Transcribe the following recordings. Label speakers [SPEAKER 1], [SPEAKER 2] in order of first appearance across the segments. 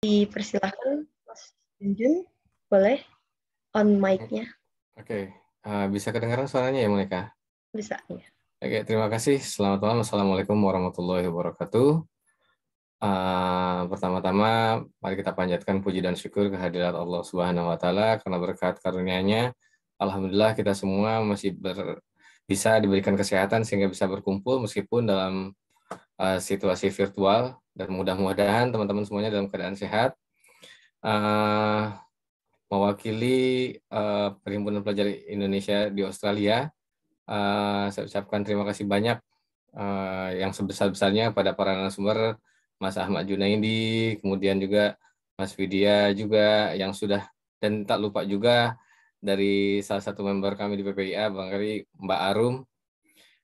[SPEAKER 1] Dipersilahkan Mas Junjun, boleh on mic-nya.
[SPEAKER 2] Oke, bisa kedengaran suaranya ya Monica?
[SPEAKER 1] Bisa ya.
[SPEAKER 2] Oke, terima kasih. Selamat malam. Assalamualaikum warahmatullahi wabarakatuh. Pertama-tama, mari kita panjatkan puji dan syukur kehadirat Allah Subhanahu wa Ta'ala karena berkat karunia-Nya. Alhamdulillah kita semua masih bisa diberikan kesehatan sehingga bisa berkumpul meskipun dalam situasi virtual, dan mudah-mudahan teman-teman semuanya dalam keadaan sehat. Mewakili Perhimpunan Pelajar Indonesia di Australia, saya ucapkan terima kasih banyak yang sebesar-besarnya pada para narasumber, Mas Ahmad Junaidi, kemudian juga Mas Widya juga yang sudah, dan tak lupa juga dari salah satu member kami di PPIA, Bang Kari, Mbak Arum,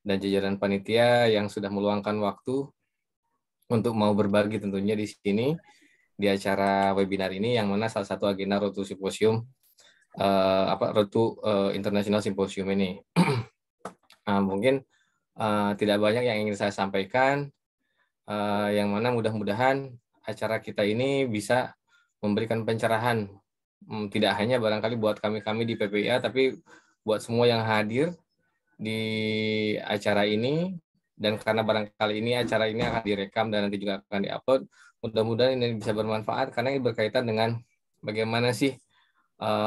[SPEAKER 2] dan jajaran panitia yang sudah meluangkan waktu untuk mau berbagi tentunya di sini di acara webinar ini, yang mana salah satu agenda Road to Symposium, Road to International Symposium ini. Mungkin tidak banyak yang ingin saya sampaikan, yang mana mudah-mudahan acara kita ini bisa memberikan pencerahan, tidak hanya barangkali buat kami di PPIA, tapi buat semua yang hadir di acara ini. Dan karena barangkali ini acara ini akan direkam dan nanti juga akan diupload, mudah-mudahan ini bisa bermanfaat karena ini berkaitan dengan bagaimana sih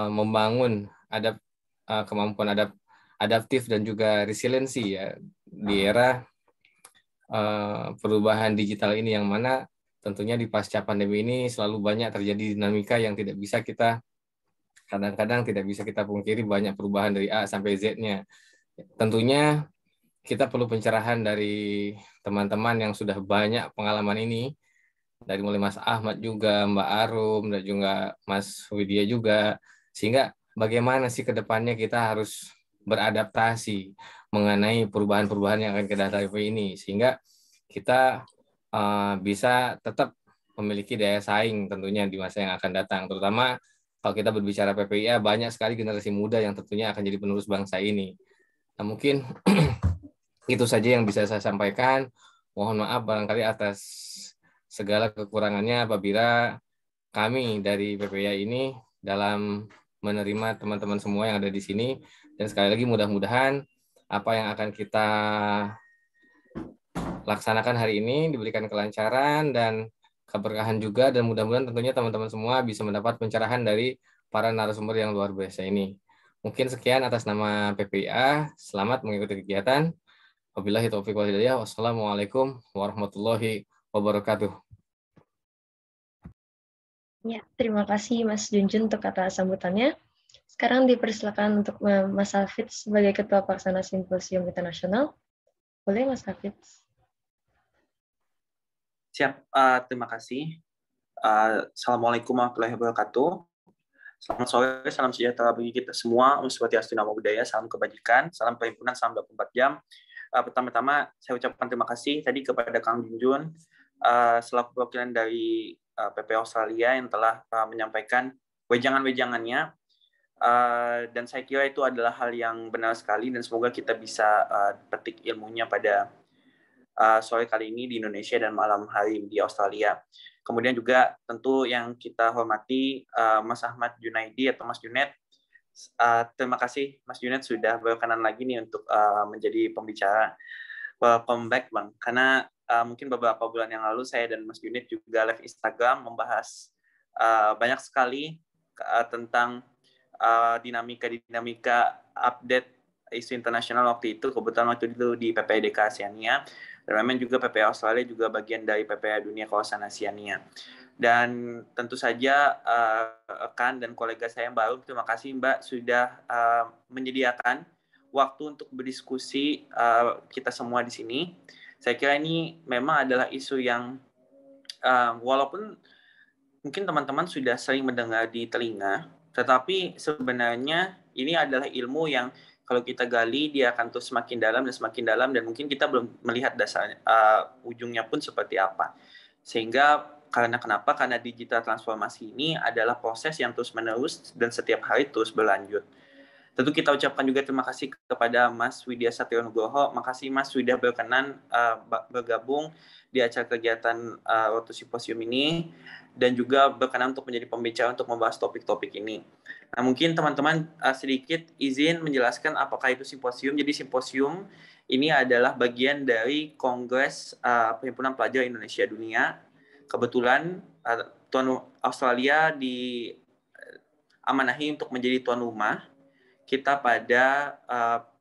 [SPEAKER 2] membangun kemampuan adaptif dan juga resiliensi ya di era perubahan digital ini, yang mana tentunya di pasca pandemi ini selalu banyak terjadi dinamika yang tidak bisa kita, kadang-kadang tidak bisa kita pungkiri, banyak perubahan dari A sampai Z-nya. Tentunya kita perlu pencerahan dari teman-teman yang sudah banyak pengalaman ini, dari mulai Mas Ahmad juga, Mbak Arum, dan juga Mas Widya juga, sehingga bagaimana sih ke depannya kita harus beradaptasi mengenai perubahan-perubahan yang akan kita hadapi ini, sehingga kita bisa tetap memiliki daya saing tentunya di masa yang akan datang. Terutama kalau kita berbicara PPIA, banyak sekali generasi muda yang tentunya akan jadi penerus bangsa ini. Nah, mungkin itu saja yang bisa saya sampaikan. Mohon maaf barangkali atas segala kekurangannya apabila kami dari PPIA ini dalam menerima teman-teman semua yang ada di sini. Dan sekali lagi mudah-mudahan apa yang akan kita laksanakan hari ini diberikan kelancaran dan keberkahan juga, dan mudah-mudahan tentunya teman-teman semua bisa mendapat pencerahan dari para narasumber yang luar biasa ini. Mungkin sekian atas nama PPIA. Selamat mengikuti kegiatan. Wabillahi taufiq wal hidayah. Wassalamualaikum warahmatullahi wabarakatuh.
[SPEAKER 1] Ya, terima kasih Mas Junjun untuk kata sambutannya. Sekarang dipersilakan untuk Mas Hafidz sebagai Ketua Pelaksana Simposium Internasional. Boleh Mas Hafidz?
[SPEAKER 3] Siap, terima kasih. Assalamualaikum warahmatullahi wabarakatuh. Selamat sore, salam sejahtera bagi kita semua. Om Swastiastu, Namo Buddhaya, salam kebajikan, salam perhimpunan, salam 24 jam. Pertama-tama, saya ucapkan terima kasih tadi kepada Kang Junjun, selaku perwakilan dari PP Australia yang telah menyampaikan wejangan-wejangannya. Dan saya kira itu adalah hal yang benar sekali, dan semoga kita bisa petik ilmunya pada sore kali ini di Indonesia dan malam hari di Australia. Kemudian juga tentu yang kita hormati Mas Ahmad Junaidi atau Mas Junet. Terima kasih Mas Junet sudah berkenan lagi nih untuk menjadi pembicara. Welcome back Bang. Karena mungkin beberapa bulan yang lalu saya dan Mas Junet juga live Instagram membahas banyak sekali tentang dinamika update isu internasional waktu itu. Kebetulan waktu itu di PPIDK Asiania. Dan memang juga PPI Australia juga bagian dari PPI Dunia Kawasan Asiania. Dan tentu saja rekan dan kolega saya yang baru, terima kasih Mbak sudah menyediakan waktu untuk berdiskusi kita semua di sini. Saya kira ini memang adalah isu yang walaupun mungkin teman-teman sudah sering mendengar di telinga, tetapi sebenarnya ini adalah ilmu yang kalau kita gali, dia akan terus semakin dalam, dan mungkin kita belum melihat dasarnya, ujungnya pun seperti apa. Sehingga karena digital transformasi ini adalah proses yang terus-menerus dan setiap hari terus berlanjut. Tentu kita ucapkan juga terima kasih kepada Mas Widya Satrio Nugroho. Makasih Mas sudah berkenan bergabung di acara kegiatan Rotu Simposium ini dan juga berkenan untuk menjadi pembicara untuk membahas topik-topik ini. Nah, mungkin teman-teman sedikit izin menjelaskan apakah itu simposium. Jadi simposium ini adalah bagian dari Kongres Perhimpunan Pelajar Indonesia Dunia. Kebetulan tuan Australia diamanahi untuk menjadi tuan rumah kita pada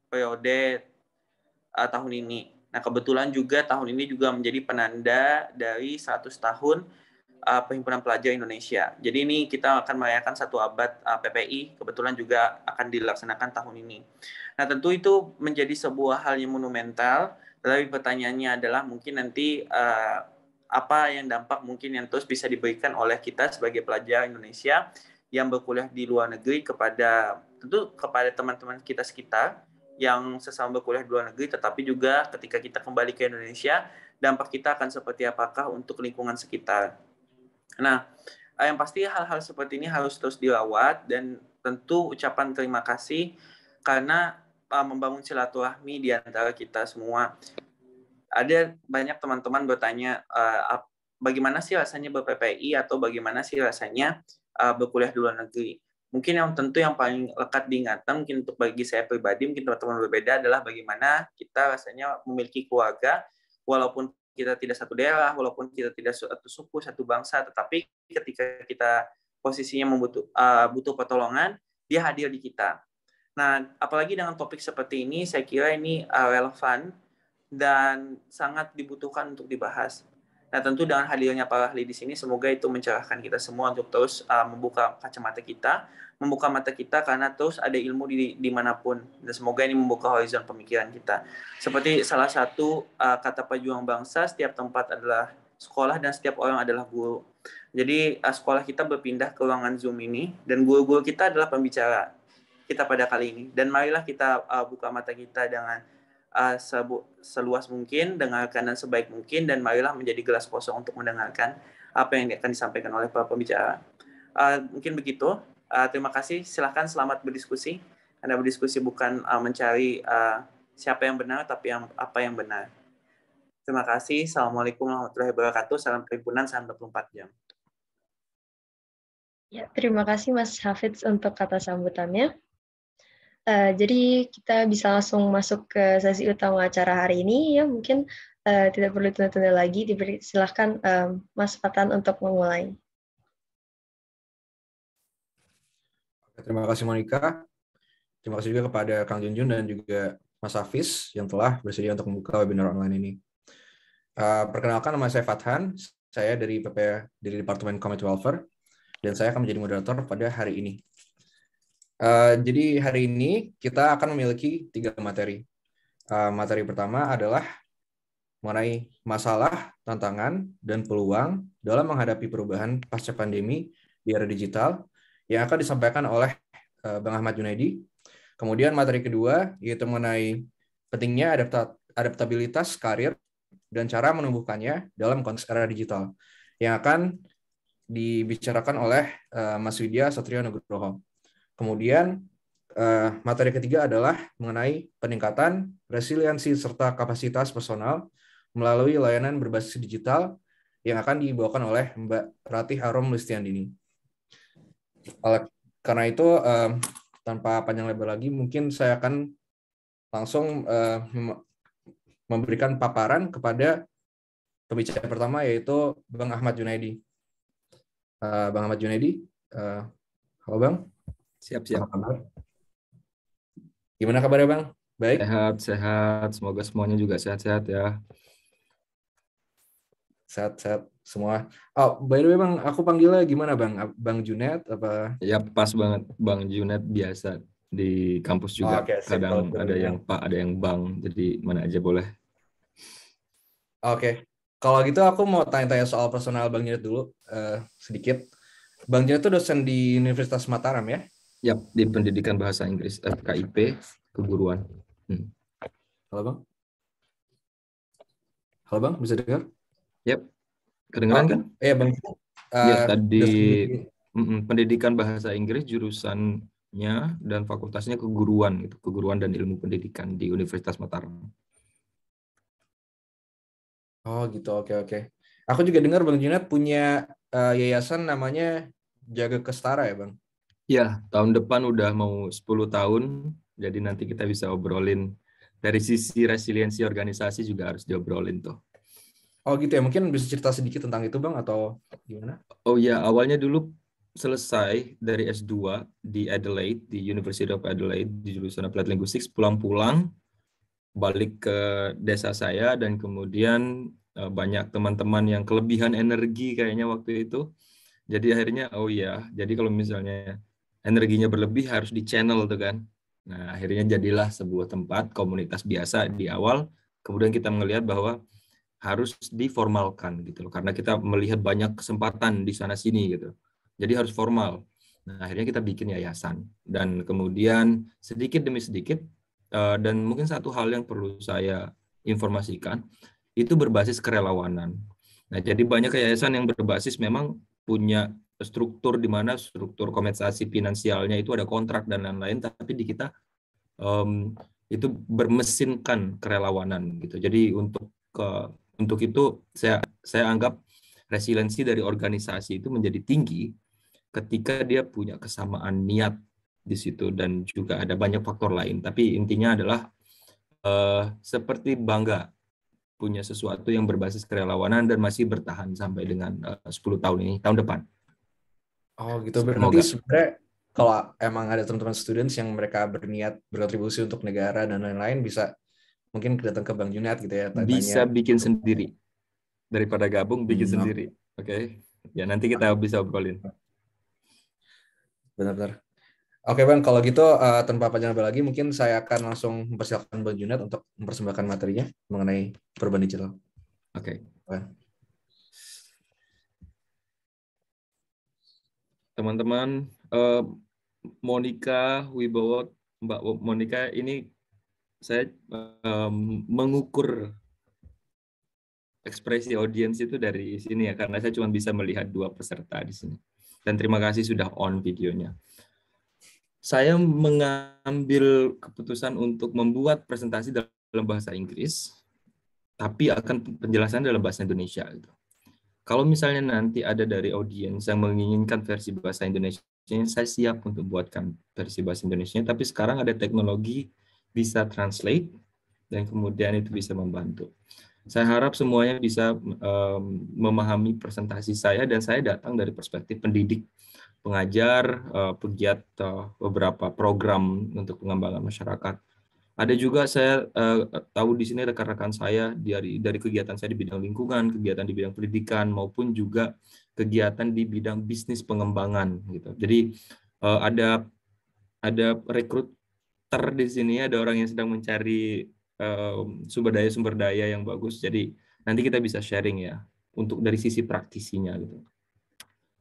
[SPEAKER 3] periode tahun ini. Nah, kebetulan juga tahun ini juga menjadi penanda dari 100 tahun Perhimpunan Pelajar Indonesia. Jadi ini kita akan merayakan 1 abad PPI, kebetulan juga akan dilaksanakan tahun ini. Nah, tentu itu menjadi sebuah hal yang monumental, tetapi pertanyaannya adalah mungkin nanti apa yang dampak mungkin yang terus bisa diberikan oleh kita sebagai pelajar Indonesia yang berkuliah di luar negeri kepada teman-teman kita sekitar yang sesama berkuliah di luar negeri, tetapi juga ketika kita kembali ke Indonesia, dampak kita akan seperti apakah untuk lingkungan sekitar. Nah, yang pasti hal-hal seperti ini harus terus dirawat dan tentu ucapan terima kasih karena membangun silaturahmi di antara kita semua. Ada banyak teman-teman bertanya bagaimana sih rasanya ber-PPI atau bagaimana sih rasanya berkuliah di luar negeri. Mungkin yang tentu yang paling lekat diingatan, mungkin untuk bagi saya pribadi, mungkin teman-teman berbeda adalah bagaimana kita rasanya memiliki keluarga, walaupun kita tidak satu daerah, walaupun kita tidak satu suku, satu bangsa, tetapi ketika kita posisinya butuh pertolongan, dia hadir di kita. Nah, apalagi dengan topik seperti ini, saya kira ini relevan dan sangat dibutuhkan untuk dibahas. Nah, tentu dengan hadirnya para ahli di sini, semoga itu mencerahkan kita semua untuk terus membuka kacamata kita, membuka mata kita karena terus ada ilmu dimanapun. Dan semoga ini membuka horizon pemikiran kita. Seperti salah satu kata pejuang bangsa, setiap tempat adalah sekolah dan setiap orang adalah guru. Jadi sekolah kita berpindah ke ruangan Zoom ini dan guru-guru kita adalah pembicara kita pada kali ini. Dan marilah kita buka mata kita dengan seluas mungkin, dengarkan dan sebaik mungkin, dan marilah menjadi gelas kosong untuk mendengarkan apa yang akan disampaikan oleh para pembicara. Mungkin begitu. Terima kasih. Silakan selamat berdiskusi. Anda berdiskusi bukan mencari siapa yang benar, tapi apa yang benar. Terima kasih. Assalamualaikum warahmatullahi wabarakatuh. Salam Perhimpunan, salam 24 jam.
[SPEAKER 1] Ya, terima kasih Mas Hafidz untuk kata sambutannya. Jadi kita bisa langsung masuk ke sesi utama acara hari ini ya, mungkin tidak perlu tunda-tunda lagi, silahkan Mas Fatan untuk memulai.
[SPEAKER 4] Terima kasih Monica, terima kasih juga kepada Kang Junjun dan juga Mas Hafiz yang telah bersedia untuk membuka webinar online ini. Perkenalkan, nama saya Fathan, saya dari Departemen Community Welfare, dan saya akan menjadi moderator pada hari ini. Jadi hari ini kita akan memiliki 3 materi. Materi pertama adalah mengenai masalah, tantangan, dan peluang dalam menghadapi perubahan pasca pandemi di era digital yang akan disampaikan oleh Bang Ahmad Junaidi. Kemudian materi kedua yaitu mengenai pentingnya adaptabilitas karir dan cara menumbuhkannya dalam konteks era digital yang akan dibicarakan oleh Mas Widya Satrio Nugroho. Kemudian materi ketiga adalah mengenai peningkatan resiliensi serta kapasitas personal melalui layanan berbasis digital yang akan dibawakan oleh Mbak Ratih Arom Listiandini. Karena itu, tanpa panjang lebar lagi, mungkin saya akan langsung memberikan paparan kepada pembicara pertama, yaitu Bang Ahmad Junaidi. Bang Ahmad Junaidi, halo Bang.
[SPEAKER 5] Siap.
[SPEAKER 4] Gimana kabarnya Bang? Baik?
[SPEAKER 5] Sehat. Semoga semuanya juga sehat-sehat ya.
[SPEAKER 4] Sehat semua. Oh, by the way Bang, aku panggilnya gimana Bang? Bang Junet apa?
[SPEAKER 5] Ya pas banget, Bang Junet, biasa di kampus juga. Kadang ada yang Pak, ada yang Bang, jadi mana aja boleh.
[SPEAKER 4] Oke. Kalau gitu aku mau tanya-tanya soal personal Bang Junet dulu sedikit. Bang Junet itu dosen di Universitas Mataram ya?
[SPEAKER 5] Yap, di Pendidikan Bahasa Inggris FKIP Keguruan.
[SPEAKER 4] Halo Bang, bisa dengar?
[SPEAKER 5] Yap, kedengeran kan?
[SPEAKER 4] Iya Bang.
[SPEAKER 5] Ya, tadi Pendidikan Bahasa Inggris jurusan dan fakultasnya keguruan, gitu, keguruan dan ilmu pendidikan di Universitas Mataram.
[SPEAKER 4] Oh gitu, oke. Aku juga dengar Bang Junad punya yayasan namanya Jaga Kestara ya Bang?
[SPEAKER 5] Ya, tahun depan udah mau 10 tahun, jadi nanti kita bisa obrolin dari sisi resiliensi organisasi juga harus diobrolin tuh.
[SPEAKER 4] Oh gitu ya, mungkin bisa cerita sedikit tentang itu Bang atau gimana?
[SPEAKER 5] Oh ya, awalnya dulu selesai dari S2 di Adelaide, di University of Adelaide, di jurusan Applied Linguistics, pulang-pulang balik ke desa saya dan kemudian banyak teman-teman yang kelebihan energi kayaknya waktu itu. Jadi akhirnya jadi kalau misalnya energinya berlebih harus di channel tuh kan. Nah, akhirnya jadilah sebuah tempat komunitas biasa di awal, kemudian kita melihat bahwa harus diformalkan gitu loh, karena kita melihat banyak kesempatan di sana sini gitu. Jadi harus formal. Nah, akhirnya kita bikin yayasan dan kemudian sedikit demi sedikit dan mungkin satu hal yang perlu saya informasikan itu berbasis kerelawanan. Nah, jadi banyak yayasan yang berbasis memang punya struktur di mana struktur kompensasi finansialnya itu ada kontrak dan lain-lain, tapi di kita itu bermesinkan kerelawanan gitu. Jadi untuk itu saya anggap resiliensi dari organisasi itu menjadi tinggi ketika dia punya kesamaan niat di situ dan juga ada banyak faktor lain. Tapi intinya adalah seperti bangga punya sesuatu yang berbasis kerelawanan dan masih bertahan sampai dengan 10 tahun ini, tahun depan.
[SPEAKER 4] Oh gitu, berarti sebenarnya kalau emang ada teman-teman students yang mereka berniat berkontribusi untuk negara dan lain-lain, bisa mungkin datang ke Bang Junad gitu ya.
[SPEAKER 5] Bisa bikin sendiri. Daripada gabung, bikin sendiri. Oke. Ya, nanti kita bisa obrolin.
[SPEAKER 4] Benar-benar. Oke Bang, kalau gitu tanpa panjang lebar lagi, mungkin saya akan langsung mempersilakan Bang Junad untuk mempersembahkan materinya mengenai perubahan digital.
[SPEAKER 5] Oke. Teman-teman, Monica Wibowo, Mbak Monica, ini saya mengukur ekspresi audiens itu dari sini ya, karena saya cuma bisa melihat 2 peserta di sini. Dan terima kasih sudah on videonya. Saya mengambil keputusan untuk membuat presentasi dalam bahasa Inggris, tapi akan penjelasan dalam bahasa Indonesia. Kalau misalnya nanti ada dari audiens yang menginginkan versi bahasa Indonesia, saya siap untuk buatkan versi bahasa Indonesia. Tapi sekarang ada teknologi bisa translate dan kemudian itu bisa membantu. Saya harap semuanya bisa memahami presentasi saya dan saya datang dari perspektif pendidik, pengajar, pegiat beberapa program untuk pengembangan masyarakat. Ada juga saya tahu di sini rekan-rekan saya dari kegiatan saya di bidang lingkungan, kegiatan di bidang pendidikan maupun juga kegiatan di bidang bisnis pengembangan gitu. Jadi ada rekruter di sini, ada orang yang sedang mencari sumber daya yang bagus. Jadi nanti kita bisa sharing ya untuk dari sisi praktisinya gitu.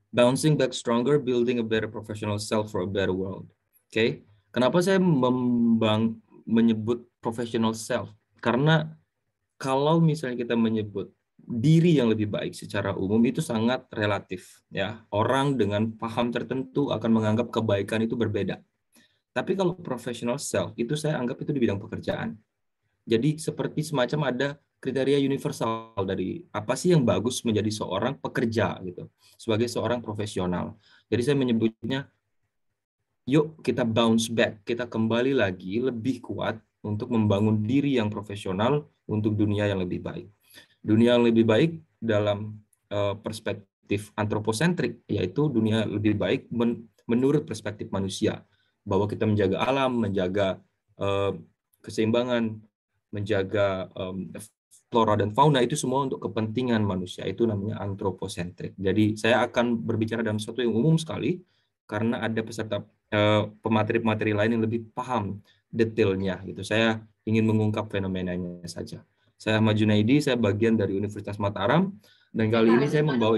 [SPEAKER 5] Bouncing back stronger, building a better professional self for a better world. Oke. Kenapa saya menyebut professional self? Karena kalau misalnya kita menyebut diri yang lebih baik secara umum itu sangat relatif ya. Orang dengan paham tertentu akan menganggap kebaikan itu berbeda. Tapi kalau professional self itu saya anggap itu di bidang pekerjaan. Jadi seperti semacam ada kriteria universal dari apa sih yang bagus menjadi seorang pekerja gitu, sebagai seorang profesional. Jadi saya menyebutnya yuk kita bounce back, kita kembali lagi lebih kuat untuk membangun diri yang profesional untuk dunia yang lebih baik. Dunia yang lebih baik dalam perspektif antroposentrik, yaitu dunia lebih baik menurut perspektif manusia, bahwa kita menjaga alam, menjaga keseimbangan, menjaga flora dan fauna, itu semua untuk kepentingan manusia, itu namanya antroposentrik. Jadi saya akan berbicara dalam sesuatu yang umum sekali, karena ada peserta pemateri-pemateri lain yang lebih paham detailnya gitu. Saya ingin mengungkap fenomenanya saja. Saya Ahmad Junaidi, saya bagian dari Universitas Mataram, dan kali ini saya membawa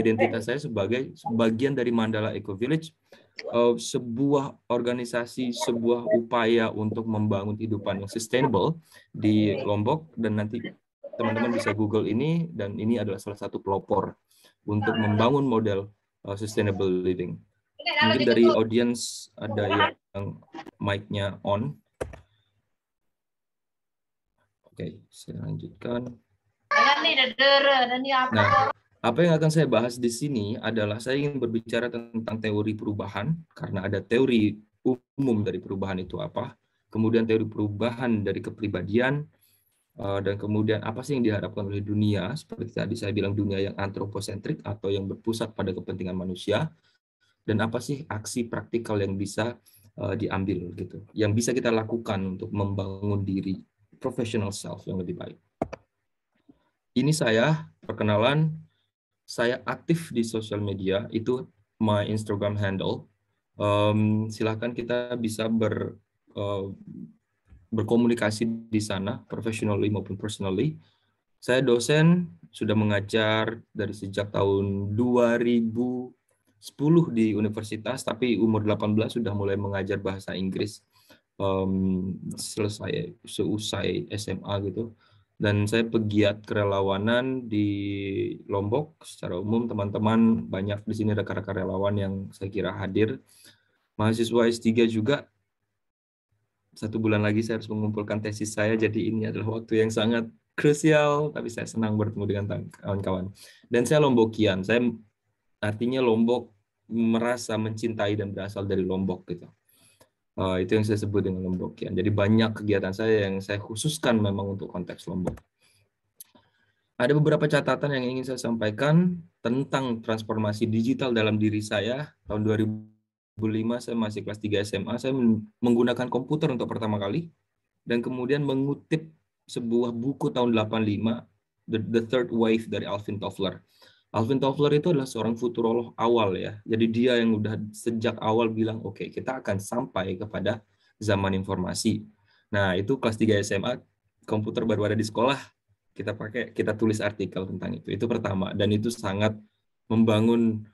[SPEAKER 5] identitas saya sebagai bagian dari Mandala Eco Village, sebuah organisasi, sebuah upaya untuk membangun kehidupan yang sustainable di Lombok, dan nanti teman-teman bisa Google ini, dan ini adalah salah satu pelopor untuk membangun model sustainable living. Mungkin dari audiens ada yang mic-nya on. Oke, saya lanjutkan. Nah, apa yang akan saya bahas di sini adalah saya ingin berbicara tentang teori perubahan, karena ada teori umum dari perubahan itu apa, kemudian teori perubahan dari kepribadian, dan kemudian apa sih yang diharapkan oleh dunia, seperti tadi saya bilang dunia yang antroposentrik atau yang berpusat pada kepentingan manusia, dan apa sih aksi praktikal yang bisa diambil gitu, yang bisa kita lakukan untuk membangun diri professional self yang lebih baik. Ini saya perkenalan, saya aktif di sosial media, itu my Instagram handle. Silakan kita bisa berkomunikasi di sana, professionally maupun personally. Saya dosen, sudah mengajar dari sejak tahun 2010 di universitas, tapi umur 18 sudah mulai mengajar bahasa Inggris seusai SMA gitu. Dan saya pegiat kerelawanan di Lombok secara umum. Teman-teman banyak di sini rekan-rekan relawan yang saya kira hadir. Mahasiswa S3 juga. 1 bulan lagi saya harus mengumpulkan tesis saya, jadi ini adalah waktu yang sangat krusial, tapi saya senang bertemu dengan kawan-kawan. Dan saya Lombokian, saya artinya Lombok merasa mencintai dan berasal dari Lombok gitu. Itu yang saya sebut dengan Lombokian. Jadi banyak kegiatan saya yang saya khususkan memang untuk konteks Lombok. Ada beberapa catatan yang ingin saya sampaikan tentang transformasi digital dalam diri saya. Tahun 2005 saya masih kelas 3 SMA, saya menggunakan komputer untuk pertama kali, dan kemudian mengutip sebuah buku tahun 85, The Third Wave dari Alvin Toffler. Alvin Toffler itu adalah seorang futurolog awal ya. Jadi dia yang udah sejak awal bilang, oke, kita akan sampai kepada zaman informasi. Nah, itu kelas 3 SMA, komputer baru ada di sekolah, kita tulis artikel tentang itu. Itu pertama, dan itu sangat membangun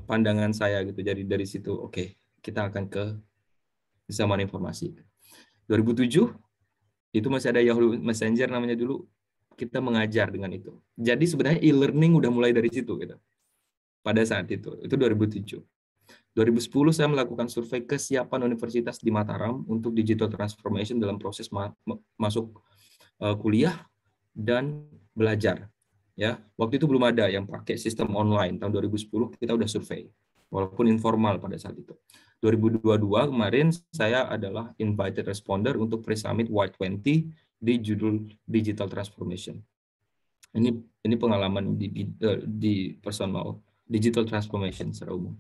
[SPEAKER 5] pandangan saya gitu. Jadi dari situ, oke, kita akan ke zaman informasi. 2007, itu masih ada Yahoo Messenger namanya dulu, kita mengajar dengan itu. Jadi sebenarnya e-learning udah mulai dari situ gitu. Pada saat itu 2007. 2010 saya melakukan survei kesiapan universitas di Mataram untuk digital transformation dalam proses masuk kuliah dan belajar. Ya, waktu itu belum ada yang pakai sistem online. Tahun 2010 kita udah survei, walaupun informal pada saat itu. 2022 kemarin saya adalah invited responder untuk pre-summit Y20 di judul Digital Transformation. Ini pengalaman di personal digital transformation secara umum.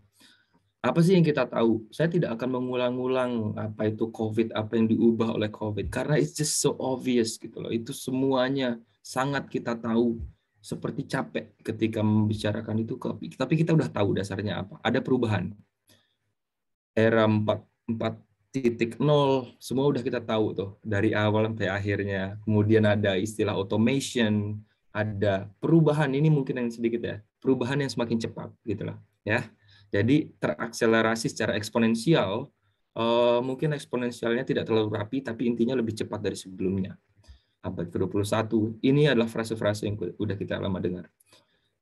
[SPEAKER 5] Apa sih yang kita tahu? Saya tidak akan mengulang-ulang apa itu COVID, apa yang diubah oleh COVID, karena it's just so obvious gitu loh. Itu semuanya sangat kita tahu. Seperti capek ketika membicarakan itu, tapi kita udah tahu dasarnya apa. Ada perubahan. Era 4.0, semua udah kita tahu tuh dari awal sampai akhirnya. Kemudian ada istilah automation, ada perubahan, ini mungkin yang sedikit ya, perubahan yang semakin cepat gitu loh ya. Jadi terakselerasi secara eksponensial, mungkin eksponensialnya tidak terlalu rapi, tapi intinya lebih cepat dari sebelumnya. Abad ke-21, ini adalah frase-frase yang udah kita lama dengar.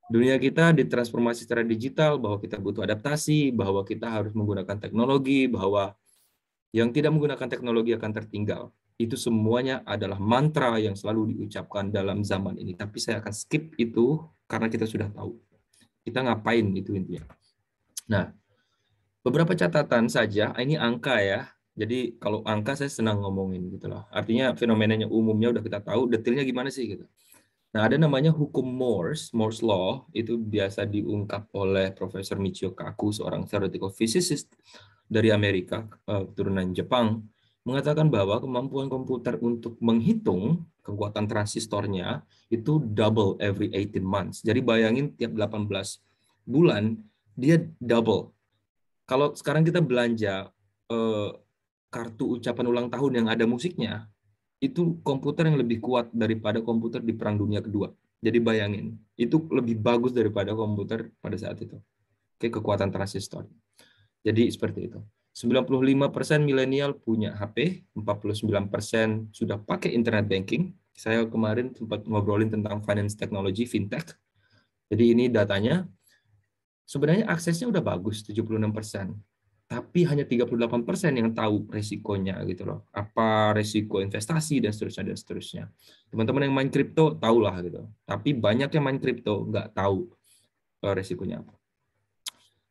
[SPEAKER 5] Dunia kita ditransformasi secara digital, bahwa kita butuh adaptasi, bahwa kita harus menggunakan teknologi, bahwa yang tidak menggunakan teknologi akan tertinggal. Itu semuanya adalah mantra yang selalu diucapkan dalam zaman ini. Tapi saya akan skip itu karena kita sudah tahu. Kita ngapain itu intinya. Nah, beberapa catatan saja, ini angka ya. Jadi kalau angka saya senang ngomongin gitu loh. Artinya fenomenanya umumnya udah kita tahu, detailnya gimana sih gitu. Nah, ada namanya hukum Moore's Law, itu biasa diungkap oleh Profesor Michio Kaku, seorang theoretical physicist dari Amerika, keturunan Jepang, mengatakan bahwa kemampuan komputer untuk menghitung kekuatan transistornya itu double every 18 months. Jadi bayangin tiap 18 bulan dia double. Kalau sekarang kita belanja kartu ucapan ulang tahun yang ada musiknya, itu komputer yang lebih kuat daripada komputer di Perang Dunia Kedua. Jadi bayangin, itu lebih bagus daripada komputer pada saat itu. Oke, kekuatan transistor. Jadi seperti itu. 95% milenial punya HP, 49% sudah pakai internet banking. Saya kemarin sempat ngobrolin tentang finance technology, fintech. Jadi ini datanya. Sebenarnya aksesnya udah bagus, 76%. Tapi hanya 38% yang tahu resikonya gitu loh. Apa resiko investasi dan seterusnya dan seterusnya. Teman-teman yang main kripto tahulah gitu. Tapi banyak yang main kripto nggak tahu resikonya apa.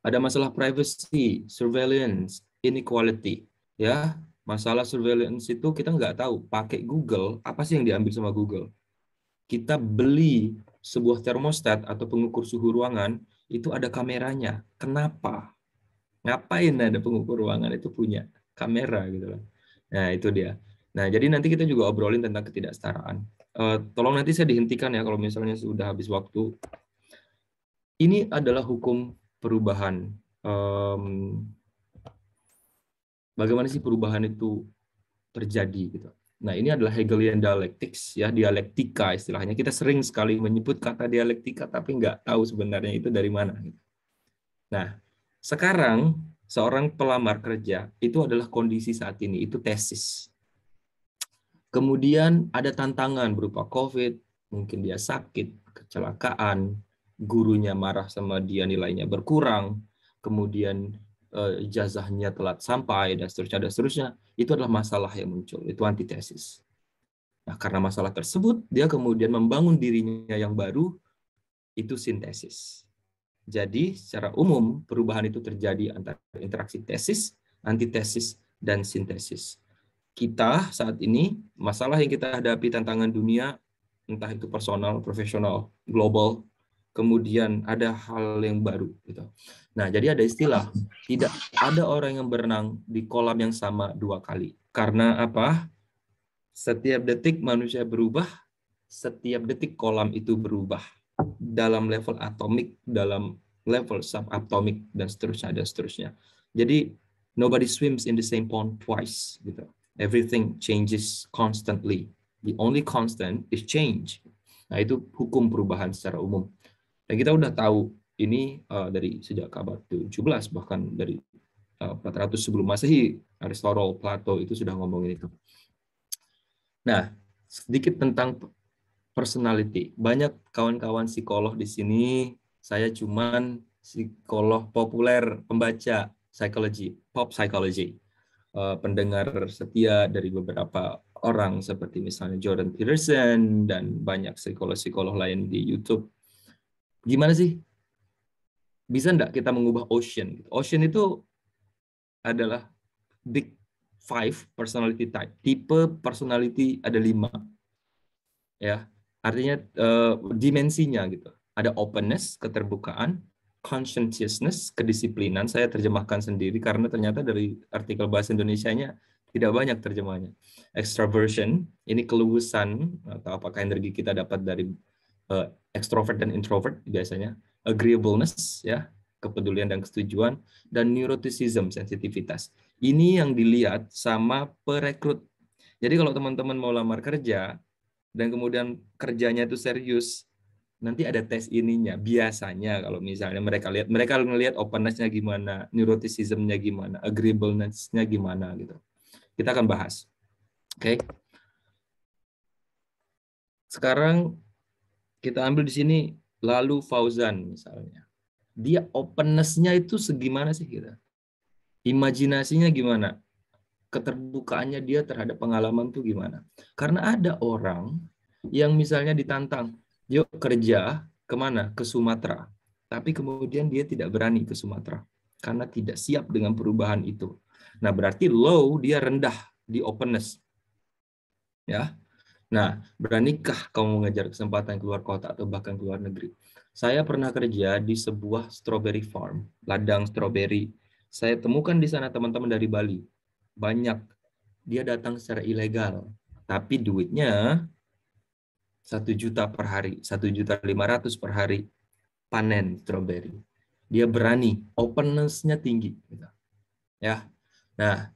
[SPEAKER 5] Ada masalah privacy, surveillance, inequality. Ya, masalah surveillance itu kita nggak tahu. Pakai Google, apa sih yang diambil sama Google? Kita beli sebuah termostat atau pengukur suhu ruangan, itu ada kameranya. Kenapa? Ngapain ada pengukur ruangan itu punya kamera gitu loh. Nah, itu dia. Nah, jadi nanti kita juga obrolin tentang ketidaksetaraan. Tolong nanti saya dihentikan ya kalau misalnya sudah habis waktu. Ini adalah hukum perubahan. Bagaimana sih perubahan itu terjadi gitu. Nah, ini adalah Hegelian dialectics, ya, dialektika istilahnya. Kita sering sekali menyebut kata dialektika tapi nggak tahu sebenarnya itu dari mana. Nah, sekarang seorang pelamar kerja itu adalah kondisi saat ini, itu tesis. Kemudian ada tantangan berupa COVID, mungkin dia sakit, kecelakaan, gurunya marah sama dia, nilainya berkurang, kemudian ijazahnya telat sampai, dan seterusnya. Itu adalah masalah yang muncul, itu antitesis. Nah, karena masalah tersebut, dia kemudian membangun dirinya yang baru, itu sintesis. Jadi, secara umum, perubahan itu terjadi antara interaksi tesis, antitesis, dan sintesis. Kita saat ini, masalah yang kita hadapi, tantangan dunia, entah itu personal, profesional, global, kemudian ada hal yang baru. Gitu. Nah, jadi ada istilah, tidak ada orang yang berenang di kolam yang sama 2 kali. Karena apa? Setiap detik manusia berubah, setiap detik kolam itu berubah. Dalam level atomik, dalam level subatomik, dan seterusnya. Jadi, nobody swims in the same pond twice. Gitu. Everything changes constantly. The only constant is change. Nah, itu hukum perubahan secara umum. Dan kita udah tahu ini dari sejak abad 17, bahkan dari 400 sebelum Masehi, Aristotle, Plato itu sudah ngomongin itu. Nah, sedikit tentang personality. Banyak kawan-kawan psikolog di sini, saya cuman psikolog populer, pembaca psikologi, pop psychology. Pendengar setia dari beberapa orang seperti misalnya Jordan Peterson dan banyak psikolog-psikolog lain di YouTube. Gimana sih? Bisa enggak kita mengubah Ocean? Ocean itu adalah big 5 personality type. Tipe personality ada 5. Ya. Artinya dimensinya gitu. Ada openness, keterbukaan, conscientiousness, kedisiplinan. Saya terjemahkan sendiri karena ternyata dari artikel bahasa Indonesianya tidak banyak terjemahnya. Extraversion, ini keluasan atau apakah energi kita dapat dari extrovert dan introvert biasanya. Agreeableness, ya, kepedulian dan kesetujuan, dan neuroticism, sensitivitas. Ini yang dilihat sama perekrut. Jadi kalau teman-teman mau lamar kerja, dan kemudian kerjanya itu serius, nanti ada tes ininya. Biasanya kalau misalnya mereka ngelihat openness-nya gimana, neuroticism-nya gimana, agreeableness-nya gimana gitu. Kita akan bahas. Oke. Sekarang kita ambil di sini lalu Fauzan misalnya. Dia openness-nya itu segimana sih kita? Imajinasinya gimana? Keterbukaannya dia terhadap pengalaman tuh gimana? Karena ada orang yang misalnya ditantang, yuk kerja kemana? Ke Sumatera. Tapi kemudian dia tidak berani ke Sumatera karena tidak siap dengan perubahan itu. Nah, berarti low, dia rendah di openness. Ya. Nah, beranikah kamu mengejar kesempatan keluar kota atau bahkan keluar negeri? Saya pernah kerja di sebuah strawberry farm, ladang strawberry. Saya temukan di sana teman-teman dari Bali. Banyak. Dia datang secara ilegal. Tapi duitnya 1 juta per hari, 1.500.000 per hari panen strawberry. Dia berani, openness-nya tinggi. Ya. Nah,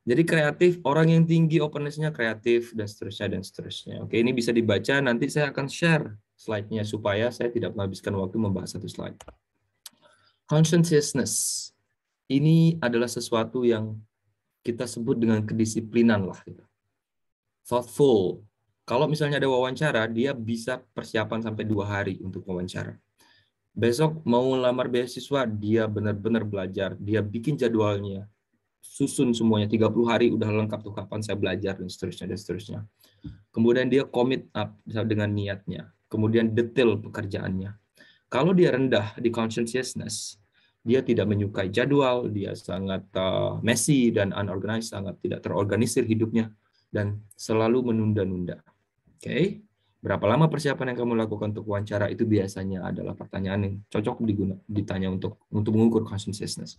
[SPEAKER 5] jadi kreatif, orang yang tinggi openness-nya kreatif, dan seterusnya. Oke, ini bisa dibaca, nanti saya akan share slide-nya supaya saya tidak menghabiskan waktu membahas satu slide. Conscientiousness. Ini adalah sesuatu yang kita sebut dengan kedisiplinan lah. Thoughtful. Kalau misalnya ada wawancara, dia bisa persiapan sampai 2 hari untuk wawancara. Besok mau lamar beasiswa, dia benar-benar belajar, dia bikin jadwalnya, susun semuanya 30 hari udah lengkap tuh kapan saya belajar dan seterusnya dan seterusnya. Kemudian dia commit up dengan niatnya. Kemudian detail pekerjaannya. Kalau dia rendah di conscientiousness, dia tidak menyukai jadwal, dia sangat messy dan unorganized, sangat tidak terorganisir hidupnya dan selalu menunda-nunda. Oke. Berapa lama persiapan yang kamu lakukan untuk wawancara itu biasanya adalah pertanyaan yang cocok ditanya untuk mengukur conscientiousness.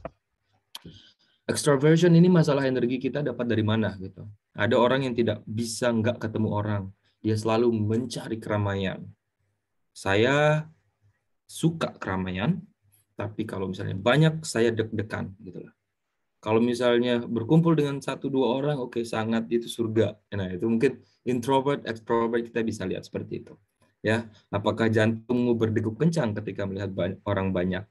[SPEAKER 5] Extroversion ini masalah energi kita dapat dari mana gitu. Ada orang yang tidak bisa nggak ketemu orang, dia selalu mencari keramaian. Saya suka keramaian, tapi kalau misalnya banyak saya deg-degan gitu lah. Kalau misalnya berkumpul dengan 1-2 orang, oke, sangat itu surga. Nah, itu mungkin introvert, extrovert kita bisa lihat seperti itu. Ya, apakah jantungmu berdegup kencang ketika melihat orang banyak?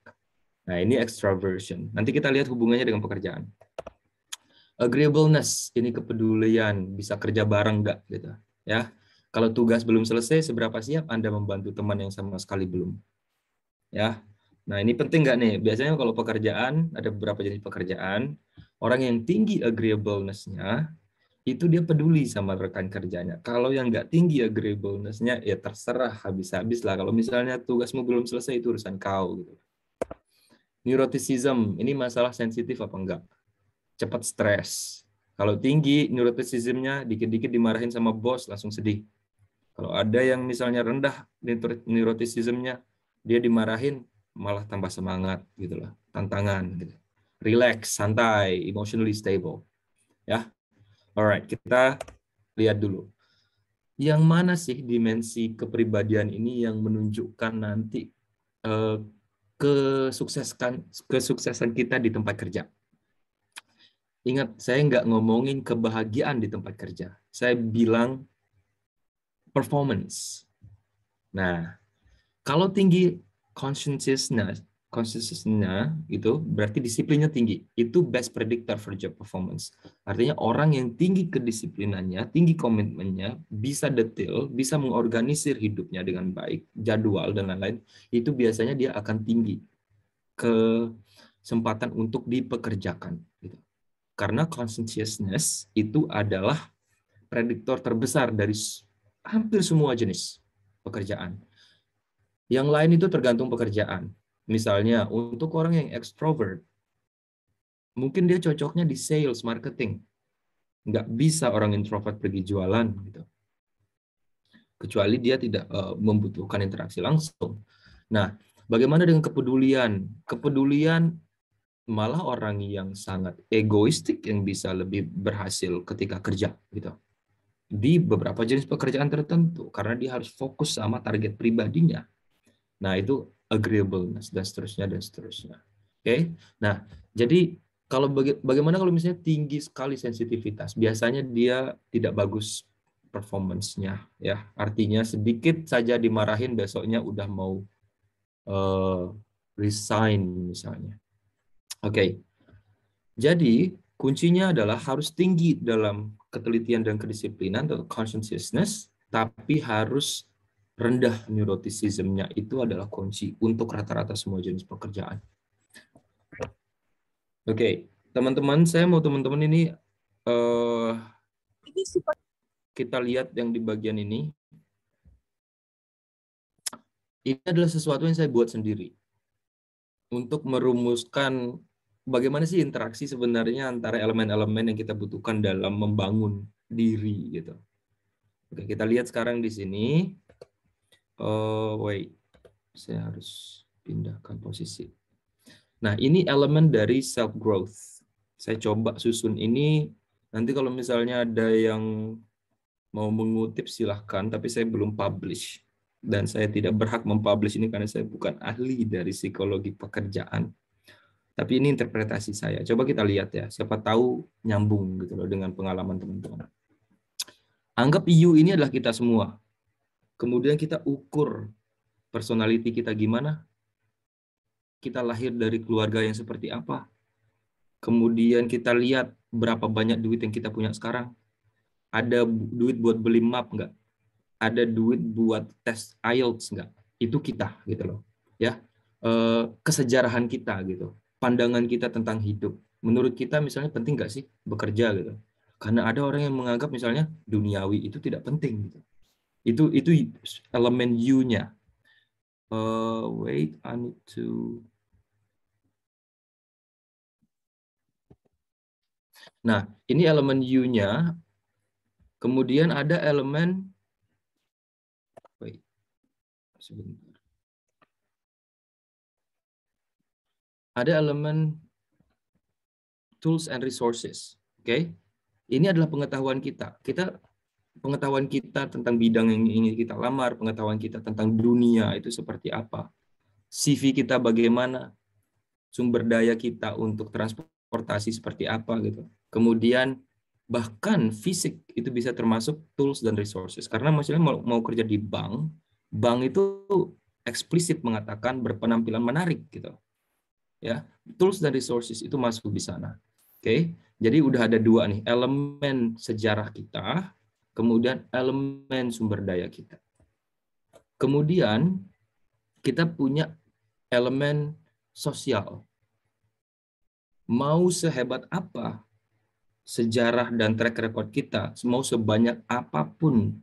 [SPEAKER 5] Nah, ini extroversion. Nanti kita lihat hubungannya dengan pekerjaan. Agreeableness, ini kepedulian, bisa kerja bareng nggak gitu. Ya, kalau tugas belum selesai, seberapa siap Anda membantu teman yang sama sekali belum? Ya, nah ini penting nggak nih? Biasanya kalau pekerjaan, ada beberapa jenis pekerjaan, orang yang tinggi agreeableness-nya, itu dia peduli sama rekan kerjanya. Kalau yang nggak tinggi agreeableness-nya, ya terserah habis-habis lah. Kalau misalnya tugasmu belum selesai, itu urusan kau. Gitu. Neuroticism, ini masalah sensitif apa enggak? Cepat stres. Kalau tinggi neuroticism-nya, dikit-dikit dimarahin sama bos, langsung sedih. Kalau ada yang misalnya rendah neuroticism-nya, dia dimarahin, malah tambah semangat gitu lah, tantangan gitu. Relax, santai, emotionally stable. Ya. Alright, kita lihat dulu. Yang mana sih dimensi kepribadian ini yang menunjukkan nanti kesuksesan kita di tempat kerja? Ingat, saya nggak ngomongin kebahagiaan di tempat kerja. Saya bilang performance. Nah, kalau tinggi consciousness-nya itu berarti disiplinnya tinggi. Itu best predictor for job performance. Artinya orang yang tinggi kedisiplinannya, tinggi komitmennya, bisa detail, bisa mengorganisir hidupnya dengan baik, jadwal dan lain-lain, itu biasanya dia akan tinggi kesempatan untuk dipekerjakan. Gitu. Karena conscientiousness itu adalah prediktor terbesar dari hampir semua jenis pekerjaan. Yang lain itu tergantung pekerjaan. Misalnya, untuk orang yang extrovert, mungkin dia cocoknya di sales, marketing. Nggak bisa orang introvert pergi jualan. Gitu. Kecuali dia tidak membutuhkan interaksi langsung. Nah, bagaimana dengan kepedulian? Kepedulian malah orang yang sangat egoistik yang bisa lebih berhasil ketika kerja. Gitu. Di beberapa jenis pekerjaan tertentu, karena dia harus fokus sama target pribadinya. Nah, itu agreeableness dan seterusnya dan seterusnya. Oke. Nah, jadi kalau bagaimana kalau misalnya tinggi sekali sensitivitas, biasanya dia tidak bagus performance-nya ya. Artinya sedikit saja dimarahin besoknya udah mau resign misalnya. Oke. Jadi, kuncinya adalah harus tinggi dalam ketelitian dan kedisiplinan atau conscientiousness, tapi harus rendah neuroticism-nya. Itu adalah kunci untuk rata-rata semua jenis pekerjaan. Oke, teman-teman, saya mau teman-teman ini kita lihat yang di bagian ini. Ini adalah sesuatu yang saya buat sendiri untuk merumuskan bagaimana sih interaksi sebenarnya antara elemen-elemen yang kita butuhkan dalam membangun diri gitu. Oke, kita lihat sekarang di sini. Wait, saya harus pindahkan posisi. Nah, ini elemen dari self growth. Saya coba susun ini. Nanti kalau misalnya ada yang mau mengutip silahkan, tapi saya belum publish. Dan saya tidak berhak mempublish ini karena saya bukan ahli dari psikologi pekerjaan. Tapi ini interpretasi saya. Coba kita lihat ya, siapa tahu nyambung gitu loh dengan pengalaman teman-teman. Anggap you ini adalah kita semua. Kemudian kita ukur personality kita gimana, kita lahir dari keluarga yang seperti apa, kemudian kita lihat berapa banyak duit yang kita punya sekarang, ada duit buat beli map nggak, ada duit buat tes IELTS nggak, itu kita gitu loh, ya. kesejarahan kita gitu, pandangan kita tentang hidup. Menurut kita misalnya penting nggak sih bekerja gitu? Karena ada orang yang menganggap misalnya duniawi itu tidak penting gitu. Itu elemen you-nya. Wait, I need to. Nah, ini elemen you-nya. Kemudian ada elemen, wait, sebentar. Ada elemen tools and resources. Oke, ini adalah pengetahuan kita. Pengetahuan kita tentang bidang yang ingin kita lamar, pengetahuan kita tentang dunia itu seperti apa, CV kita bagaimana, sumber daya kita untuk transportasi seperti apa gitu. Kemudian bahkan fisik itu bisa termasuk tools dan resources. Karena misalnya mau kerja di bank itu eksplisit mengatakan berpenampilan menarik gitu. Ya, tools dan resources itu masuk di sana. Oke. Jadi udah ada dua nih, elemen sejarah kita, kemudian elemen sumber daya kita. Kemudian kita punya elemen sosial. Mau sehebat apa sejarah dan track record kita, mau sebanyak apapun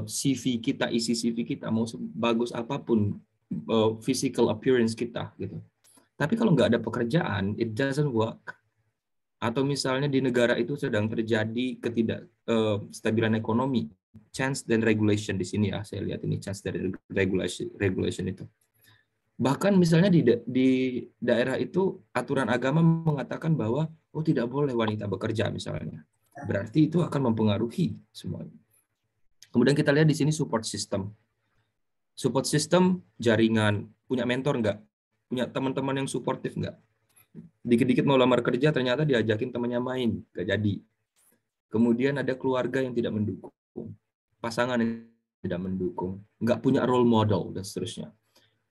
[SPEAKER 5] CV kita, isi CV kita, mau sebagus apapun physical appearance kita gitu. Tapi kalau nggak ada pekerjaan, it doesn't work. Atau misalnya di negara itu sedang terjadi ketidakstabilan ekonomi, chance dan regulation di sini ya, saya lihat ini chance dan regulation itu. Bahkan misalnya di daerah itu aturan agama mengatakan bahwa tidak boleh wanita bekerja misalnya. Berarti itu akan mempengaruhi semuanya. Kemudian kita lihat di sini support system. Support system jaringan, punya mentor nggak? Punya teman-teman yang suportif nggak? Dikit-dikit mau lamar kerja ternyata diajakin temannya main, nggak jadi. Kemudian ada keluarga yang tidak mendukung, pasangan yang tidak mendukung, nggak punya role model dan seterusnya.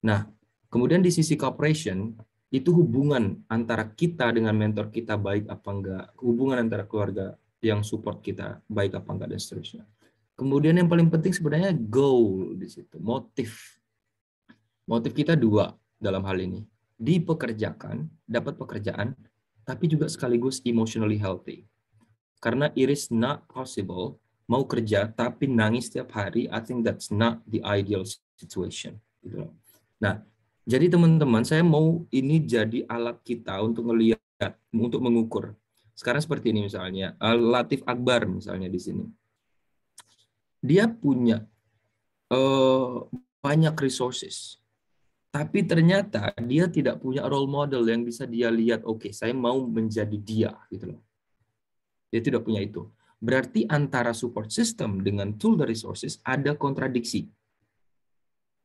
[SPEAKER 5] Nah, kemudian di sisi corporation itu hubungan antara kita dengan mentor kita baik apa enggak, hubungan antara keluarga yang support kita baik apa enggak dan seterusnya. Kemudian yang paling penting sebenarnya goal di situ, motif. Motif kita dua dalam hal ini. Dipekerjakan, dapat pekerjaan, tapi juga sekaligus emotionally healthy. Karena it is not possible mau kerja tapi nangis setiap hari. I think that's not the ideal situation. Gitu. Nah, jadi teman-teman, saya mau ini jadi alat kita untuk melihat, untuk mengukur. Sekarang seperti ini misalnya, Latif Akbar misalnya di sini. Dia punya banyak resources. Tapi ternyata dia tidak punya role model yang bisa dia lihat, oke, saya mau menjadi dia, gitu loh. Dia tidak punya itu. Berarti antara support system dengan tool dan resources ada kontradiksi.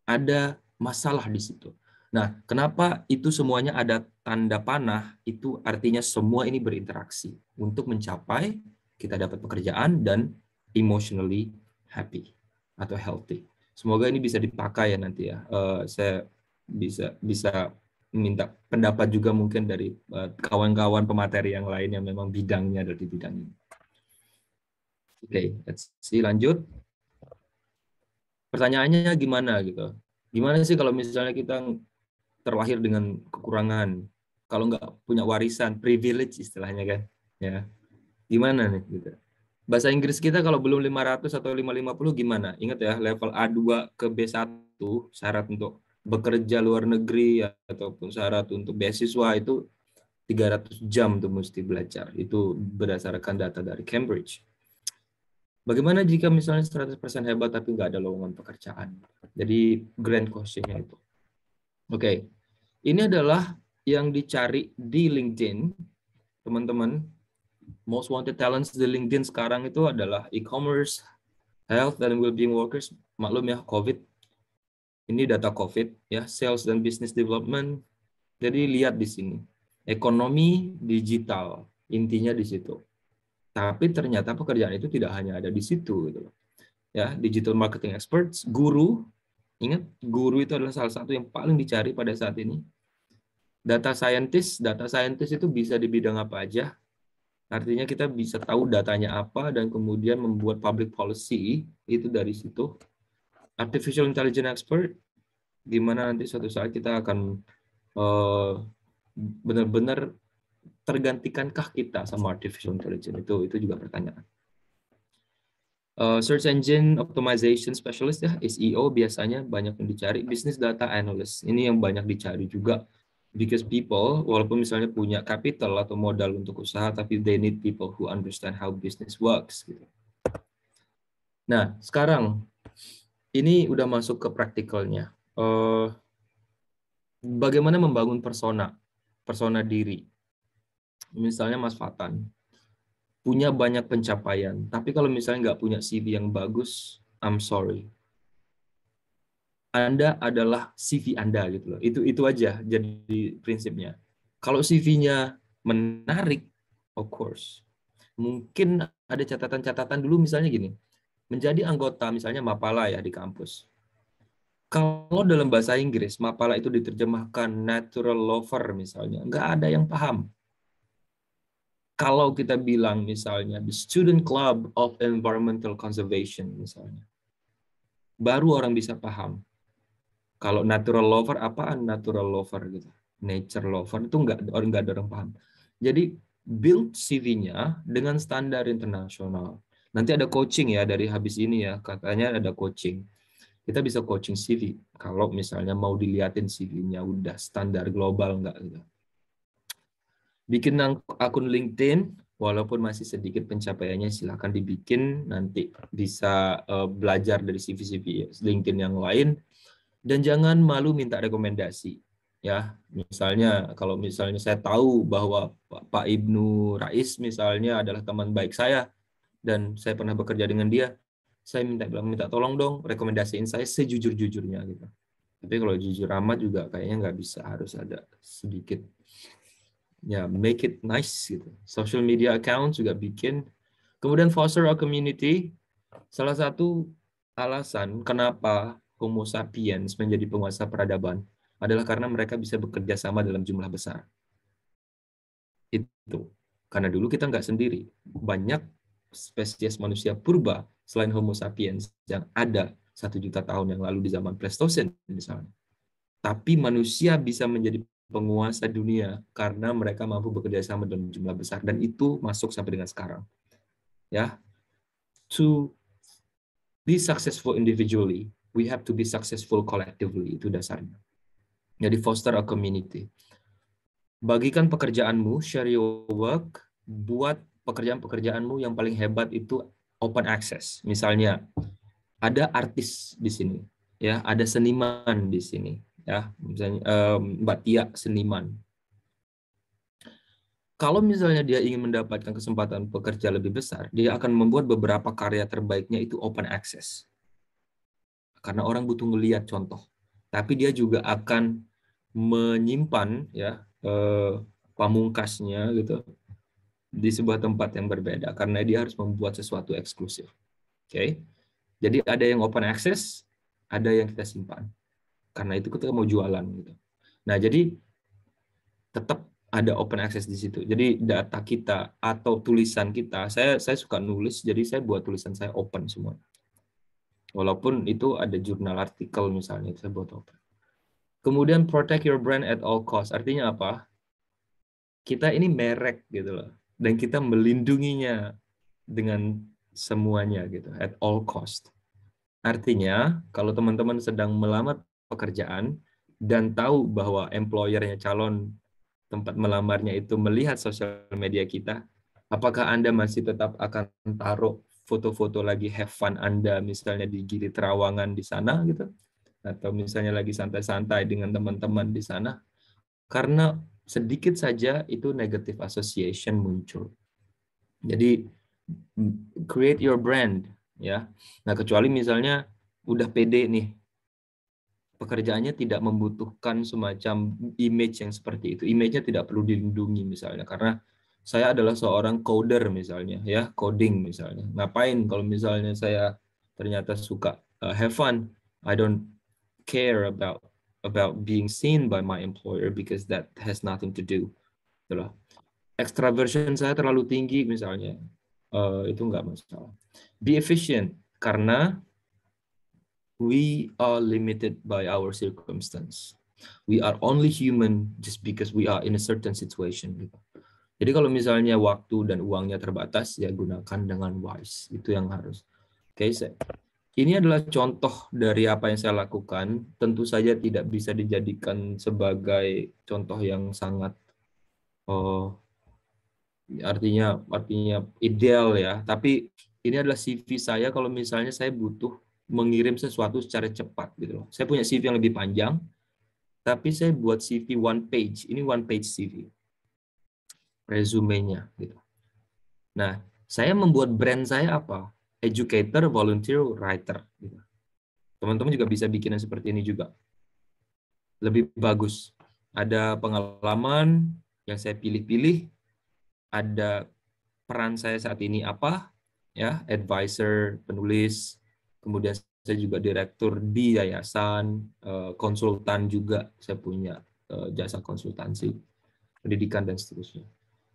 [SPEAKER 5] Ada masalah di situ. Nah, kenapa itu semuanya ada tanda panah? Itu artinya semua ini berinteraksi untuk mencapai kita dapat pekerjaan dan emotionally happy atau healthy. Semoga ini bisa dipakai ya nanti ya. Saya bisa minta pendapat juga mungkin dari kawan-kawan pemateri yang lain yang memang bidangnya ada di bidang ini. Oke, let's see, lanjut. Pertanyaannya gimana gitu? Gimana sih kalau misalnya kita terlahir dengan kekurangan, kalau nggak punya warisan, privilege istilahnya kan? Ya, gimana nih gitu? Bahasa Inggris kita kalau belum 500 atau 550 gimana? Ingat ya, level A2 ke B1 syarat untuk bekerja luar negeri ataupun syarat untuk beasiswa itu 300 jam tuh mesti belajar. Itu berdasarkan data dari Cambridge. Bagaimana jika misalnya 100% hebat tapi nggak ada lowongan pekerjaan? Jadi grand question-nya itu. Oke, ini adalah yang dicari di LinkedIn, teman-teman. Most wanted talents di LinkedIn sekarang itu adalah e-commerce, health and well-being workers. Maklum ya, COVID. Ini data COVID, ya, sales dan business development. Jadi lihat di sini, ekonomi digital, intinya di situ. Tapi ternyata pekerjaan itu tidak hanya ada di situ, gitu. Ya, digital marketing experts, guru. Ingat, guru itu adalah salah satu yang paling dicari pada saat ini. Data scientist itu bisa di bidang apa aja. Artinya kita bisa tahu datanya apa dan kemudian membuat public policy itu dari situ. Artificial intelligence expert Gimana nanti suatu saat kita akan benar-benar tergantikankah kita sama artificial intelligence? Itu juga pertanyaan. Search engine optimization specialist ya, SEO biasanya banyak yang dicari. Business data analyst ini yang banyak dicari juga, because people walaupun misalnya punya capital atau modal untuk usaha, tapi they need people who understand how business works gitu. Nah sekarang ini udah masuk ke praktikalnya. Bagaimana membangun persona diri. Misalnya Mas Fatan punya banyak pencapaian, tapi kalau misalnya nggak punya CV yang bagus, I'm sorry. Anda adalah CV Anda gitu loh. Itu aja jadi prinsipnya. Kalau CV-nya menarik, of course. Mungkin ada catatan-catatan dulu misalnya gini. Menjadi anggota misalnya Mapala ya di kampus. Kalau dalam bahasa Inggris, Mapala itu diterjemahkan natural lover misalnya. Nggak ada yang paham. Kalau kita bilang misalnya the Student Club of Environmental Conservation misalnya, baru orang bisa paham. Kalau natural lover, apaan natural lover gitu? Nature lover itu nggak ada orang paham. Jadi build CV-nya dengan standar internasional. Nanti ada coaching ya dari habis ini ya, katanya ada coaching. Kita bisa coaching CV kalau misalnya mau diliatin CV-nya udah standar global nggak gitu. Bikin akun LinkedIn, walaupun masih sedikit pencapaiannya, silahkan dibikin. Nanti bisa belajar dari CV-CV LinkedIn yang lain. Dan jangan malu minta rekomendasi. Ya, misalnya kalau misalnya saya tahu bahwa Pak Ibnu Rais misalnya adalah teman baik saya, dan saya pernah bekerja dengan dia, saya minta tolong dong rekomendasiin saya sejujur-jujurnya gitu. Tapi kalau jujur amat juga kayaknya nggak bisa, harus ada sedikit ya, make it nice gitu. Social media account juga bikin. Kemudian foster a community. Salah satu alasan kenapa Homo sapiens menjadi penguasa peradaban adalah karena mereka bisa bekerja sama dalam jumlah besar. Itu karena dulu kita nggak sendiri. Banyak spesies manusia purba selain Homo sapiens yang ada 1 juta tahun yang lalu di zaman Pleistocene misalnya. Tapi manusia bisa menjadi penguasa dunia karena mereka mampu bekerja sama dalam jumlah besar, dan itu masuk sampai dengan sekarang. Ya, to be successful individually, we have to be successful collectively, itu dasarnya. Jadi foster a community. Bagikan pekerjaanmu, share your work, buat pekerjaan-pekerjaanmu yang paling hebat itu open access. Misalnya ada artis di sini, ya, ada seniman di sini. Ya, misalnya Mbak Tia seniman. Kalau misalnya dia ingin mendapatkan kesempatan bekerja lebih besar, dia akan membuat beberapa karya terbaiknya itu open access. Karena orang butuh ngelihat contoh. Tapi dia juga akan menyimpan ya pamungkasnya gitu di sebuah tempat yang berbeda karena dia harus membuat sesuatu eksklusif. Oke. Jadi ada yang open access, ada yang kita simpan. Karena itu kita mau jualan gitu. Nah, jadi tetap ada open access di situ. Jadi data kita atau tulisan kita, saya suka nulis, jadi saya buat tulisan saya open semua. Walaupun itu ada jurnal artikel misalnya, saya buat open. Kemudian protect your brand at all cost. Artinya apa? Kita ini merek gitu loh, dan kita melindunginya dengan semuanya gitu, at all cost. Artinya, kalau teman-teman sedang melamar pekerjaan dan tahu bahwa employer-nya, calon tempat melamarnya itu melihat sosial media kita, apakah Anda masih tetap akan taruh foto-foto lagi have fun Anda misalnya di Gili Trawangan di sana gitu, atau misalnya lagi santai-santai dengan teman-teman di sana? Karena sedikit saja itu negative association muncul. Jadi create your brand ya. Nah, kecuali misalnya udah pede nih, pekerjaannya tidak membutuhkan semacam image yang seperti itu. Image-nya tidak perlu dilindungi misalnya karena saya adalah seorang coder misalnya ya, coding misalnya. Ngapain kalau misalnya saya ternyata suka have fun, I don't care about being seen by my employer because that has nothing to do. Itulah. Extraversion saya terlalu tinggi misalnya, itu nggak masalah. Be efficient karena we are limited by our circumstance. We are only human just because we are in a certain situation. Gitu. Jadi kalau misalnya waktu dan uangnya terbatas, ya gunakan dengan wise. Itu yang harus. Oke, ini adalah contoh dari apa yang saya lakukan. Tentu saja tidak bisa dijadikan sebagai contoh yang sangat artinya ideal ya. Tapi ini adalah CV saya kalau misalnya saya butuh mengirim sesuatu secara cepat gitu loh. Saya punya CV yang lebih panjang, tapi saya buat CV one page. Ini one page CV. Resumenya gitu. Nah, saya membuat brand saya apa? Educator, volunteer, writer. Gitu. Teman-teman juga bisa bikin yang seperti ini juga. Lebih bagus. Ada pengalaman yang saya pilih-pilih, ada peran saya saat ini apa, ya, advisor, penulis, kemudian saya juga direktur di yayasan, konsultan juga, saya punya jasa konsultansi, pendidikan dan seterusnya.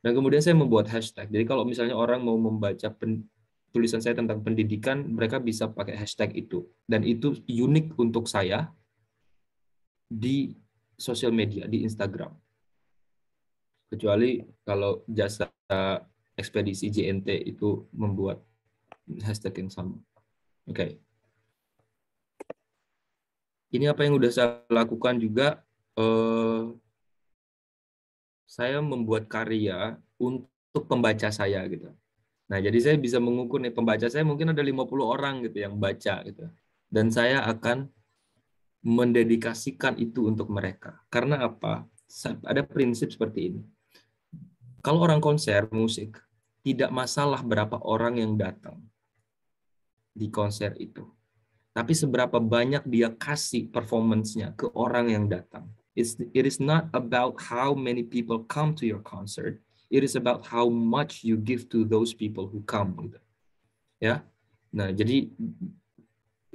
[SPEAKER 5] Dan kemudian saya membuat hashtag. Jadi kalau misalnya orang mau membaca tulisan saya tentang pendidikan, mereka bisa pakai hashtag itu. Dan itu unik untuk saya di sosial media, di Instagram. Kecuali kalau jasa ekspedisi JNT itu membuat hashtag yang sama. Oke. Ini apa yang udah saya lakukan juga. Saya membuat karya untuk pembaca saya gitu. Nah, jadi saya bisa mengukur nih pembaca saya mungkin ada 50 orang gitu yang baca gitu. Dan saya akan mendedikasikan itu untuk mereka. Karena apa? Ada prinsip seperti ini. Kalau orang konser musik, tidak masalah berapa orang yang datang di konser itu. Tapi seberapa banyak dia kasih performance-nya ke orang yang datang. It is not about how many people come to your concert. It is about how much you give to those people who come. Gitu. Ya, nah jadi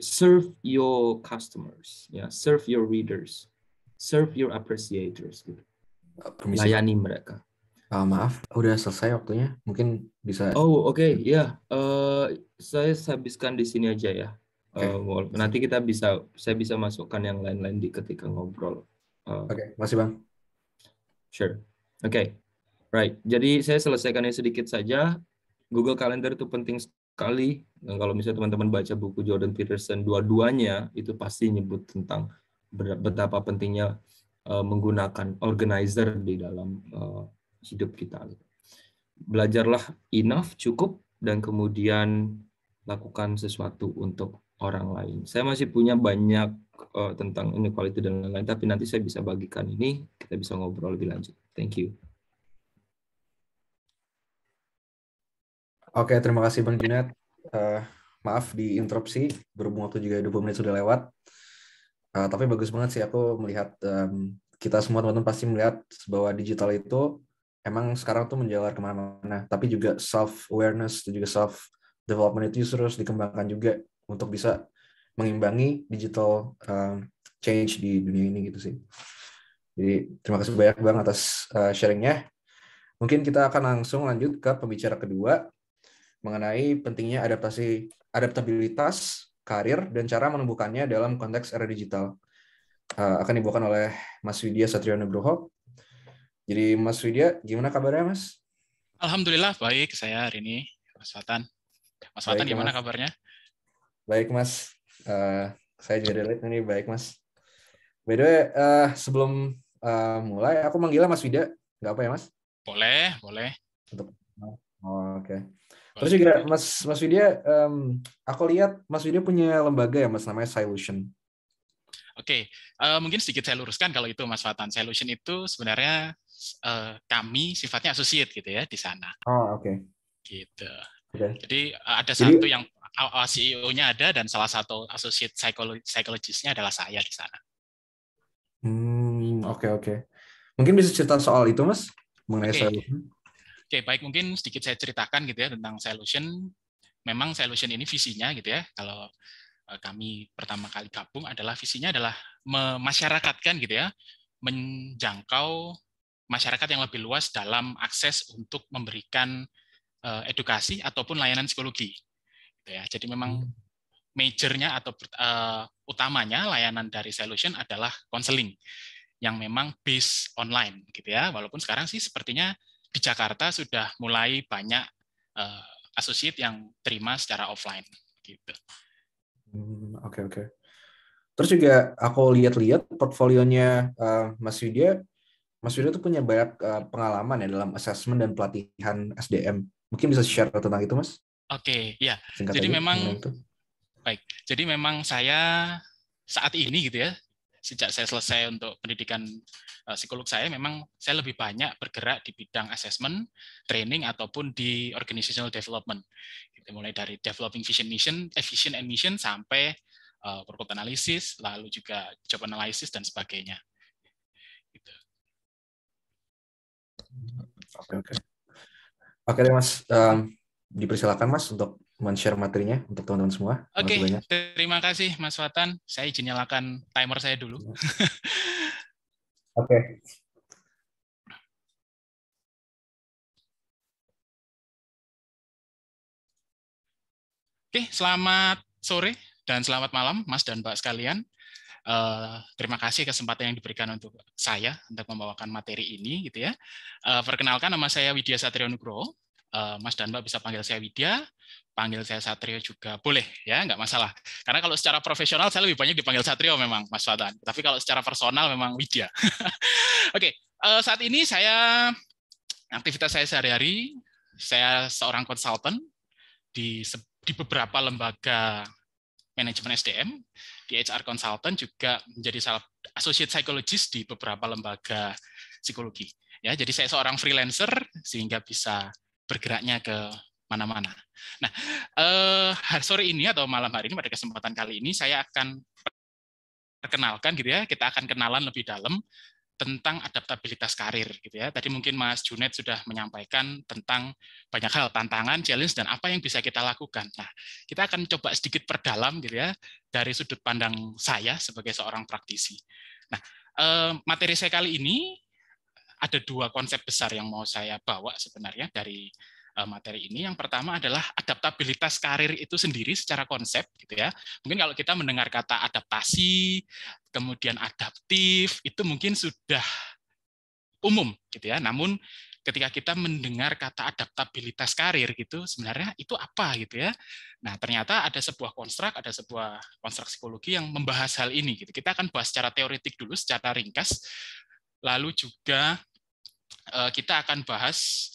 [SPEAKER 5] serve your customers, ya, serve your readers, serve your appreciators. Gitu. Layani mereka.
[SPEAKER 4] Maaf, udah selesai waktunya. Mungkin bisa.
[SPEAKER 5] Oh oke, ya. Saya habiskan di sini aja ya. Nanti saya bisa masukkan yang lain-lain di ketika ngobrol.
[SPEAKER 4] Oke, masih Bang.
[SPEAKER 5] Sure. Oke. Right. Jadi saya selesaikan yang sedikit saja. Google Calendar itu penting sekali. Dan kalau misalnya teman-teman baca buku Jordan Peterson, dua-duanya itu pasti nyebut tentang betapa pentingnya menggunakan organizer di dalam hidup kita. Belajarlah enough, cukup, dan kemudian lakukan sesuatu untuk orang lain. Saya masih punya banyak tentang inequality dan lain-lain, tapi nanti saya bisa bagikan ini, kita bisa ngobrol lebih lanjut. Thank you.
[SPEAKER 4] Oke, terima kasih Bang Junet. Maaf diinterupsi, berhubung waktu juga 20 menit sudah lewat. Tapi bagus banget sih aku melihat, kita semua teman-teman pasti melihat bahwa digital itu emang sekarang tuh menjalar kemana-mana. Tapi juga self-awareness dan juga self-development itu terus dikembangkan juga untuk bisa mengimbangi digital change di dunia ini gitu sih. Jadi terima kasih banyak Bang atas sharingnya. Mungkin kita akan langsung lanjut ke pembicara kedua mengenai pentingnya adaptabilitas karir dan cara menumbuhkannya dalam konteks era digital. Akan dibawakan oleh Mas Widya Satrio Nugroho. Jadi Mas Widya, gimana kabarnya Mas?
[SPEAKER 6] Alhamdulillah baik saya hari ini, Mas Fatan. Mas Fatan baik, gimana kabarnya?
[SPEAKER 4] Baik Mas, saya juga relate ini baik Mas. By the way, sebelum mulai, aku manggilnya Mas Widya, nggak apa ya Mas?
[SPEAKER 6] Boleh.
[SPEAKER 4] Oke. Terus juga Mas Widya, aku lihat Mas Widya punya lembaga ya Mas, namanya Solution.
[SPEAKER 6] Oke, mungkin sedikit saya luruskan kalau itu Mas Fatan. Solution itu sebenarnya kami sifatnya associate gitu ya di sana.
[SPEAKER 4] Oh oke.
[SPEAKER 6] Gitu.
[SPEAKER 4] Okay.
[SPEAKER 6] Jadi ada satu yang CEO-nya ada dan salah satu associate psychologist-nya adalah saya di sana.
[SPEAKER 4] Oke. Mungkin bisa cerita soal itu Mas mengenai Solution.
[SPEAKER 6] Oke, baik, mungkin sedikit saya ceritakan gitu ya tentang Solution. Memang Solution ini visinya gitu ya, kalau kami pertama kali gabung adalah visinya adalah memasyarakatkan gitu ya, menjangkau masyarakat yang lebih luas dalam akses untuk memberikan edukasi ataupun layanan psikologi. Gitu ya. Jadi memang majornya atau utamanya layanan dari Solution adalah konseling yang memang base online gitu ya. Walaupun sekarang sih sepertinya di Jakarta sudah mulai banyak associate yang terima secara offline gitu.
[SPEAKER 4] Oke. Terus juga aku lihat-lihat portfolionya Mas Widya tuh punya banyak pengalaman ya dalam assessment dan pelatihan SDM. Mungkin bisa share tentang itu, Mas?
[SPEAKER 6] Oke, ya.
[SPEAKER 4] Singkat
[SPEAKER 6] Jadi
[SPEAKER 4] aja,
[SPEAKER 6] memang
[SPEAKER 4] itu.
[SPEAKER 6] baik. Jadi memang saya saat ini gitu ya, sejak saya selesai untuk pendidikan psikolog saya, memang saya lebih banyak bergerak di bidang assessment, training ataupun di organizational development. Gitu, mulai dari developing vision and mission sampai workload analysis, lalu juga job analysis dan sebagainya. Gitu.
[SPEAKER 4] Oke deh, Mas. Dipersilakan, Mas, untuk men-share materinya untuk teman-teman semua.
[SPEAKER 6] Oke, terima kasih Mas Watan. Saya izin nyalakan timer saya dulu.
[SPEAKER 4] Oke.
[SPEAKER 6] Oke, selamat sore dan selamat malam Mas dan Mbak sekalian. Terima kasih kesempatan yang diberikan untuk saya untuk membawakan materi ini gitu ya. Perkenalkan, nama saya Widya Satrio Nugroho. Mas dan Mbak bisa panggil saya Widya, panggil saya Satrio juga boleh ya, nggak masalah. Karena kalau secara profesional saya lebih banyak dipanggil Satrio memang Mas Watan. Tapi kalau secara personal memang Widya. Oke, saat ini aktivitas saya sehari-hari, saya seorang konsultan di beberapa lembaga manajemen SDM, di HR Consultant juga menjadi salah associate psychologist di beberapa lembaga psikologi. Ya, jadi saya seorang freelancer sehingga bisa bergeraknya ke mana-mana. Nah, sore ini atau malam hari ini pada kesempatan kali ini saya akan perkenalkan gitu ya, kita akan kenalan lebih dalam tentang adaptabilitas karir gitu ya. Tadi mungkin Mas Junet sudah menyampaikan tentang banyak hal, tantangan, challenge dan apa yang bisa kita lakukan. Nah, kita akan coba sedikit perdalam gitu ya dari sudut pandang saya sebagai seorang praktisi. Nah, materi saya kali ini ada dua konsep besar yang mau saya bawa sebenarnya dari materi ini. Yang pertama adalah adaptabilitas karir itu sendiri secara konsep gitu ya. Mungkin kalau kita mendengar kata adaptasi, kemudian adaptif, itu mungkin sudah umum gitu ya. Namun ketika kita mendengar kata adaptabilitas karir gitu, sebenarnya itu apa gitu ya. Nah, ternyata ada sebuah konstruk psikologi yang membahas hal ini gitu. Kita akan bahas secara teoretik dulu, secara ringkas. Lalu juga kita akan bahas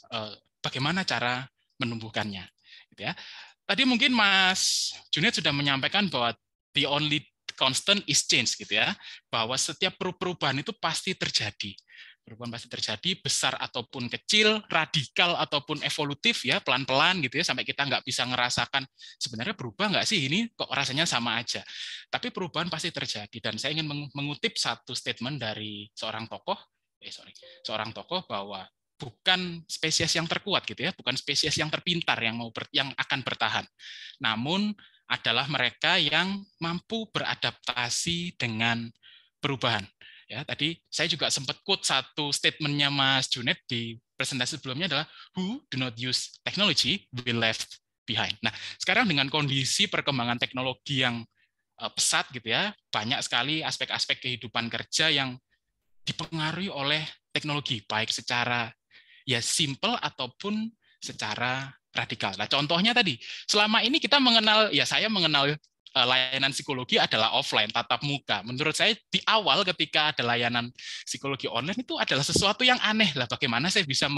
[SPEAKER 6] bagaimana cara menumbuhkannya. Gitu ya. Tadi mungkin Mas Junet sudah menyampaikan bahwa the only constant is change, gitu ya, bahwa setiap perubahan itu pasti terjadi. Perubahan pasti terjadi, besar ataupun kecil, radikal ataupun evolutif, ya pelan-pelan gitu ya, sampai kita nggak bisa ngerasakan sebenarnya berubah nggak sih ini, kok rasanya sama aja. Tapi perubahan pasti terjadi, dan saya ingin mengutip satu statement dari seorang tokoh bahwa bukan spesies yang terkuat gitu ya, bukan spesies yang terpintar yang akan bertahan, namun adalah mereka yang mampu beradaptasi dengan perubahan. Ya, tadi saya juga sempat quote satu statementnya Mas Junet di presentasi sebelumnya adalah who do not use technology will left behind. Nah, sekarang dengan kondisi perkembangan teknologi yang pesat gitu ya, banyak sekali aspek-aspek kehidupan kerja yang dipengaruhi oleh teknologi, baik secara ya simple ataupun secara radikal. Nah, contohnya tadi, selama ini kita mengenal, ya saya mengenal layanan psikologi adalah offline, tatap muka. Menurut saya di awal ketika ada layanan psikologi online itu adalah sesuatu yang aneh lah. Bagaimana saya bisa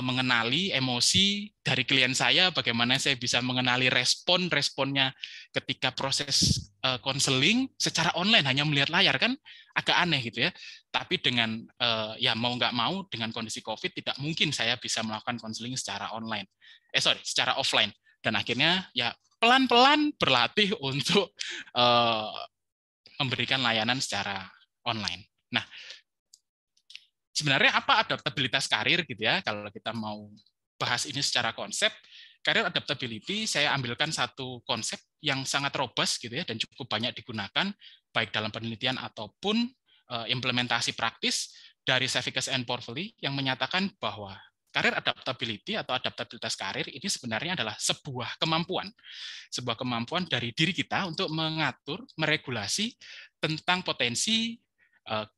[SPEAKER 6] mengenali emosi dari klien saya, bagaimana saya bisa mengenali responnya ketika proses konseling secara online hanya melihat layar, kan agak aneh gitu ya. Tapi dengan ya mau nggak mau dengan kondisi COVID tidak mungkin saya bisa melakukan konseling secara secara offline, dan akhirnya ya pelan-pelan berlatih untuk memberikan layanan secara online. Nah, sebenarnya apa adaptabilitas karir gitu ya, kalau kita mau bahas ini secara konsep, career adaptability saya ambilkan satu konsep yang sangat robust gitu ya dan cukup banyak digunakan baik dalam penelitian ataupun implementasi praktis dari Savickas and Portfolio yang menyatakan bahwa Karir adaptability atau adaptabilitas karir ini sebenarnya adalah sebuah kemampuan dari diri kita untuk mengatur, meregulasi tentang potensi,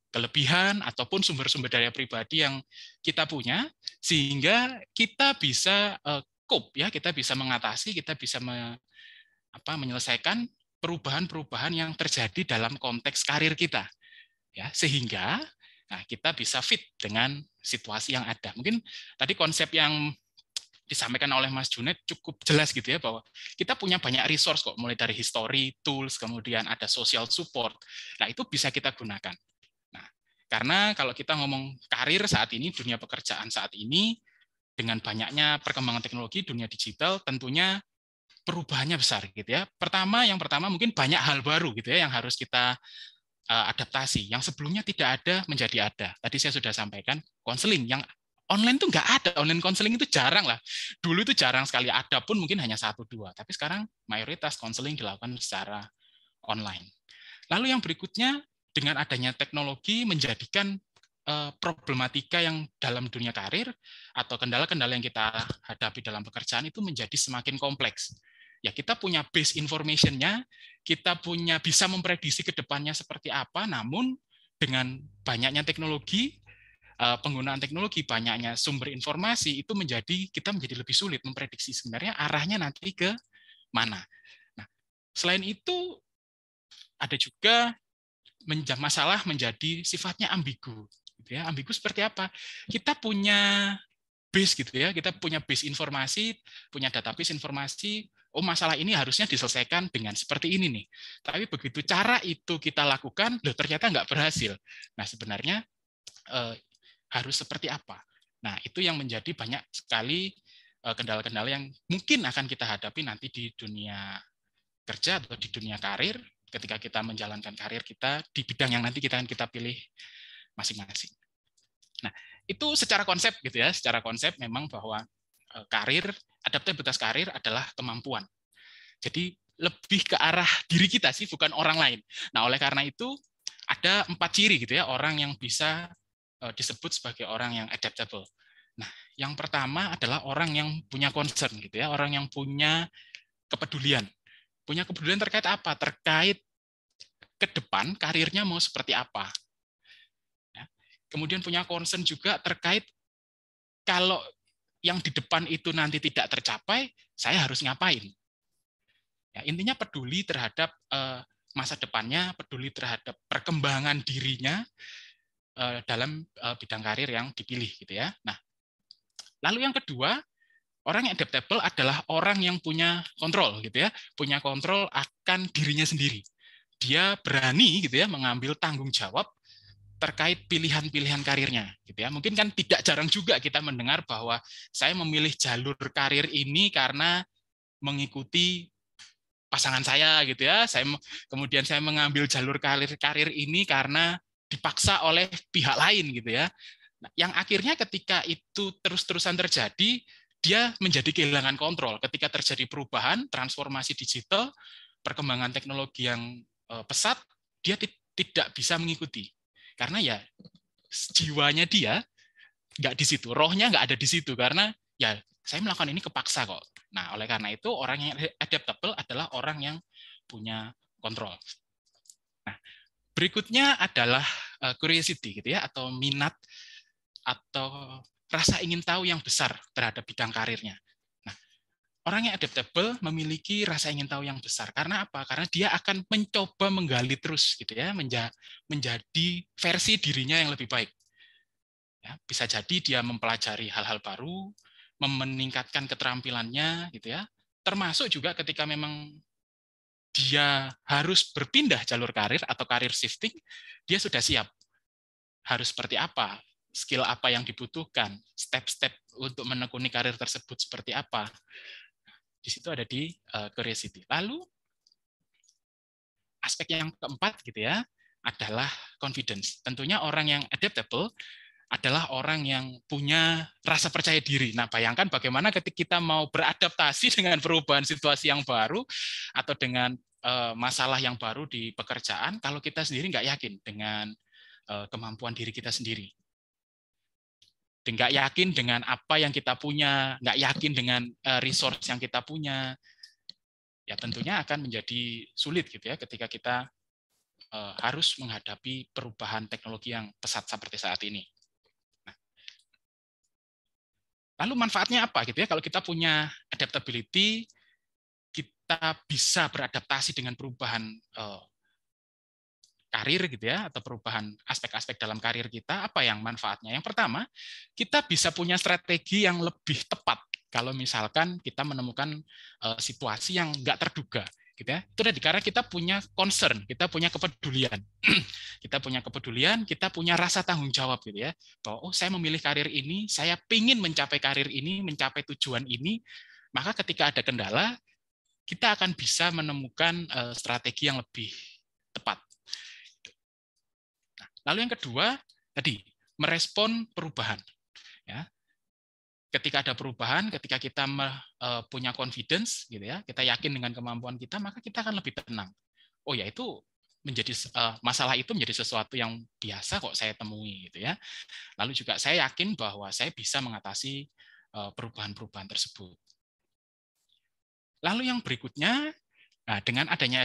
[SPEAKER 6] kelebihan ataupun sumber-sumber daya pribadi yang kita punya, sehingga kita bisa cope, ya, kita bisa mengatasi, kita bisa menyelesaikan perubahan-perubahan yang terjadi dalam konteks karir kita, ya, sehingga kita bisa fit dengan situasi yang ada. Mungkin tadi konsep yang disampaikan oleh Mas Junaid cukup jelas gitu ya, bahwa kita punya banyak resource kok, mulai dari history, tools, kemudian ada social support. Nah, itu bisa kita gunakan. Nah, karena kalau kita ngomong karir saat ini, dunia pekerjaan saat ini, dengan banyaknya perkembangan teknologi, dunia digital, tentunya perubahannya besar gitu ya. Yang pertama mungkin banyak hal baru gitu ya yang harus kita adaptasi. Yang sebelumnya tidak ada menjadi ada. Tadi saya sudah sampaikan, konseling yang online tuh nggak ada. Online konseling itu jarang lah. Dulu itu jarang sekali. Ada pun mungkin hanya 1-2. Tapi sekarang mayoritas konseling dilakukan secara online. Lalu yang berikutnya, dengan adanya teknologi menjadikan problematika yang dalam dunia karir atau kendala-kendala yang kita hadapi dalam pekerjaan itu menjadi semakin kompleks. Ya, kita punya base information-nya, kita bisa memprediksi ke depannya seperti apa, namun dengan banyaknya teknologi, penggunaan teknologi, banyaknya sumber informasi, itu kita menjadi lebih sulit memprediksi sebenarnya arahnya nanti ke mana. Nah, selain itu, ada juga masalah menjadi sifatnya ambigu. Gitu ya. Ambigu seperti apa? Kita punya base gitu ya, kita punya base informasi, punya database informasi, masalah ini harusnya diselesaikan dengan seperti ini nih. Tapi begitu cara itu kita lakukan, ternyata nggak berhasil. Nah, sebenarnya harus seperti apa? Nah, itu yang menjadi banyak sekali kendala-kendala yang mungkin akan kita hadapi nanti di dunia kerja atau di dunia karir, ketika kita menjalankan karir kita di bidang yang nanti kita pilih masing-masing. Nah, itu secara konsep gitu ya, secara konsep memang bahwa adaptabilitas karir adalah kemampuan. Jadi lebih ke arah diri kita sih, bukan orang lain. Nah, oleh karena itu ada 4 ciri gitu ya orang yang bisa disebut sebagai orang yang adaptable. Nah, yang pertama adalah orang yang punya concern gitu ya, orang yang punya kepedulian. Punya kepedulian terkait apa? Terkait ke depan karirnya mau seperti apa. Kemudian punya concern juga terkait kalau yang di depan itu nanti tidak tercapai, saya harus ngapain. Ya, intinya peduli terhadap masa depannya, peduli terhadap perkembangan dirinya dalam bidang karir yang dipilih gitu ya. Nah, lalu yang kedua, orang yang adaptable adalah orang yang punya kontrol gitu ya, punya kontrol akan dirinya sendiri. Dia berani gitu ya mengambil tanggung jawab terkait pilihan-pilihan karirnya gitu ya. Mungkin kan tidak jarang juga kita mendengar bahwa saya memilih jalur karir ini karena mengikuti pasangan saya gitu ya. Kemudian saya mengambil jalur karir ini karena dipaksa oleh pihak lain gitu ya. Nah, yang akhirnya ketika itu terus-terusan terjadi, dia menjadi kehilangan kontrol. Ketika terjadi perubahan, transformasi digital, perkembangan teknologi yang pesat, dia tidak bisa mengikuti. Karena ya jiwanya dia nggak di situ, rohnya nggak ada di situ, karena ya saya melakukan ini kepaksa kok. Nah, oleh karena itu orang yang adaptable adalah orang yang punya kontrol. Nah, berikutnya adalah curiosity gitu ya, atau minat atau rasa ingin tahu yang besar terhadap bidang karirnya. Nah, orang yang adaptable memiliki rasa ingin tahu yang besar. Karena apa? Karena dia akan mencoba menggali terus gitu ya, menjadi versi dirinya yang lebih baik. Ya, bisa jadi dia mempelajari hal-hal baru, meningkatkan keterampilannya gitu ya. Termasuk juga ketika memang dia harus berpindah jalur karir atau karir shifting, dia sudah siap. Harus seperti apa? Skill apa yang dibutuhkan? Step-step untuk menekuni karir tersebut seperti apa? Di situ ada di curiosity. Lalu aspek yang keempat gitu ya adalah confidence. Tentunya orang yang adaptable adalah orang yang punya rasa percaya diri. Nah, bayangkan bagaimana ketika kita mau beradaptasi dengan perubahan situasi yang baru atau dengan masalah yang baru di pekerjaan, kalau kita sendiri nggak yakin dengan kemampuan diri kita sendiri. nggak yakin dengan apa yang kita punya, nggak yakin dengan resource yang kita punya, ya tentunya akan menjadi sulit gitu ya ketika kita harus menghadapi perubahan teknologi yang pesat seperti saat ini. Nah, lalu manfaatnya apa gitu ya kalau kita punya adaptability, kita bisa beradaptasi dengan perubahan karir gitu ya, atau perubahan aspek-aspek dalam karir kita. Apa yang manfaatnya? Yang pertama, kita bisa punya strategi yang lebih tepat kalau misalkan kita menemukan situasi yang nggak terduga gitu ya. Itu tadi karena kita punya concern, kita punya kepedulian. Kita punya kepedulian, kita punya rasa tanggung jawab gitu ya. Bahwa saya memilih karir ini, saya ingin mencapai karir ini, mencapai tujuan ini, maka ketika ada kendala, kita akan bisa menemukan strategi yang lebih tepat. Lalu yang kedua, tadi merespon perubahan. Ya. Ketika ada perubahan, ketika kita punya confidence, gitu ya, kita yakin dengan kemampuan kita, maka kita akan lebih tenang. Oh ya, itu menjadi masalah itu menjadi sesuatu yang biasa kok saya temui, gitu ya. Lalu juga saya yakin bahwa saya bisa mengatasi perubahan-perubahan tersebut. Lalu yang berikutnya, nah, dengan adanya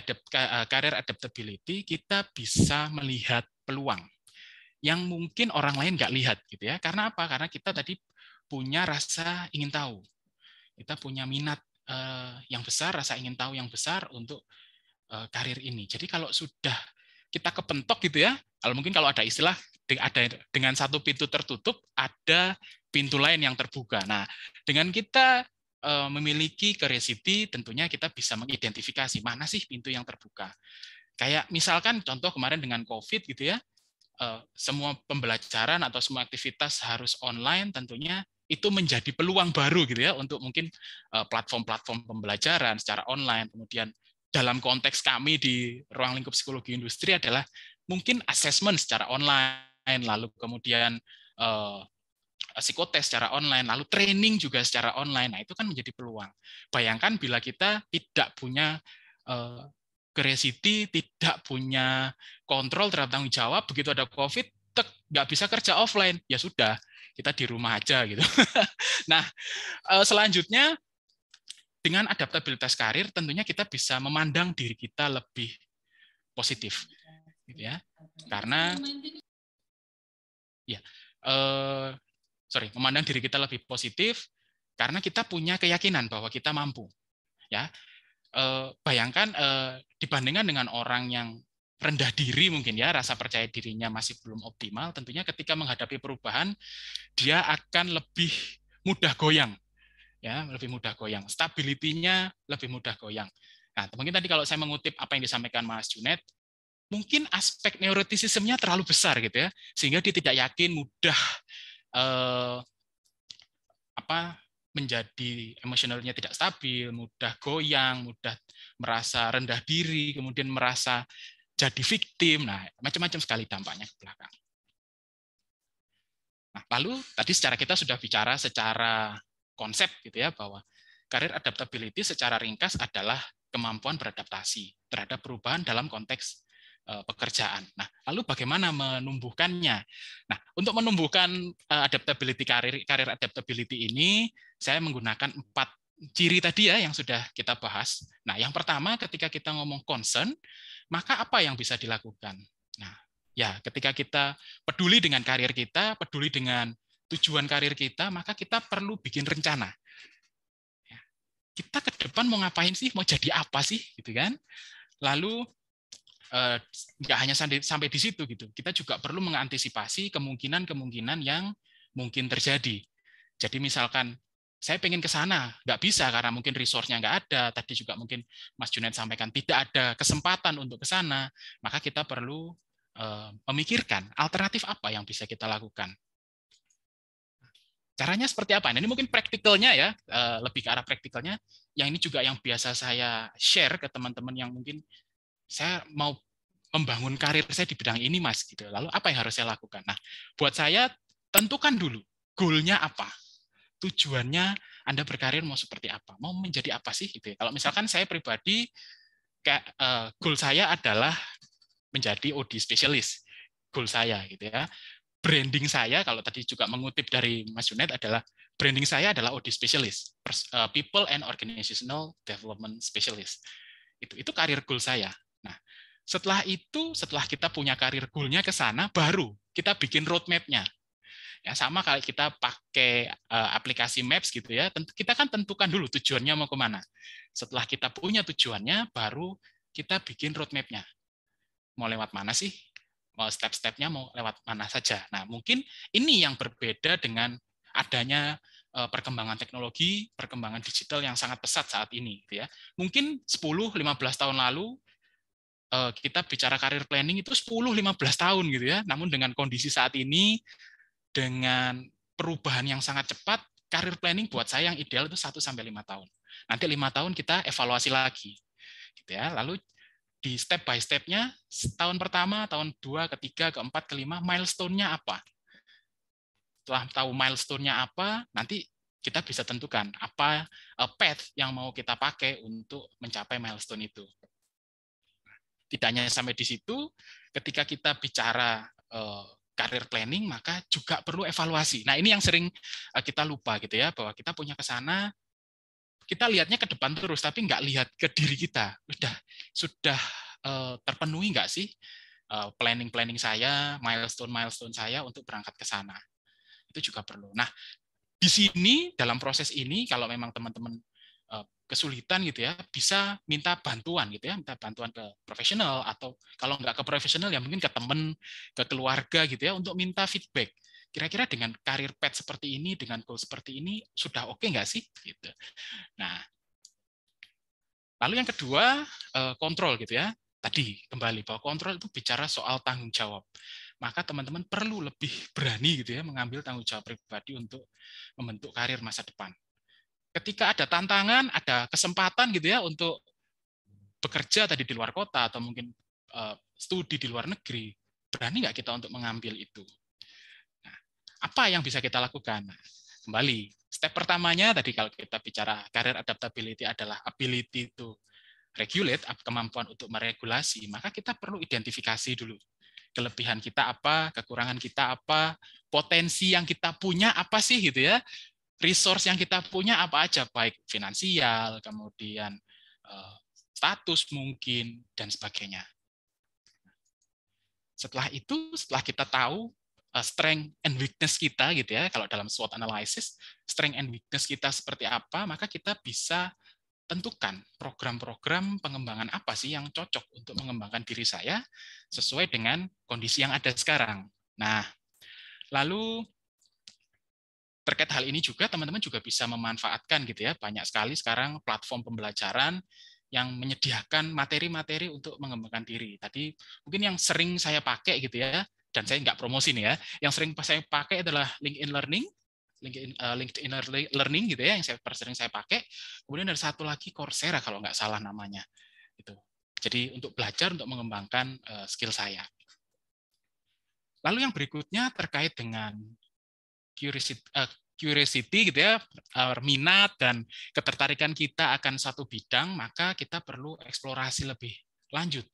[SPEAKER 6] career adaptability, kita bisa melihat peluang yang mungkin orang lain nggak lihat gitu ya. Karena apa? Karena kita tadi punya rasa ingin tahu. Kita punya minat yang besar, rasa ingin tahu yang besar untuk karir ini. Jadi kalau sudah kita kepentok gitu ya, mungkin kalau ada istilah dengan satu pintu tertutup, ada pintu lain yang terbuka. Nah, dengan kita memiliki curiosity, tentunya kita bisa mengidentifikasi mana sih pintu yang terbuka. Kayak misalkan contoh kemarin dengan COVID gitu ya, semua pembelajaran atau semua aktivitas harus online, tentunya itu menjadi peluang baru gitu ya untuk mungkin platform-platform pembelajaran secara online. Kemudian dalam konteks kami di ruang lingkup psikologi industri adalah mungkin assessment secara online, lalu kemudian psikotes secara online, lalu training juga secara online. Nah, itu kan menjadi peluang. Bayangkan bila kita tidak punya curiosity, tidak punya kontrol terhadap tanggung jawab, begitu ada COVID, nggak bisa kerja offline, ya sudah, kita di rumah aja gitu. Nah, selanjutnya dengan adaptabilitas karir, tentunya kita bisa memandang diri kita lebih positif, gitu ya. Karena ya, memandang diri kita lebih positif karena kita punya keyakinan bahwa kita mampu, ya. Bayangkan dibandingkan dengan orang yang rendah diri mungkin ya, rasa percaya dirinya masih belum optimal, tentunya ketika menghadapi perubahan dia akan lebih mudah goyang, ya, lebih mudah goyang, stability-nya lebih mudah goyang. Nah, mungkin tadi kalau saya mengutip apa yang disampaikan Mas Junet, mungkin aspek neuroticism-nya terlalu besar gitu ya, sehingga dia tidak yakin, mudah menjadi emosionalnya tidak stabil, mudah goyang, mudah merasa rendah diri, kemudian merasa jadi victim. Nah, macam-macam sekali dampaknya ke belakang. Nah, lalu tadi kita sudah bicara secara konsep gitu ya, bahwa career adaptability secara ringkas adalah kemampuan beradaptasi terhadap perubahan dalam konteks pekerjaan. Nah, lalu bagaimana menumbuhkannya? Nah, untuk menumbuhkan adaptability career adaptability ini, saya menggunakan 4 ciri tadi ya yang sudah kita bahas. Nah, yang pertama ketika kita ngomong concern, maka apa yang bisa dilakukan? Nah, ya ketika kita peduli dengan karir kita, peduli dengan tujuan karir kita, maka kita perlu bikin rencana. Kita ke depan mau ngapain sih? Mau jadi apa sih? Gitu kan? Lalu nggak hanya sampai di situ gitu. Kita juga perlu mengantisipasi kemungkinan-kemungkinan yang mungkin terjadi. Jadi misalkan saya pengen ke sana, nggak bisa karena mungkin resource-nya nggak ada. Tadi juga mungkin Mas Junaid sampaikan tidak ada kesempatan untuk ke sana. Maka kita perlu memikirkan alternatif apa yang bisa kita lakukan. Caranya seperti apa? Nah, ini mungkin praktikalnya ya, lebih ke arah praktikalnya. Yang ini juga yang biasa saya share ke teman-teman yang mungkin saya mau membangun karir saya di bidang ini, Mas. Gitu. Lalu apa yang harus saya lakukan? Nah, buat saya tentukan dulu goal-nya apa, tujuannya Anda berkarir mau seperti apa, mau menjadi apa sih? Gitu. Kalau misalkan saya pribadi, goal saya adalah menjadi OD specialist, goal saya gitu ya. branding saya, kalau tadi juga mengutip dari Mas Junaid, adalah branding saya adalah OD Specialist, People and Organizational Development Specialist. Itu karir goal saya. Nah, setelah itu, setelah kita punya karir goal-nya ke sana, baru kita bikin roadmap-nya. Ya, sama kalau kita pakai aplikasi Maps gitu ya, kita kan tentukan dulu tujuannya mau kemana. Setelah kita punya tujuannya, baru kita bikin roadmap-nya. Mau lewat mana sih? Mau step-stepnya mau lewat mana saja. Nah, mungkin ini yang berbeda dengan adanya perkembangan teknologi, perkembangan digital yang sangat pesat saat ini. Gitu ya. Mungkin 10-15 tahun lalu, kita bicara karir planning itu 10-15 tahun gitu ya. Namun dengan kondisi saat ini, dengan perubahan yang sangat cepat, karir planning buat saya yang ideal itu 1-5 tahun. Nanti 5 tahun kita evaluasi lagi. Gitu ya. Lalu di step by step-nya, tahun pertama, tahun 2, ketiga, keempat, kelima, milestone-nya apa? Setelah tahu milestone-nya apa, nanti kita bisa tentukan apa path yang mau kita pakai untuk mencapai milestone itu. Tidak hanya sampai di situ, ketika kita bicara career planning, maka juga perlu evaluasi. Nah, ini yang sering kita lupa gitu ya, bahwa kita punya ke sana, kita lihatnya ke depan terus, tapi nggak lihat ke diri kita. Sudah terpenuhi nggak sih planning saya, milestone saya untuk berangkat ke sana. Itu juga perlu. Nah, di sini dalam proses ini, kalau memang teman-teman kesulitan gitu ya, bisa minta bantuan gitu ya, minta bantuan ke profesional, atau kalau nggak ke profesional ya mungkin ke teman, ke keluarga gitu ya, untuk minta feedback. Kira-kira dengan karir path seperti ini, dengan goal seperti ini, sudah oke nggak sih? Gitu. Nah, lalu yang kedua, kontrol gitu ya. Tadi kembali bahwa kontrol itu bicara soal tanggung jawab. Maka teman-teman perlu lebih berani gitu ya, mengambil tanggung jawab pribadi untuk membentuk karir masa depan. Ketika ada tantangan, ada kesempatan gitu ya untuk bekerja tadi di luar kota atau mungkin studi di luar negeri, berani nggak kita untuk mengambil itu? Nah, apa yang bisa kita lakukan? Nah, kembali, step pertamanya tadi kalau kita bicara career adaptability adalah ability to regulate, kemampuan untuk meregulasi, maka kita perlu identifikasi dulu. Kelebihan kita apa, kekurangan kita apa, potensi yang kita punya apa sih gitu ya, resource yang kita punya apa aja, baik finansial, kemudian status mungkin, dan sebagainya. Setelah itu, setelah kita tahu strength and weakness kita gitu ya, kalau dalam SWOT analysis, strength and weakness kita seperti apa, maka kita bisa tentukan program-program pengembangan apa sih yang cocok untuk mengembangkan diri saya sesuai dengan kondisi yang ada sekarang. Nah, lalu terkait hal ini juga teman-teman juga bisa memanfaatkan gitu ya, banyak sekali sekarang platform pembelajaran yang menyediakan materi-materi untuk mengembangkan diri. Tadi mungkin yang sering saya pakai gitu ya, dan saya nggak promosi nih ya, yang sering saya pakai adalah LinkedIn Learning gitu ya, yang sering saya pakai. Kemudian ada satu lagi Coursera kalau nggak salah namanya. Itu. Jadi untuk belajar untuk mengembangkan skill saya. Lalu yang berikutnya terkait dengan curiosity gitu ya, minat dan ketertarikan kita akan satu bidang, maka kita perlu eksplorasi lebih lanjut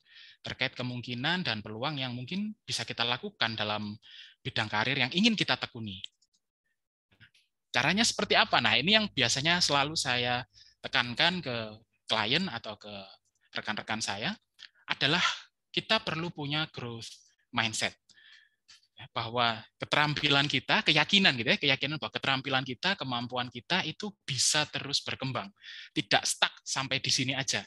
[SPEAKER 6] terkait kemungkinan dan peluang yang mungkin bisa kita lakukan dalam bidang karir yang ingin kita tekuni. Caranya seperti apa? Nah, ini yang biasanya selalu saya tekankan ke klien atau ke rekan-rekan saya adalah kita perlu punya growth mindset. Bahwa keterampilan kita, keyakinan gitu ya, keyakinan bahwa keterampilan kita, kemampuan kita itu bisa terus berkembang. Tidak stuck sampai di sini aja.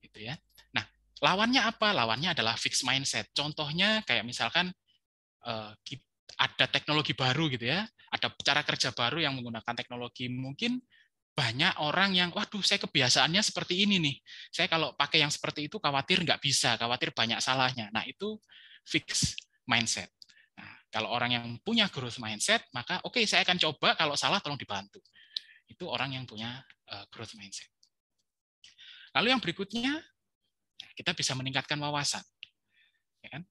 [SPEAKER 6] Gitu ya. Nah, lawannya apa? Lawannya adalah fixed mindset. Contohnya kayak misalkan ada teknologi baru gitu ya, ada cara kerja baru yang menggunakan teknologi, mungkin banyak orang yang, waduh saya kebiasaannya seperti ini nih, saya kalau pakai yang seperti itu khawatir nggak bisa, khawatir banyak salahnya. Nah itu fixed mindset. Nah, kalau orang yang punya growth mindset, maka oke, saya akan coba, kalau salah tolong dibantu. Itu orang yang punya growth mindset. Lalu yang berikutnya, kita bisa meningkatkan wawasan. Ya kan?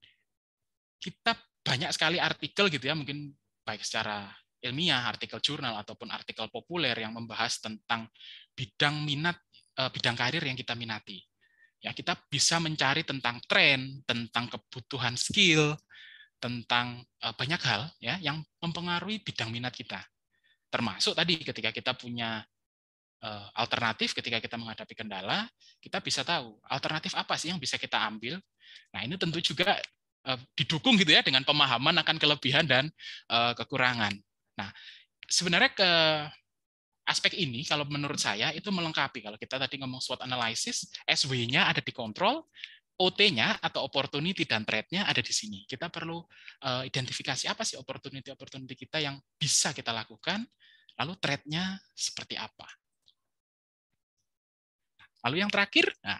[SPEAKER 6] Kita banyak sekali artikel gitu ya, mungkin baik secara ilmiah, artikel jurnal ataupun artikel populer yang membahas tentang bidang minat, bidang karir yang kita minati. Ya, kita bisa mencari tentang tren, tentang kebutuhan skill, tentang banyak hal ya yang mempengaruhi bidang minat kita. Termasuk tadi ketika kita punya alternatif, ketika kita menghadapi kendala, kita bisa tahu alternatif apa sih yang bisa kita ambil. Nah, ini tentu juga didukung gitu ya dengan pemahaman akan kelebihan dan kekurangan. Nah, sebenarnya aspek ini kalau menurut saya itu melengkapi. Kalau kita tadi ngomong SWOT analysis, SW-nya ada di kontrol, OT-nya atau opportunity dan threat-nya ada di sini. Kita perlu identifikasi apa sih opportunity kita yang bisa kita lakukan, lalu threat-nya seperti apa. Lalu yang terakhir, nah,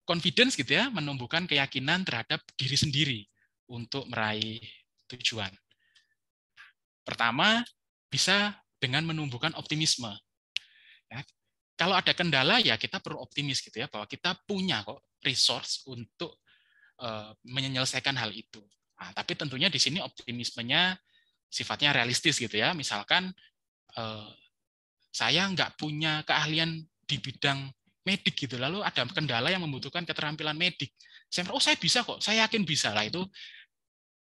[SPEAKER 6] confidence gitu ya, menumbuhkan keyakinan terhadap diri sendiri untuk meraih tujuan. Pertama, bisa dengan menumbuhkan optimisme. Ya, kalau ada kendala ya kita perlu optimis gitu ya, bahwa kita punya kok resource untuk menyelesaikan hal itu. Nah, tapi tentunya di sini optimismenya sifatnya realistis gitu ya. Misalkan saya nggak punya keahlian di bidang medik gitu, lalu ada kendala yang membutuhkan keterampilan medik. Saya bisa kok, saya yakin bisa. Lah itu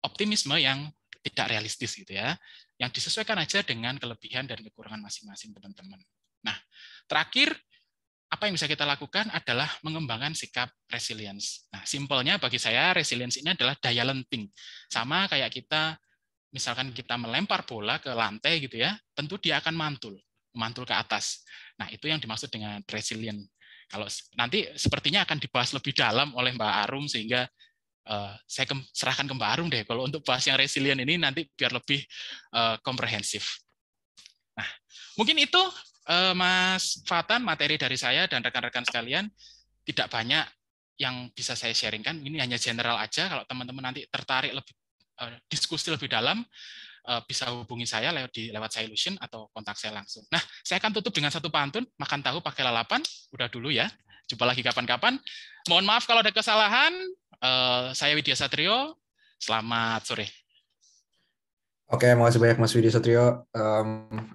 [SPEAKER 6] optimisme yang tidak realistis gitu ya, yang disesuaikan aja dengan kelebihan dan kekurangan masing-masing teman-teman. Nah, terakhir apa yang bisa kita lakukan adalah mengembangkan sikap resilience. Nah, simpelnya bagi saya resilience ini adalah daya lenting. Sama kayak kita, misalkan kita melempar bola ke lantai gitu ya, tentu dia akan mantul ke atas. Nah, itu yang dimaksud dengan resilient. Kalau nanti sepertinya akan dibahas lebih dalam oleh Mbak Arum, sehingga saya serahkan ke Mbak Arum deh. Kalau untuk bahas yang resilient ini nanti biar lebih komprehensif. Nah, mungkin itu Mas Fatan, materi dari saya dan rekan-rekan sekalian. Tidak banyak yang bisa saya sharingkan. Ini hanya general aja. Kalau teman-teman nanti tertarik lebih diskusi lebih dalam, bisa hubungi saya lewat Solution atau kontak saya langsung. Nah, saya akan tutup dengan satu pantun, makan tahu pakai lalapan. Udah dulu ya. Jumpa lagi kapan-kapan. Mohon maaf kalau ada kesalahan. Saya Widya Satrio. Selamat sore.
[SPEAKER 4] Oke, makasih banyak Mas Widya Satrio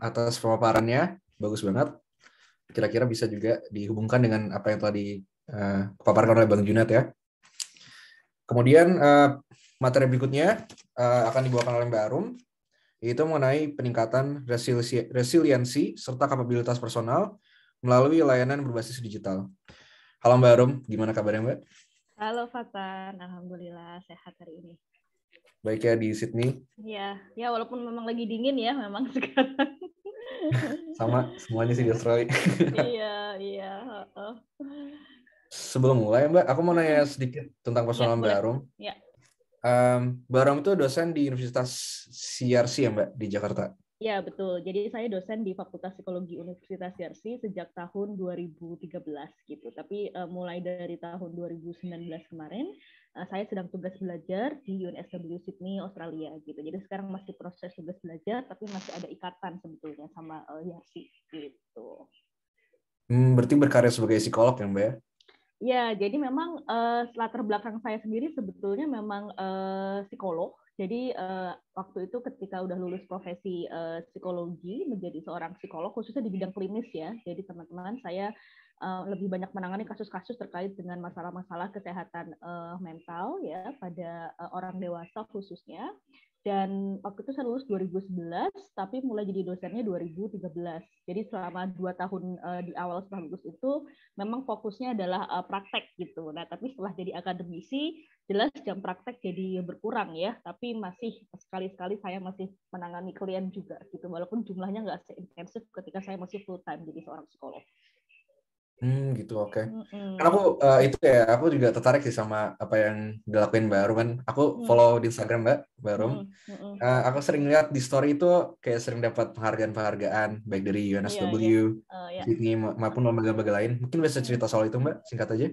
[SPEAKER 4] atas pemaparannya. Bagus banget. Kira-kira bisa juga dihubungkan dengan apa yang telah dipaparkan oleh Bang Junat ya. Kemudian materi berikutnya akan dibawakan oleh Mbak Arum, yaitu mengenai peningkatan resiliensi serta kapabilitas personal melalui layanan berbasis digital. Halo Mbak Arum, gimana kabarnya Mbak?
[SPEAKER 7] Halo Fatan, alhamdulillah sehat hari ini.
[SPEAKER 4] Baik ya di Sydney.
[SPEAKER 7] Iya, ya walaupun memang lagi dingin ya memang sekarang.
[SPEAKER 4] Sama, semuanya sih di Australia.
[SPEAKER 7] Iya.
[SPEAKER 4] Sebelum mulai Mbak, aku mau nanya sedikit tentang personal Mbak Arum.
[SPEAKER 7] Ya.
[SPEAKER 4] Mbak Arum itu dosen di Universitas CRC ya Mbak, di Jakarta?
[SPEAKER 7] Ya, betul. Jadi saya dosen di Fakultas Psikologi Universitas CRC sejak tahun 2013 gitu. Tapi mulai dari tahun 2019 kemarin, saya sedang tugas belajar di UNSW Sydney, Australia gitu. Jadi sekarang masih proses tugas belajar, tapi masih ada ikatan sebetulnya sama YARSI gitu.
[SPEAKER 4] Berarti berkarya sebagai psikolog ya Mbak ya?
[SPEAKER 7] Ya, jadi memang latar belakang saya sendiri sebetulnya memang psikolog. Jadi waktu itu ketika udah lulus profesi psikologi, menjadi seorang psikolog khususnya di bidang klinis ya. Jadi teman-teman saya lebih banyak menangani kasus-kasus terkait dengan masalah-masalah kesehatan mental ya pada orang dewasa khususnya. Dan waktu itu saya lulus 2011, tapi mulai jadi dosennya 2013. Jadi selama 2 tahun di awal setelah lulus itu memang fokusnya adalah praktek gitu. Nah, tapi setelah jadi akademisi, jelas jam praktek jadi berkurang ya. Tapi masih sekali-sekali saya masih menangani klien juga gitu, walaupun jumlahnya nggak seintensif ketika saya masih full time jadi seorang psikolog.
[SPEAKER 4] Gitu, oke. Kan aku itu ya, aku juga tertarik sih sama apa yang dilakuin Mbak Arum kan. Aku follow di Instagram Mbak Arum. Aku sering lihat di story itu kayak sering dapat penghargaan baik dari UNSW, Sydney maupun lembaga-lembaga lain. Mungkin bisa cerita soal itu Mbak, singkat aja.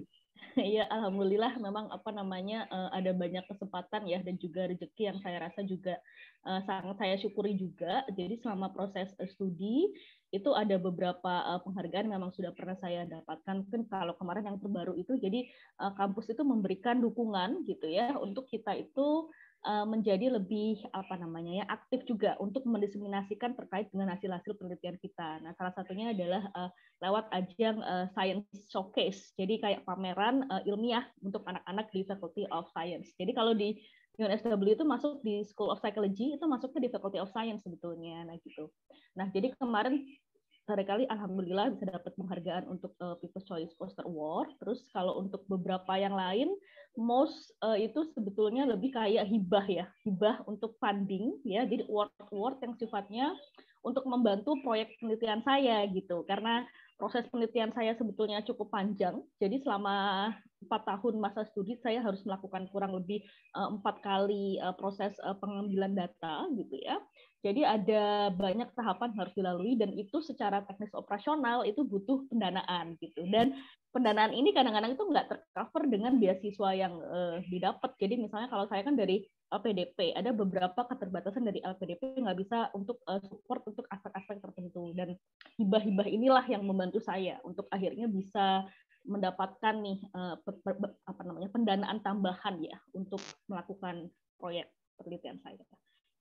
[SPEAKER 7] Iya, alhamdulillah memang ada banyak kesempatan ya dan juga rezeki yang saya rasa juga sangat saya syukuri juga. Jadi selama proses studi itu ada beberapa penghargaan memang sudah pernah saya dapatkan. Mungkin kalau kemarin yang terbaru itu, jadi kampus itu memberikan dukungan gitu ya untuk kita itu menjadi lebih aktif juga untuk mendiseminasikan terkait dengan hasil-hasil penelitian kita. Nah, salah satunya adalah lewat ajang Science Showcase. Jadi kayak pameran ilmiah untuk anak-anak di Faculty of Science. Jadi kalau di UNSW itu masuk di School of Psychology, itu masuknya di Faculty of Science sebetulnya. Nah gitu. Nah jadi kemarin kali alhamdulillah bisa dapat penghargaan untuk People's Choice Poster Award. Terus kalau untuk beberapa yang lain, most itu sebetulnya lebih kayak hibah ya, hibah untuk funding ya. Jadi award yang sifatnya untuk membantu proyek penelitian saya gitu. Karena proses penelitian saya sebetulnya cukup panjang. Jadi selama 4 tahun masa studi saya harus melakukan kurang lebih 4 kali proses pengambilan data gitu ya. Jadi ada banyak tahapan harus dilalui dan itu secara teknis operasional itu butuh pendanaan gitu. Dan pendanaan ini kadang-kadang itu nggak tercover dengan beasiswa yang didapat. Jadi misalnya kalau saya kan dari LPDP, ada beberapa keterbatasan dari LPDP nggak bisa untuk support untuk aspek-aspek tertentu. Dan hibah-hibah inilah yang membantu saya untuk akhirnya bisa mendapatkan nih pendanaan tambahan ya untuk melakukan proyek penelitian saya.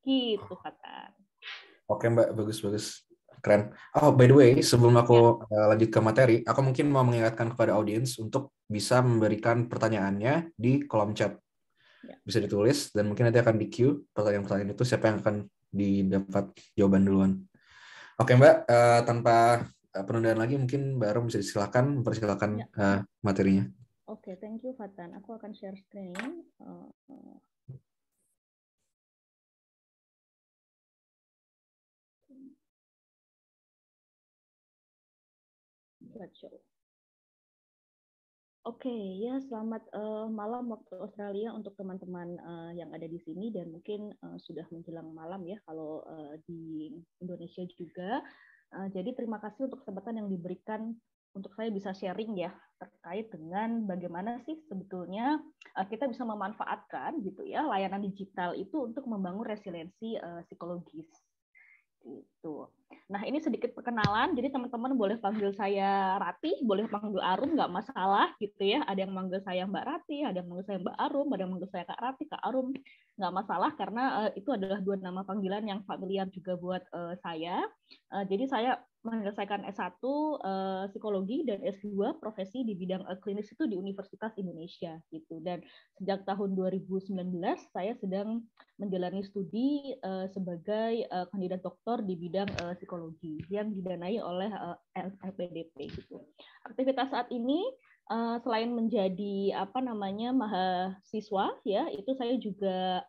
[SPEAKER 7] Gitu, Fatan.
[SPEAKER 4] Oke, Mbak, bagus. Keren. Oh, by the way, sebelum aku lanjut ke materi, aku mungkin mau mengingatkan kepada audiens untuk bisa memberikan pertanyaannya di kolom chat. Bisa ditulis, dan mungkin nanti akan di-queue pertanyaan-pertanyaan itu siapa yang akan didapat jawaban duluan. Oke, Mbak, tanpa penundaan lagi, mungkin Mbak Arum bisa mempersilakan materinya.
[SPEAKER 7] Oke, thank you, Fatan. Aku akan share screen. Oke, ya selamat malam waktu Australia untuk teman-teman yang ada di sini dan mungkin sudah menjelang malam ya kalau di Indonesia juga. Jadi terima kasih untuk kesempatan yang diberikan untuk saya bisa sharing ya terkait dengan bagaimana sih sebetulnya kita bisa memanfaatkan gitu ya layanan digital itu untuk membangun resiliensi psikologis. Gitu. Nah, ini sedikit perkenalan. Jadi teman-teman boleh panggil saya Rati, boleh panggil Arum, nggak masalah gitu ya. Ada yang manggil saya Mbak Rati, ada yang manggil saya Mbak Arum, ada yang manggil saya Kak Rati, Kak Arum. Nggak masalah karena itu adalah dua nama panggilan yang familiar juga buat saya. Jadi saya menyelesaikan S1 psikologi dan S2 profesi di bidang klinis itu di Universitas Indonesia gitu. Dan sejak tahun 2019 saya sedang menjalani studi sebagai kandidat doktor di bidang psikologi yang didanai oleh LPDP gitu. Aktivitas saat ini selain menjadi mahasiswa ya, itu saya juga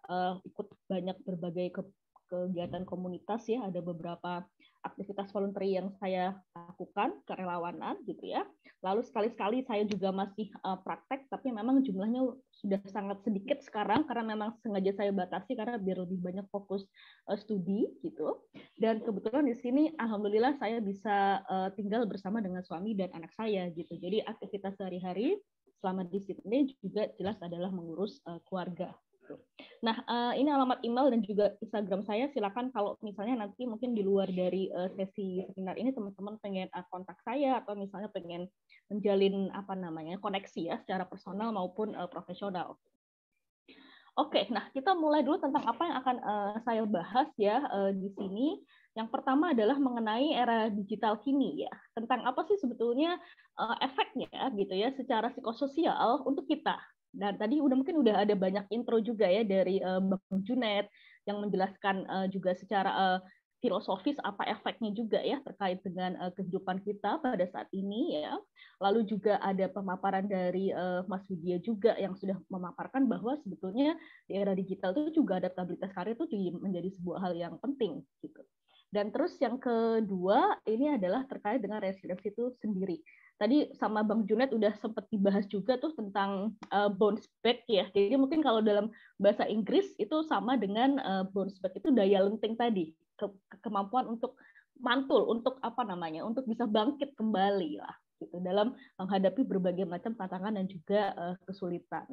[SPEAKER 7] ikut banyak berbagai kegiatan komunitas ya, ada beberapa aktivitas voluntary yang saya lakukan, kerelawanan gitu ya. Lalu sekali-sekali saya juga masih praktek, tapi memang jumlahnya sudah sangat sedikit sekarang karena memang sengaja saya batasi karena biar lebih banyak fokus studi gitu. Dan kebetulan di sini alhamdulillah saya bisa tinggal bersama dengan suami dan anak saya gitu. Jadi aktivitas sehari-hari selama di Sydney juga jelas adalah mengurus keluarga. Nah, ini alamat email dan juga Instagram saya. Silakan kalau misalnya nanti mungkin di luar dari sesi seminar ini teman-teman pengen kontak saya atau misalnya pengen menjalin koneksi ya secara personal maupun profesional. Oke, nah kita mulai dulu tentang apa yang akan saya bahas ya di sini. Yang pertama adalah mengenai era digital kini ya. Tentang apa sih sebetulnya efeknya gitu ya secara psikososial untuk kita. Dan tadi mungkin udah ada banyak intro juga ya dari Bang Junet yang menjelaskan juga secara filosofis apa efeknya juga ya terkait dengan kehidupan kita pada saat ini ya. Lalu juga ada pemaparan dari Mas Widya juga yang sudah memaparkan bahwa sebetulnya di era digital itu juga adaptabilitas karir itu menjadi sebuah hal yang penting gitu. Dan terus yang kedua ini adalah terkait dengan resiliensi itu sendiri. Tadi sama Bang Junet udah sempat dibahas juga tuh tentang bounce back ya. Jadi mungkin kalau dalam bahasa Inggris itu sama dengan bounce back itu daya lenting tadi, kemampuan untuk mantul, untuk untuk bisa bangkit kembali lah gitu dalam menghadapi berbagai macam tantangan dan juga kesulitan.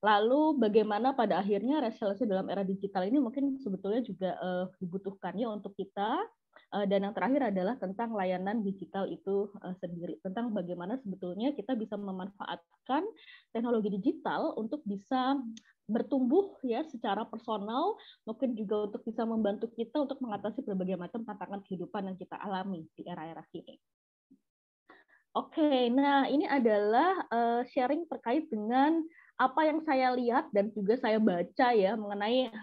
[SPEAKER 7] Lalu bagaimana pada akhirnya resiliensi dalam era digital ini mungkin sebetulnya juga dibutuhkannya untuk kita. Dan yang terakhir adalah tentang layanan digital itu sendiri, tentang bagaimana sebetulnya kita bisa memanfaatkan teknologi digital untuk bisa bertumbuh ya secara personal, mungkin juga untuk bisa membantu kita untuk mengatasi berbagai macam tantangan kehidupan yang kita alami di era-era kini. Oke, nah ini adalah sharing terkait dengan apa yang saya lihat dan juga saya baca ya mengenai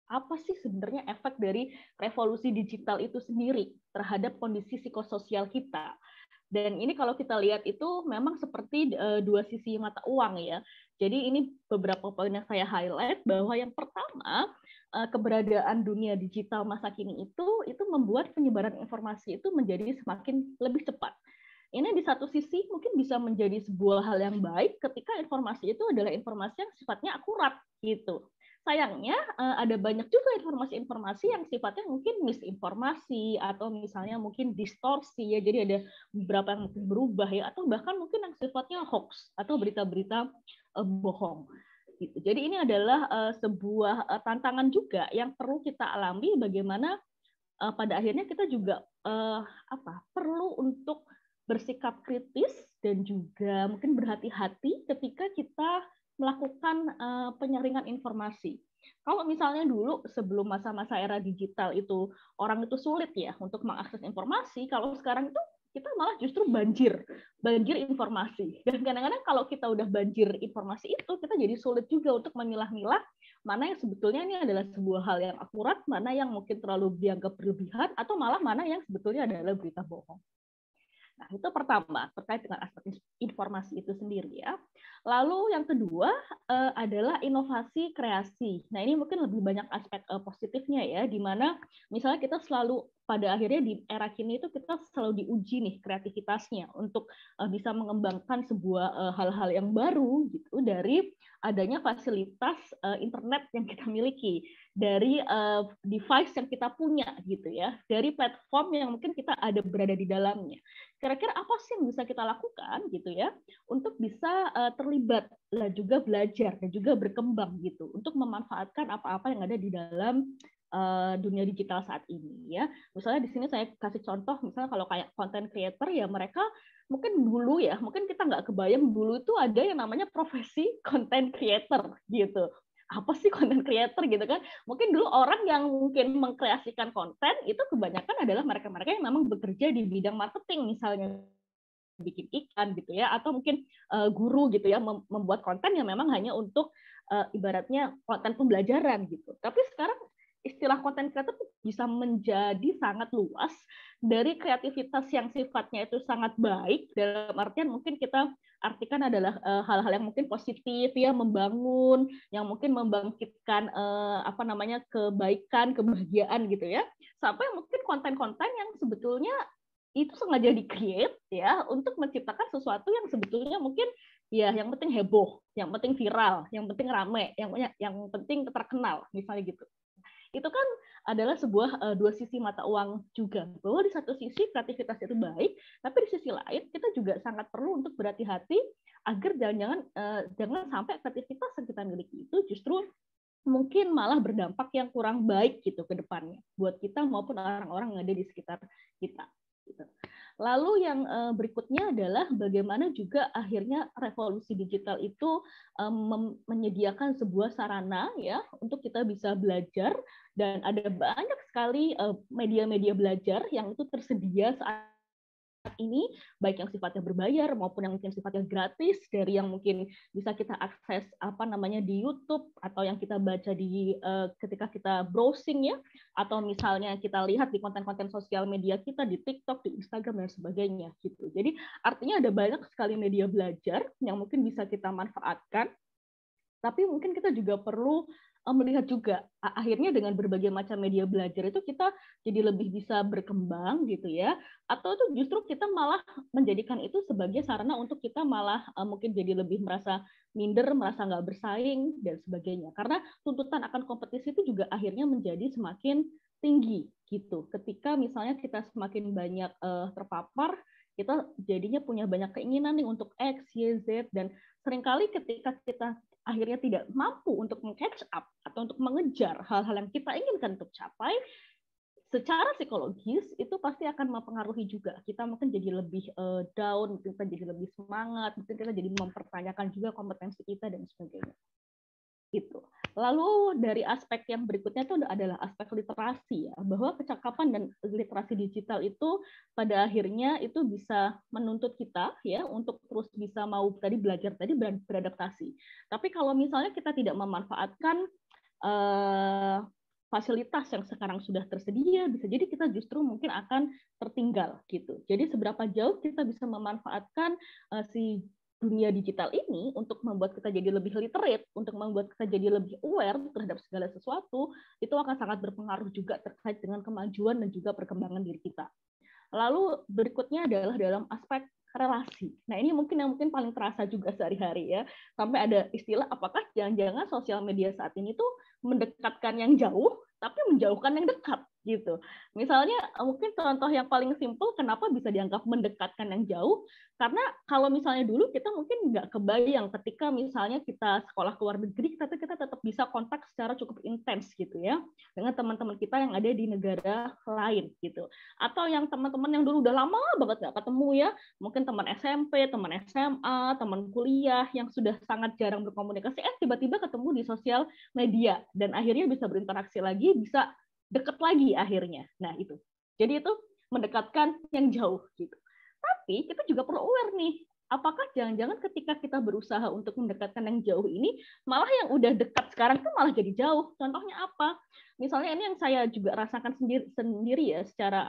[SPEAKER 7] apa sih sebenarnya efek dari revolusi digital itu sendiri terhadap kondisi psikososial kita. Dan ini kalau kita lihat itu memang seperti dua sisi mata uang ya. Jadi ini beberapa poin yang saya highlight, bahwa yang pertama, keberadaan dunia digital masa kini itu membuat penyebaran informasi itu menjadi semakin lebih cepat. Ini di satu sisi mungkin bisa menjadi sebuah hal yang baik ketika informasi itu adalah informasi yang sifatnya akurat gitu. Sayangnya ada banyak juga informasi-informasi yang sifatnya mungkin misinformasi atau misalnya mungkin distorsi ya, jadi ada beberapa yang mungkin berubah ya, atau bahkan mungkin yang sifatnya hoax atau berita-berita bohong. Gitu. Jadi ini adalah sebuah tantangan juga yang perlu kita alami, bagaimana pada akhirnya kita juga perlu untuk bersikap kritis dan juga mungkin berhati-hati ketika kita melakukan penyaringan informasi. Kalau misalnya dulu sebelum masa-masa era digital itu orang itu sulit ya untuk mengakses informasi, kalau sekarang itu kita malah justru banjir informasi. Dan kadang-kadang kalau kita udah banjir informasi itu, kita jadi sulit juga untuk memilah-milah mana yang sebetulnya ini adalah sebuah hal yang akurat, mana yang mungkin terlalu dianggap berlebihan, atau malah mana yang sebetulnya adalah berita bohong. Nah, itu pertama, terkait dengan aspek informasi itu sendiri ya. Lalu yang kedua adalah inovasi kreasi. Nah, ini mungkin lebih banyak aspek positifnya ya, di mana misalnya kita selalu pada akhirnya di era kini itu kita selalu diuji nih kreativitasnya untuk bisa mengembangkan sebuah hal-hal yang baru gitu dari adanya fasilitas internet yang kita miliki, dari device yang kita punya gitu ya, dari platform yang mungkin kita ada berada di dalamnya. Kira-kira apa sih yang bisa kita lakukan gitu ya untuk bisa terlibat lah juga belajar dan juga berkembang gitu untuk memanfaatkan apa-apa yang ada di dalam dunia digital saat ini ya. Misalnya di sini saya kasih contoh, misalnya kalau kayak content creator ya, mereka mungkin dulu ya, mungkin kita nggak kebayang dulu itu ada yang namanya profesi content creator gitu. Apa sih content creator gitu kan? Mungkin dulu orang yang mungkin mengkreasikan konten itu kebanyakan adalah mereka-mereka yang memang bekerja di bidang marketing, misalnya bikin iklan gitu ya, atau mungkin guru gitu ya, membuat konten yang memang hanya untuk ibaratnya konten pembelajaran gitu. Tapi sekarang istilah konten creator bisa menjadi sangat luas, dari kreativitas yang sifatnya itu sangat baik, dalam artian mungkin kita artikan adalah hal-hal yang mungkin positif ya, membangun, yang mungkin membangkitkan kebaikan, kebahagiaan gitu ya, sampai mungkin konten-konten yang sebetulnya itu sengaja di-create ya untuk menciptakan sesuatu yang sebetulnya mungkin ya yang penting heboh, yang penting viral, yang penting rame, yang penting terkenal misalnya gitu. Itu kan adalah sebuah dua sisi mata uang juga, bahwa di satu sisi kreativitas itu baik, tapi di sisi lain kita juga sangat perlu untuk berhati-hati agar jangan sampai kreativitas yang kita miliki itu justru mungkin malah berdampak yang kurang baik gitu ke depannya buat kita maupun orang-orang yang ada di sekitar kita. Lalu yang berikutnya adalah bagaimana juga akhirnya revolusi digital itu menyediakan sebuah sarana ya untuk kita bisa belajar, dan ada banyak sekali media-media belajar yang itu tersedia saat ini, baik yang sifatnya berbayar maupun yang mungkin sifatnya gratis, dari yang mungkin bisa kita akses di YouTube, atau yang kita baca di ketika kita browsing ya, atau misalnya kita lihat di konten-konten sosial media kita di TikTok, di Instagram dan sebagainya gitu. Jadi artinya ada banyak sekali media belajar yang mungkin bisa kita manfaatkan, tapi mungkin kita juga perlu melihat juga akhirnya dengan berbagai macam media belajar itu kita jadi lebih bisa berkembang gitu ya, atau itu justru kita malah menjadikan itu sebagai sarana untuk kita malah mungkin jadi lebih merasa minder, merasa nggak bersaing dan sebagainya, karena tuntutan akan kompetisi itu juga akhirnya menjadi semakin tinggi gitu. Ketika misalnya kita semakin banyak terpapar, kita jadinya punya banyak keinginan nih untuk X, Y, Z, dan seringkali ketika kita akhirnya tidak mampu untuk catch up atau untuk mengejar hal-hal yang kita inginkan untuk capai, secara psikologis itu pasti akan mempengaruhi juga. Kita mungkin jadi lebih down, kita jadi lebih semangat, mungkin kita jadi mempertanyakan juga kompetensi kita dan sebagainya. Gitu. Lalu dari aspek yang berikutnya itu adalah aspek literasi, ya, bahwa kecakapan dan literasi digital itu pada akhirnya itu bisa menuntut kita ya untuk terus bisa mau belajar beradaptasi. Tapi kalau misalnya kita tidak memanfaatkan fasilitas yang sekarang sudah tersedia, bisa jadi kita justru mungkin akan tertinggal gitu. Jadi seberapa jauh kita bisa memanfaatkan si dunia digital ini untuk membuat kita jadi lebih literate, untuk membuat kita jadi lebih aware terhadap segala sesuatu, itu akan sangat berpengaruh juga terkait dengan kemajuan dan juga perkembangan diri kita. Lalu berikutnya adalah dalam aspek relasi. Nah, ini mungkin yang paling terasa juga sehari-hari ya. Sampai ada istilah apakah jangan-jangan sosial media saat ini tuh mendekatkan yang jauh tapi menjauhkan yang dekat gitu. Misalnya mungkin contoh yang paling simpel kenapa bisa dianggap mendekatkan yang jauh, karena kalau misalnya dulu kita mungkin nggak kebayang ketika misalnya kita sekolah ke luar negeri, tapi kita tetap bisa kontak secara cukup intens gitu ya dengan teman-teman kita yang ada di negara lain gitu. Atau yang teman-teman yang dulu udah lama banget nggak ketemu ya, mungkin teman SMP, teman SMA, teman kuliah yang sudah sangat jarang berkomunikasi, tiba-tiba ketemu di sosial media dan akhirnya bisa berinteraksi lagi, bisa deket lagi akhirnya. Nah itu. Jadi itu mendekatkan yang jauh gitu. Tapi kita juga perlu aware nih, apakah jangan-jangan ketika kita berusaha untuk mendekatkan yang jauh ini, malah yang udah dekat sekarang itu malah jadi jauh. Contohnya apa? Misalnya ini yang saya juga rasakan sendiri ya, secara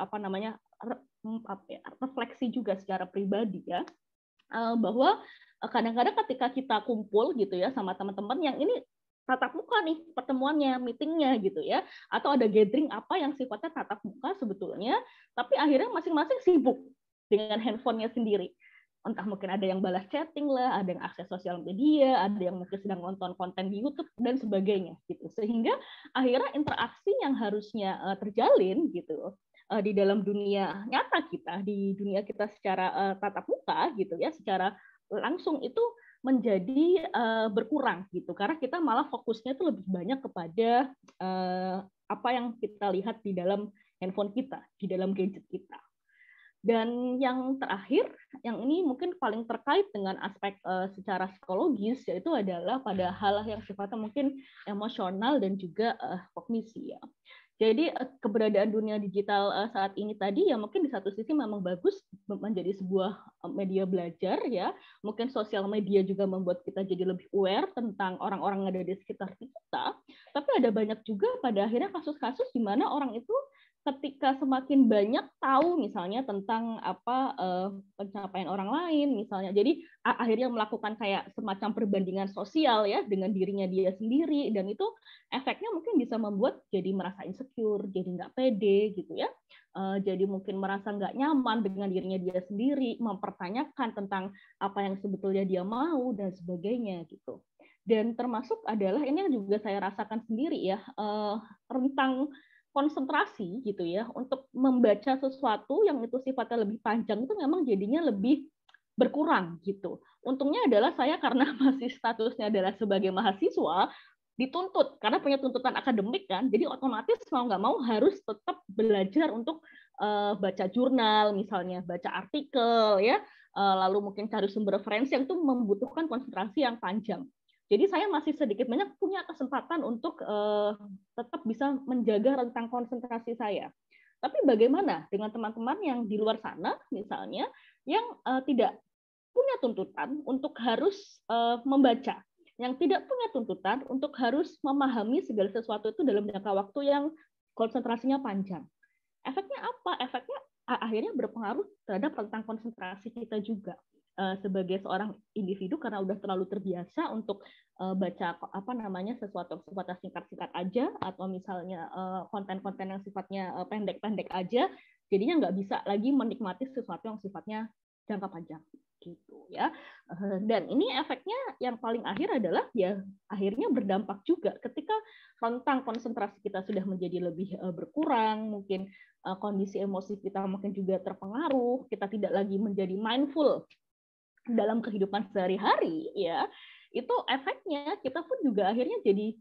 [SPEAKER 7] refleksi juga secara pribadi ya, bahwa kadang-kadang ketika kita kumpul gitu ya sama teman-teman yang ini tatap muka nih pertemuannya, meetingnya gitu ya, atau ada gathering apa yang sifatnya tatap muka sebetulnya, tapi akhirnya masing-masing sibuk dengan handphonenya sendiri. Entah mungkin ada yang balas chatting lah, ada yang akses sosial media, ada yang mungkin sedang nonton konten di YouTube dan sebagainya gitu. Sehingga akhirnya interaksi yang harusnya terjalin gitu di dalam dunia nyata kita, di dunia kita secara tatap muka gitu ya, secara langsung itu menjadi berkurang gitu, karena kita malah fokusnya itu lebih banyak kepada apa yang kita lihat di dalam handphone kita, di dalam gadget kita. Dan yang terakhir, yang ini mungkin paling terkait dengan aspek secara psikologis, yaitu adalah pada hal yang sifatnya mungkin emosional dan juga kognisi ya. Jadi keberadaan dunia digital saat ini tadi ya mungkin di satu sisi memang bagus menjadi sebuah media belajar ya. Mungkin sosial media juga membuat kita jadi lebih aware tentang orang-orang yang ada di sekitar kita. Tapi ada banyak juga pada akhirnya kasus-kasus di mana orang itu ketika semakin banyak tahu misalnya tentang apa pencapaian orang lain misalnya, jadi akhirnya melakukan kayak semacam perbandingan sosial ya dengan dirinya dia sendiri, dan itu efeknya mungkin bisa membuat jadi merasa insecure, jadi nggak pede gitu ya, jadi mungkin merasa nggak nyaman dengan dirinya dia sendiri, mempertanyakan tentang apa yang sebetulnya dia mau dan sebagainya gitu. Dan termasuk adalah ini yang juga saya rasakan sendiri ya, rentang konsentrasi gitu ya untuk membaca sesuatu yang itu sifatnya lebih panjang itu memang jadinya lebih berkurang gitu. Untungnya adalah saya karena masih statusnya adalah sebagai mahasiswa dituntut karena punya tuntutan akademik kan, jadi otomatis mau nggak mau harus tetap belajar untuk baca jurnal misalnya, baca artikel ya, lalu mungkin cari sumber referensi yang itu membutuhkan konsentrasi yang panjang. Jadi saya masih sedikit banyak punya kesempatan untuk tetap bisa menjaga rentang konsentrasi saya. Tapi bagaimana dengan teman-teman yang di luar sana, misalnya, yang tidak punya tuntutan untuk harus membaca, yang tidak punya tuntutan untuk harus memahami segala sesuatu itu dalam jangka waktu yang konsentrasinya panjang. Efeknya apa? Efeknya akhirnya berpengaruh terhadap rentang konsentrasi kita juga. Sebagai seorang individu karena udah terlalu terbiasa untuk baca sesuatu sifatnya singkat-singkat aja, atau misalnya konten-konten yang sifatnya pendek-pendek aja, jadinya nggak bisa lagi menikmati sesuatu yang sifatnya jangka panjang gitu ya. Dan ini efeknya yang paling akhir adalah ya akhirnya berdampak juga ketika rentang konsentrasi kita sudah menjadi lebih berkurang, mungkin kondisi emosi kita mungkin juga terpengaruh, kita tidak lagi menjadi mindful dalam kehidupan sehari-hari ya, itu efeknya kita pun juga akhirnya jadi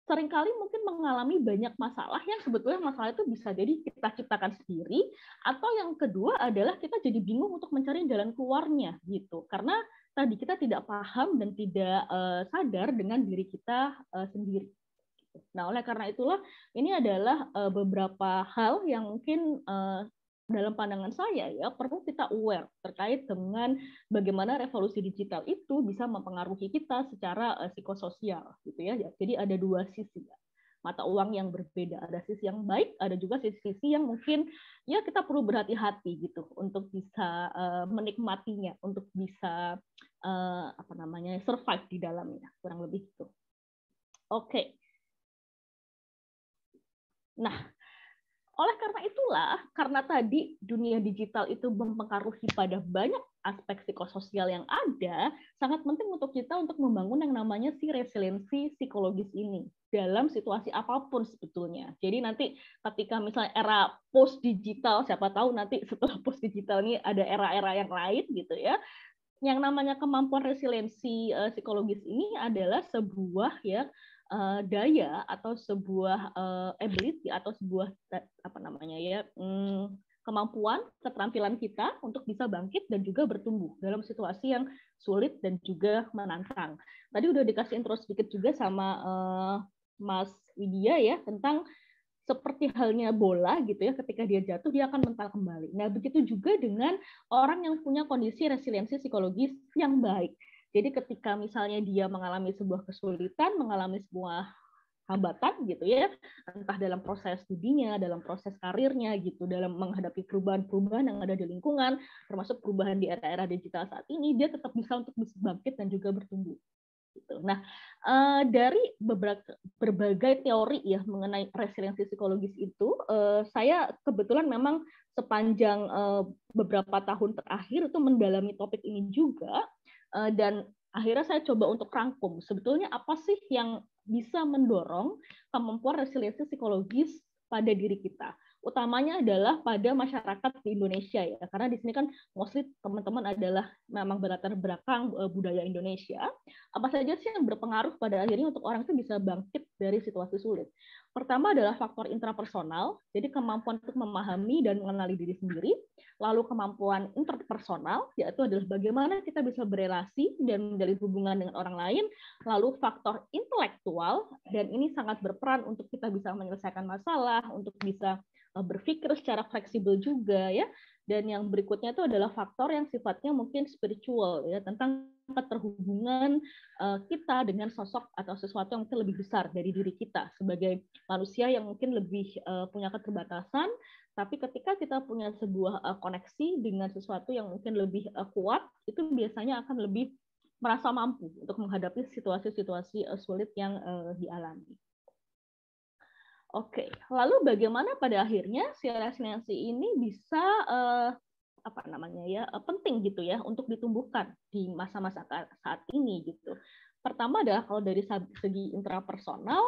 [SPEAKER 7] seringkali mungkin mengalami banyak masalah yang sebetulnya masalah itu bisa jadi kita ciptakan sendiri, atau yang kedua adalah kita jadi bingung untuk mencari jalan keluarnya gitu, karena tadi kita tidak paham dan tidak sadar dengan diri kita sendiri. Nah, oleh karena itulah ini adalah beberapa hal yang mungkin dalam pandangan saya ya perlu kita aware terkait dengan bagaimana revolusi digital itu bisa mempengaruhi kita secara psikososial gitu ya. Jadi ada dua sisi ya. Mata uang yang berbeda, ada sisi yang baik, ada juga sisi-sisi yang mungkin ya kita perlu berhati-hati gitu untuk bisa menikmatinya, untuk bisa survive di dalamnya, kurang lebih itu. Oke. Nah, oleh karena itulah, karena tadi dunia digital itu mempengaruhi pada banyak aspek psikososial yang ada, sangat penting untuk kita untuk membangun yang namanya si resiliensi psikologis ini dalam situasi apapun sebetulnya. Jadi nanti ketika misalnya era post digital, siapa tahu nanti setelah post digital ini ada era-era yang lain gitu ya. Yang namanya kemampuan resiliensi psikologis ini adalah sebuah ya daya atau sebuah ability atau sebuah kemampuan, keterampilan kita untuk bisa bangkit dan juga bertumbuh dalam situasi yang sulit dan juga menantang. Tadi udah dikasih intro sedikit juga sama Mas Widya ya tentang seperti halnya bola gitu ya, ketika dia jatuh dia akan mental kembali. Nah, begitu juga dengan orang yang punya kondisi resiliensi psikologis yang baik. Jadi ketika misalnya dia mengalami sebuah kesulitan, mengalami sebuah hambatan gitu ya, entah dalam proses studinya, dalam proses karirnya gitu, dalam menghadapi perubahan-perubahan yang ada di lingkungan, termasuk perubahan di era-era digital saat ini, dia tetap bisa untuk bisa bangkit dan juga bertumbuh. Gitu. Nah, dari berbagai teori ya mengenai resiliensi psikologis itu, saya kebetulan memang sepanjang beberapa tahun terakhir itu mendalami topik ini juga, dan akhirnya saya coba untuk rangkum sebetulnya apa sih yang bisa mendorong kemampuan resiliensi psikologis pada diri kita. Utamanya adalah pada masyarakat di Indonesia ya, karena di sini kan mostly teman-teman adalah memang berlatar belakang budaya Indonesia. Apa saja sih yang berpengaruh pada akhirnya untuk orang itu bisa bangkit dari situasi sulit? Pertama adalah faktor intrapersonal, jadi kemampuan untuk memahami dan mengenali diri sendiri. Lalu kemampuan interpersonal, yaitu adalah bagaimana kita bisa berelasi dan menjalin hubungan dengan orang lain. Lalu faktor intelektual, dan ini sangat berperan untuk kita bisa menyelesaikan masalah, untuk bisa berpikir secara fleksibel juga ya. Dan yang berikutnya itu adalah faktor yang sifatnya mungkin spiritual ya, tentang keterhubungan kita dengan sosok atau sesuatu yang mungkin lebih besar dari diri kita sebagai manusia yang mungkin lebih punya keterbatasan, tapi ketika kita punya sebuah koneksi dengan sesuatu yang mungkin lebih kuat, itu biasanya akan lebih merasa mampu untuk menghadapi situasi-situasi sulit yang dialami. Oke, lalu bagaimana pada akhirnya si resiliensi ini bisa penting gitu ya untuk ditumbuhkan di masa-masa saat ini gitu. Pertama adalah kalau dari segi intrapersonal,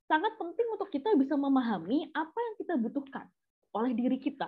[SPEAKER 7] sangat penting untuk kita bisa memahami apa yang kita butuhkan oleh diri kita,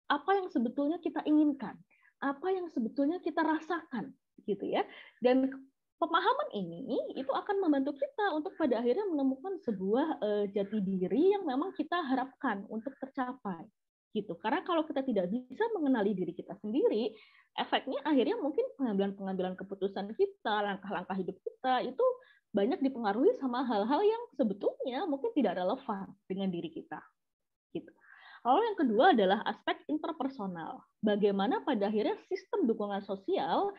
[SPEAKER 7] apa yang sebetulnya kita inginkan, apa yang sebetulnya kita rasakan gitu ya. Dan pemahaman ini itu akan membantu kita untuk pada akhirnya menemukan sebuah jati diri yang memang kita harapkan untuk tercapai gitu. Karena kalau kita tidak bisa mengenali diri kita sendiri, efeknya akhirnya mungkin pengambilan keputusan kita, langkah-langkah hidup kita itu banyak dipengaruhi sama hal-hal yang sebetulnya mungkin tidak relevan dengan diri kita gitu. Lalu yang kedua adalah aspek interpersonal. Bagaimana pada akhirnya sistem dukungan sosial,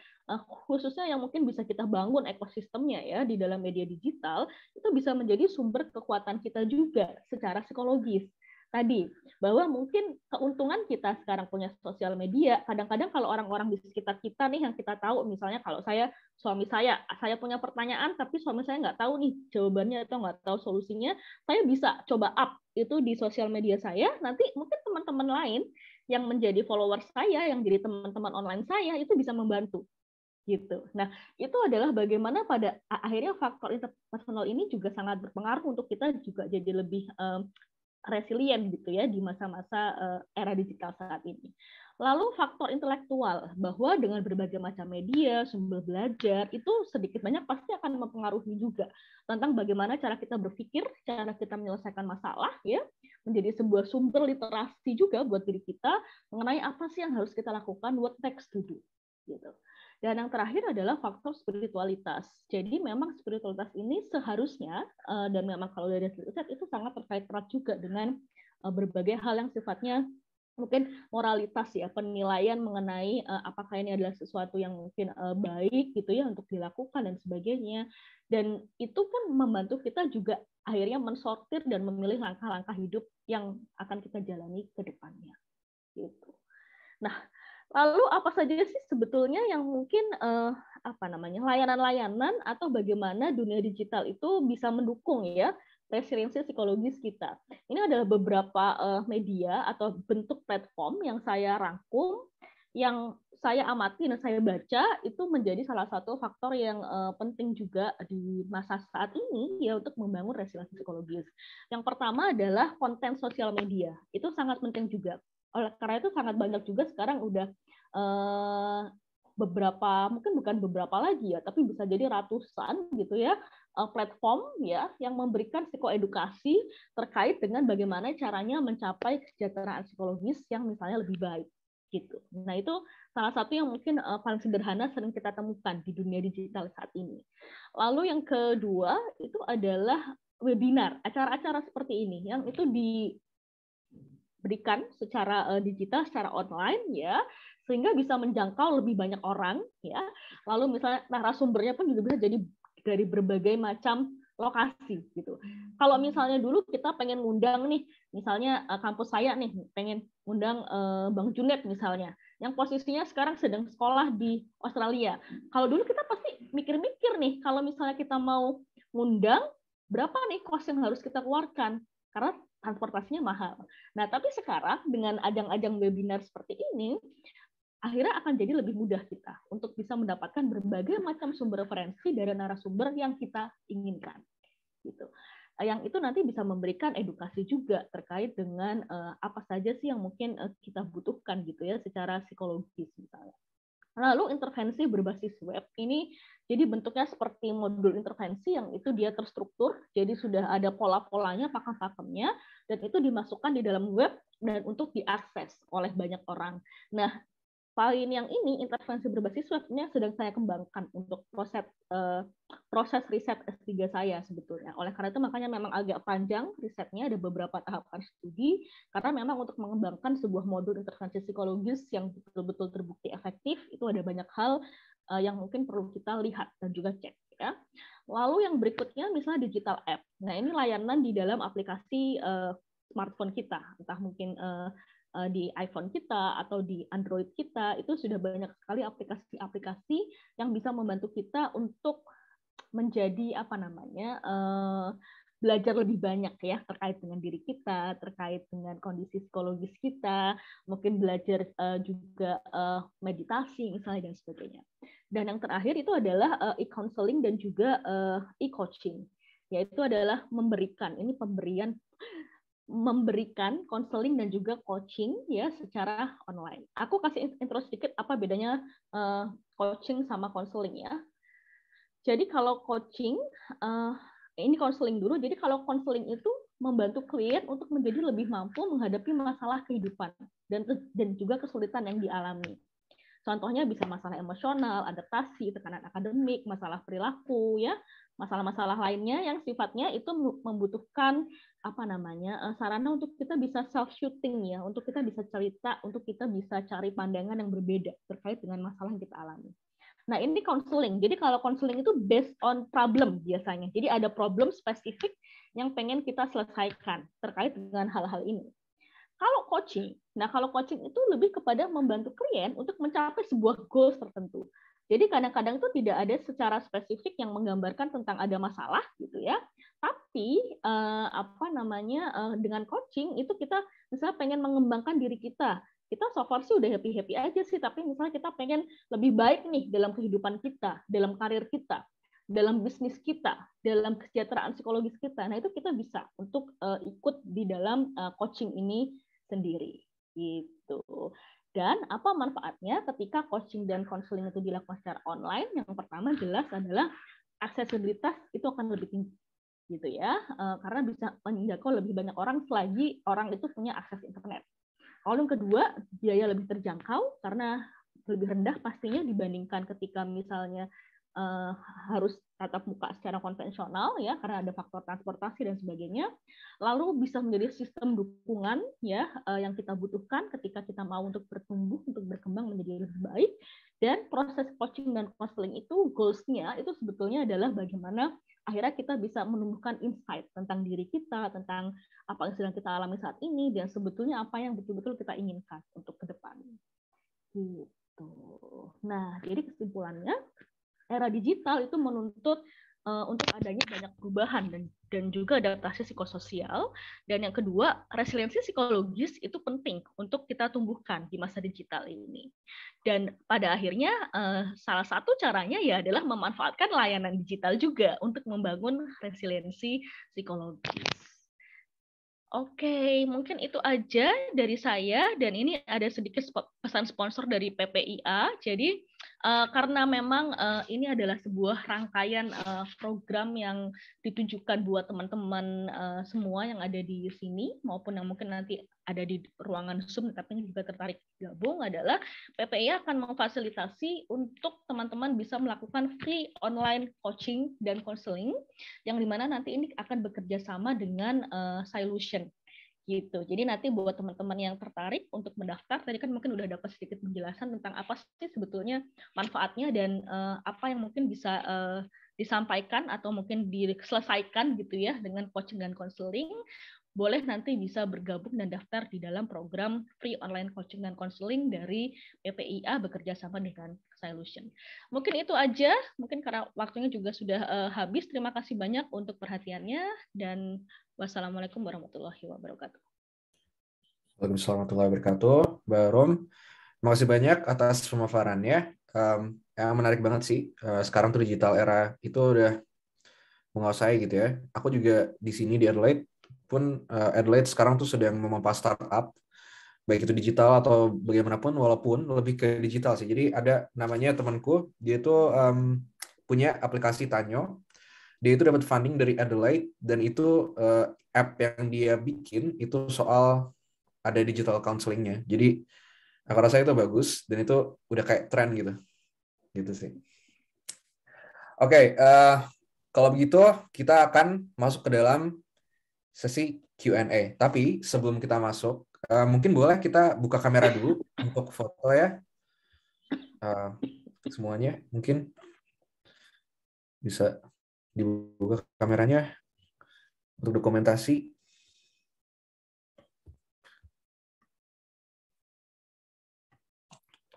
[SPEAKER 7] khususnya yang mungkin bisa kita bangun ekosistemnya ya di dalam media digital, itu bisa menjadi sumber kekuatan kita juga secara psikologis. Tadi, bahwa mungkin keuntungan kita sekarang punya sosial media, kadang-kadang kalau orang-orang di sekitar kita nih yang kita tahu, misalnya kalau suami saya punya pertanyaan, tapi suami saya nggak tahu nih jawabannya atau nggak tahu solusinya, saya bisa coba up itu di sosial media saya, nanti mungkin teman-teman lain yang menjadi follower saya, yang jadi teman-teman online saya, itu bisa membantu. Gitu. Nah, itu adalah bagaimana pada akhirnya faktor interpersonal ini juga sangat berpengaruh untuk kita juga jadi lebih resilient gitu ya di masa-masa era digital saat ini. Lalu faktor intelektual, bahwa dengan berbagai macam media, sumber belajar, itu sedikit banyak pasti akan mempengaruhi juga tentang bagaimana cara kita berpikir, cara kita menyelesaikan masalah, ya, menjadi sebuah sumber literasi juga buat diri kita mengenai apa sih yang harus kita lakukan, what next to do. gitu. Dan yang terakhir adalah faktor spiritualitas. Jadi memang spiritualitas ini seharusnya, dan memang kalau dari riset itu sangat terkait erat juga dengan berbagai hal yang sifatnya mungkin moralitas ya, penilaian mengenai apakah ini adalah sesuatu yang mungkin baik gitu ya untuk dilakukan dan sebagainya. Dan itu pun membantu kita juga akhirnya mensortir dan memilih langkah-langkah hidup yang akan kita jalani ke depannya. Gitu. Nah, lalu apa saja sih sebetulnya yang mungkin layanan-layanan atau bagaimana dunia digital itu bisa mendukung ya resiliensi psikologis kita. Ini adalah beberapa media atau bentuk platform yang saya rangkum, yang saya amati dan saya baca itu menjadi salah satu faktor yang penting juga di masa saat ini ya untuk membangun resiliensi psikologis. Yang pertama adalah konten sosial media. Itu sangat penting juga. Oleh karena itu sangat banyak juga sekarang udah beberapa, mungkin bukan beberapa lagi ya, tapi bisa jadi ratusan gitu ya, platform ya yang memberikan psikoedukasi terkait dengan bagaimana caranya mencapai kesejahteraan psikologis yang misalnya lebih baik gitu. Nah, itu salah satu yang mungkin paling sederhana sering kita temukan di dunia digital saat ini. Lalu yang kedua itu adalah webinar, acara-acara seperti ini yang itu diberikan secara digital, secara online ya, sehingga bisa menjangkau lebih banyak orang ya. Lalu misalnya narasumbernya pun juga bisa jadi dari berbagai macam lokasi gitu. Kalau misalnya dulu kita pengen ngundang nih, misalnya kampus saya nih pengen ngundang Bang Junet misalnya, yang posisinya sekarang sedang sekolah di Australia. Kalau dulu kita pasti mikir-mikir nih, kalau misalnya kita mau ngundang, berapa nih cost yang harus kita keluarkan? Karena transportasinya mahal. Nah, tapi sekarang dengan ajang-ajang webinar seperti ini, akhirnya akan jadi lebih mudah kita untuk bisa mendapatkan berbagai macam sumber referensi dari narasumber yang kita inginkan. Gitu. Yang itu nanti bisa memberikan edukasi juga terkait dengan apa saja sih yang mungkin kita butuhkan gitu ya secara psikologis misalnya. Lalu intervensi berbasis web ini jadi bentuknya seperti modul intervensi yang itu dia terstruktur, jadi sudah ada pola-polanya, pakem-pakemnya, dan itu dimasukkan di dalam web dan untuk diakses oleh banyak orang. Nah, poin yang ini, intervensi berbasis web, ini sedang saya kembangkan untuk proses riset S3 saya sebetulnya. Oleh karena itu makanya memang agak panjang risetnya, ada beberapa tahapan studi, karena memang untuk mengembangkan sebuah modul intervensi psikologis yang betul-betul terbukti efektif, itu ada banyak hal yang mungkin perlu kita lihat dan juga cek. Ya. Lalu yang berikutnya misalnya digital app. Nah, ini layanan di dalam aplikasi smartphone kita, entah mungkin di iPhone kita atau di Android kita, itu sudah banyak sekali aplikasi-aplikasi yang bisa membantu kita untuk menjadi belajar lebih banyak ya terkait dengan diri kita, terkait dengan kondisi psikologis kita, mungkin belajar juga meditasi misalnya dan sebagainya. Dan yang terakhir itu adalah e-counseling dan juga e-coaching, yaitu adalah memberikan konseling dan juga coaching ya secara online. Aku kasih intro sedikit apa bedanya coaching sama konseling ya. Jadi kalau coaching, ini konseling dulu. Jadi kalau konseling itu membantu klien untuk menjadi lebih mampu menghadapi masalah kehidupan dan juga kesulitan yang dialami. Contohnya bisa masalah emosional, adaptasi, tekanan akademik, masalah perilaku ya, masalah-masalah lainnya yang sifatnya itu membutuhkan sarana untuk kita bisa self shooting ya, untuk kita bisa cerita, untuk kita bisa cari pandangan yang berbeda terkait dengan masalah yang kita alami. Nah, ini counseling. Jadi kalau counseling itu based on problem biasanya. Jadi ada problem spesifik yang pengen kita selesaikan terkait dengan hal-hal ini. Kalau coaching itu lebih kepada membantu klien untuk mencapai sebuah goals tertentu. Jadi kadang-kadang itu tidak ada secara spesifik yang menggambarkan tentang ada masalah gitu ya. Tapi dengan coaching itu kita misalnya pengen mengembangkan diri kita. Kita so far sih udah happy-happy aja sih, tapi misalnya kita pengen lebih baik nih dalam kehidupan kita, dalam karir kita, dalam bisnis kita, dalam kesejahteraan psikologis kita. Nah, itu kita bisa untuk ikut di dalam coaching ini sendiri gitu. Dan apa manfaatnya ketika coaching dan konseling itu dilakukan secara online? Yang pertama jelas adalah aksesibilitas itu akan lebih tinggi gitu ya, karena bisa menjangkau lebih banyak orang selagi orang itu punya akses internet. Lalu yang kedua, biaya lebih terjangkau karena lebih rendah pastinya dibandingkan ketika misalnya harus tatap muka secara konvensional ya, karena ada faktor transportasi dan sebagainya. Lalu bisa menjadi sistem dukungan ya yang kita butuhkan ketika kita mau untuk bertumbuh, untuk berkembang menjadi lebih baik. Dan proses coaching dan counseling itu goals-nya itu sebetulnya adalah bagaimana akhirnya kita bisa menumbuhkan insight tentang diri kita, tentang apa yang sedang kita alami saat ini, dan sebetulnya apa yang betul-betul kita inginkan untuk ke depan. Gitu. Nah, jadi kesimpulannya, era digital itu menuntut untuk adanya banyak perubahan dan juga adaptasi psikososial. Dan yang kedua, resiliensi psikologis itu penting untuk kita tumbuhkan di masa digital ini. Dan pada akhirnya salah satu caranya ya adalah memanfaatkan layanan digital juga untuk membangun resiliensi psikologis. Oke, mungkin itu aja dari saya, dan ini ada sedikit pesan sponsor dari PPIA. Jadi karena memang ini adalah sebuah rangkaian program yang ditujukan buat teman-teman semua yang ada di sini maupun yang mungkin nanti ada di ruangan Zoom tapi juga tertarik gabung, adalah PPIA akan memfasilitasi untuk teman-teman bisa melakukan free online coaching dan counseling yang dimana nanti ini akan bekerja sama dengan Solution gitu. Jadi nanti buat teman-teman yang tertarik untuk mendaftar, tadi kan mungkin udah dapat sedikit penjelasan tentang apa sih sebetulnya manfaatnya dan apa yang mungkin bisa disampaikan atau mungkin diselesaikan gitu ya dengan coaching dan counseling. Boleh nanti bisa bergabung dan daftar di dalam program free online coaching dan counseling dari PPIA bekerja sama dengan Solution. Mungkin itu aja, mungkin karena waktunya juga sudah habis. Terima kasih banyak untuk perhatiannya dan wassalamualaikum warahmatullahi wabarakatuh.
[SPEAKER 4] Waalaikumsalam warahmatullahi wabarakatuh. Mbak Rom, terima kasih banyak atas pemaparannya. Yang menarik banget sih, sekarang tuh digital era itu udah menguasai gitu ya. Aku juga di sini di Adelaide pun Adelaide sekarang tuh sedang memompa startup, baik itu digital atau bagaimanapun, walaupun lebih ke digital sih. Jadi ada namanya temanku, dia tuh punya aplikasi Tanyo. Dia itu dapat funding dari Adelaide, dan itu app yang dia bikin itu soal ada digital counseling-nya. Jadi aku rasa itu bagus, dan itu udah kayak tren gitu sih. Oke, kalau begitu kita akan masuk ke dalam sesi Q&A. Tapi sebelum kita masuk, mungkin boleh kita buka kamera dulu untuk foto ya. Semuanya mungkin bisa dibuka kameranya untuk dokumentasi.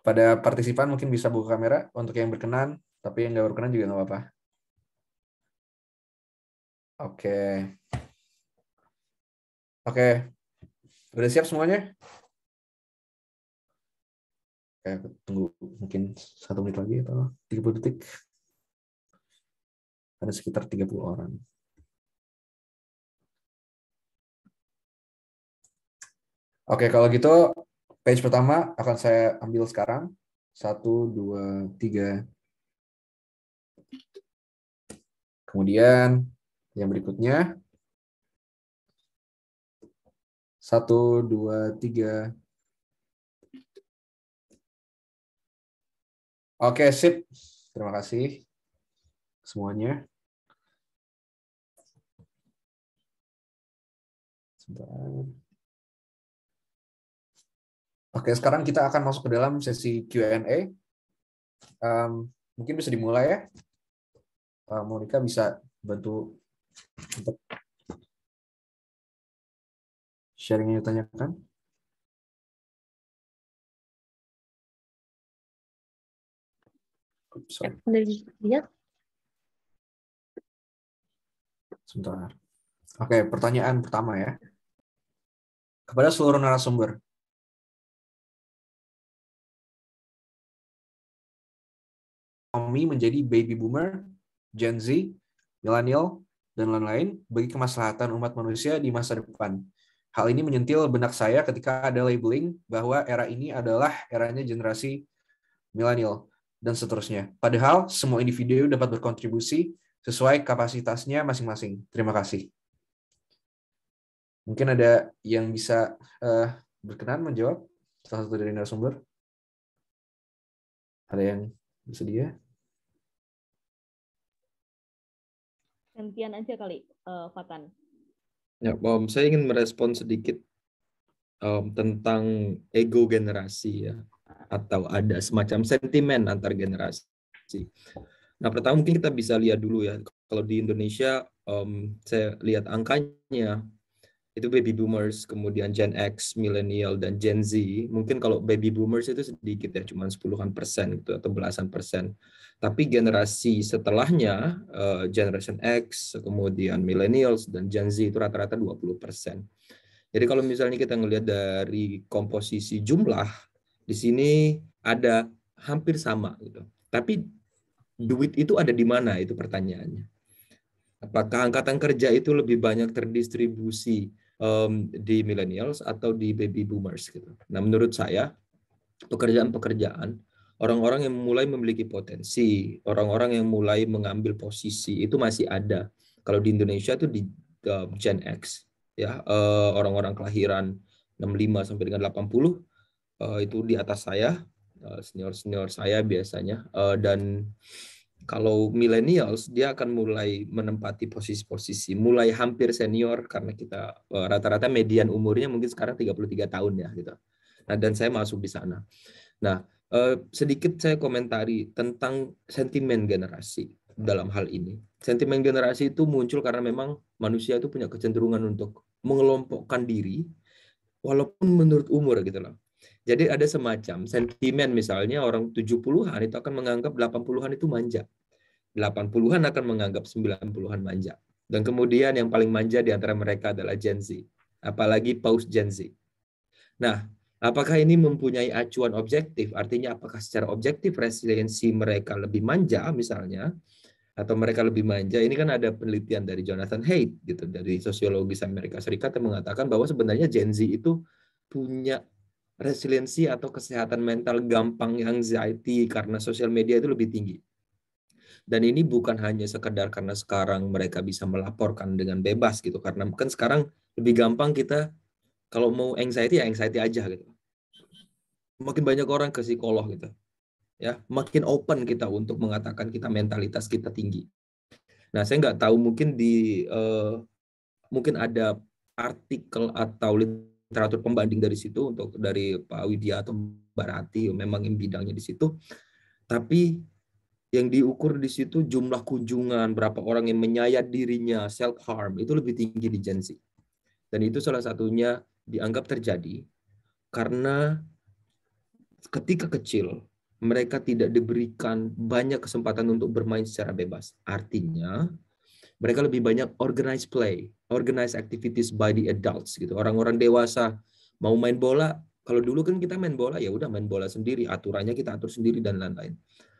[SPEAKER 4] Pada partisipan mungkin bisa buka kamera untuk yang berkenan, tapi yang nggak berkenan juga nggak apa-apa. Oke, udah siap semuanya? Oke, aku tunggu mungkin 1 menit lagi atau 30 detik. Ada sekitar 30 orang. Oke, kalau gitu page pertama akan saya ambil sekarang. 1, 2, 3. Kemudian yang berikutnya. 1, 2, 3. Oke, sip. Terima kasih semuanya. Sebentar. Oke, sekarang kita akan masuk ke dalam sesi Q&A. Mungkin bisa dimulai ya. Monica bisa bantu untuk sharing yang ditanyakan. Sebentar. Oke, pertanyaan pertama ya. Kepada seluruh narasumber. Ekonomi menjadi baby boomer, Gen Z, millennial, dan lain-lain bagi kemaslahatan umat manusia di masa depan. Hal ini menyentil benak saya ketika ada labeling bahwa era ini adalah eranya generasi milenial dan seterusnya. Padahal semua individu dapat berkontribusi sesuai kapasitasnya masing-masing. Terima kasih. Mungkin ada yang bisa berkenan menjawab salah satu dari narasumber. Ada yang bersedia?
[SPEAKER 7] Gantian aja kali, Fatan.
[SPEAKER 5] Ya, saya ingin merespon sedikit tentang ego generasi ya, atau ada semacam sentimen antar generasi. Nah, pertama mungkin kita bisa lihat dulu ya, kalau di Indonesia saya lihat angkanya itu baby boomers, kemudian Gen X, millennial, dan Gen Z. Mungkin kalau baby boomers itu sedikit ya, cuma 10% gitu, atau belasan persen. Tapi generasi setelahnya, Generation X, kemudian millennials, dan Gen Z itu rata-rata 20%. Jadi kalau misalnya kita ngelihat dari komposisi jumlah, di sini ada hampir sama gitu. Tapi duit itu ada di mana, itu pertanyaannya. Apakah angkatan kerja itu lebih banyak terdistribusi di millennials atau di baby boomers gitu. Nah, menurut saya pekerjaan-pekerjaan orang-orang yang mulai memiliki potensi, orang-orang yang mulai mengambil posisi itu masih ada. Kalau di Indonesia itu di Gen X ya, orang-orang kelahiran 65 sampai dengan 80 itu di atas saya, senior-senior saya biasanya, dan kalau millennials dia akan mulai menempati posisi-posisi mulai hampir senior karena kita rata-rata median umurnya mungkin sekarang 33 tahun ya gitu. Nah, dan saya masuk di sana. Nah, sedikit saya komentari tentang sentimen generasi dalam hal ini. Sentimen generasi itu muncul karena memang manusia itu punya kecenderungan untuk mengelompokkan diri walaupun menurut umur gitu loh. Jadi ada semacam sentimen misalnya orang 70-an itu akan menganggap 80-an itu manja. 80-an akan menganggap 90-an manja. Dan kemudian yang paling manja di antara mereka adalah Gen Z. Apalagi post Gen Z. Nah, apakah ini mempunyai acuan objektif? Artinya apakah secara objektif resiliensi mereka lebih manja misalnya? Atau mereka lebih manja? Ini kan ada penelitian dari Jonathan Haidt gitu, dari sosiologis Amerika Serikat yang mengatakan bahwa sebenarnya Gen Z itu punya resiliensi atau kesehatan mental gampang anxiety karena sosial media itu lebih tinggi. Dan ini bukan hanya sekedar karena sekarang mereka bisa melaporkan dengan bebas gitu, karena kan sekarang lebih gampang kita kalau mau anxiety ya anxiety aja gitu. Makin banyak orang ke psikolog gitu. Ya, makin open kita untuk mengatakan kita mentalitas kita tinggi. Nah, saya nggak tahu mungkin ada artikel atau literatur pembanding dari situ untuk dari Pak Widya atau Mbak Rati memang yang bidangnya di situ. Tapi yang diukur di situ jumlah kunjungan, berapa orang yang menyayat dirinya, self harm itu lebih tinggi di Gen Z. Dan itu salah satunya dianggap terjadi karena ketika kecil mereka tidak diberikan banyak kesempatan untuk bermain secara bebas. Artinya mereka lebih banyak organized play, organized activities by the adults gitu. Orang-orang dewasa mau main bola, kalau dulu kan kita main bola ya udah main bola sendiri, aturannya kita atur sendiri dan lain-lain.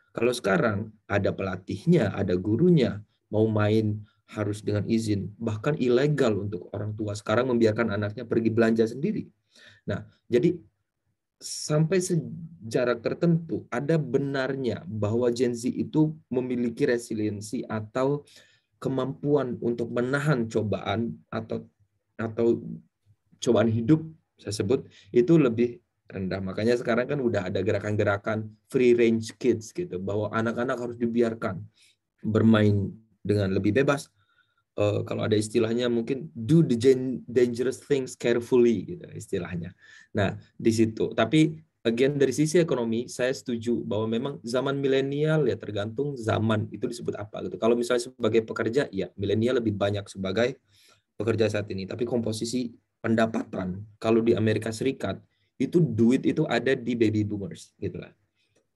[SPEAKER 5] Kalau sekarang ada pelatihnya, ada gurunya, mau main harus dengan izin, bahkan ilegal untuk orang tua sekarang membiarkan anaknya pergi belanja sendiri. Nah, jadi sampai sejarak tertentu ada benarnya bahwa Gen Z itu memiliki resiliensi atau kemampuan untuk menahan cobaan atau cobaan hidup saya sebut itu lebih rendah. Makanya sekarang kan udah ada gerakan-gerakan free range kids gitu, bahwa anak-anak harus dibiarkan bermain dengan lebih bebas. Kalau ada istilahnya mungkin do the dangerous things carefully gitu istilahnya. Nah, di situ. Tapi again dari sisi ekonomi saya setuju bahwa memang zaman milenial ya tergantung zaman itu disebut apa gitu. Kalau misalnya sebagai pekerja ya milenial lebih banyak sebagai pekerja saat ini, tapi komposisi pendapatan kalau di Amerika Serikat itu duit itu ada di baby boomers gitu lah.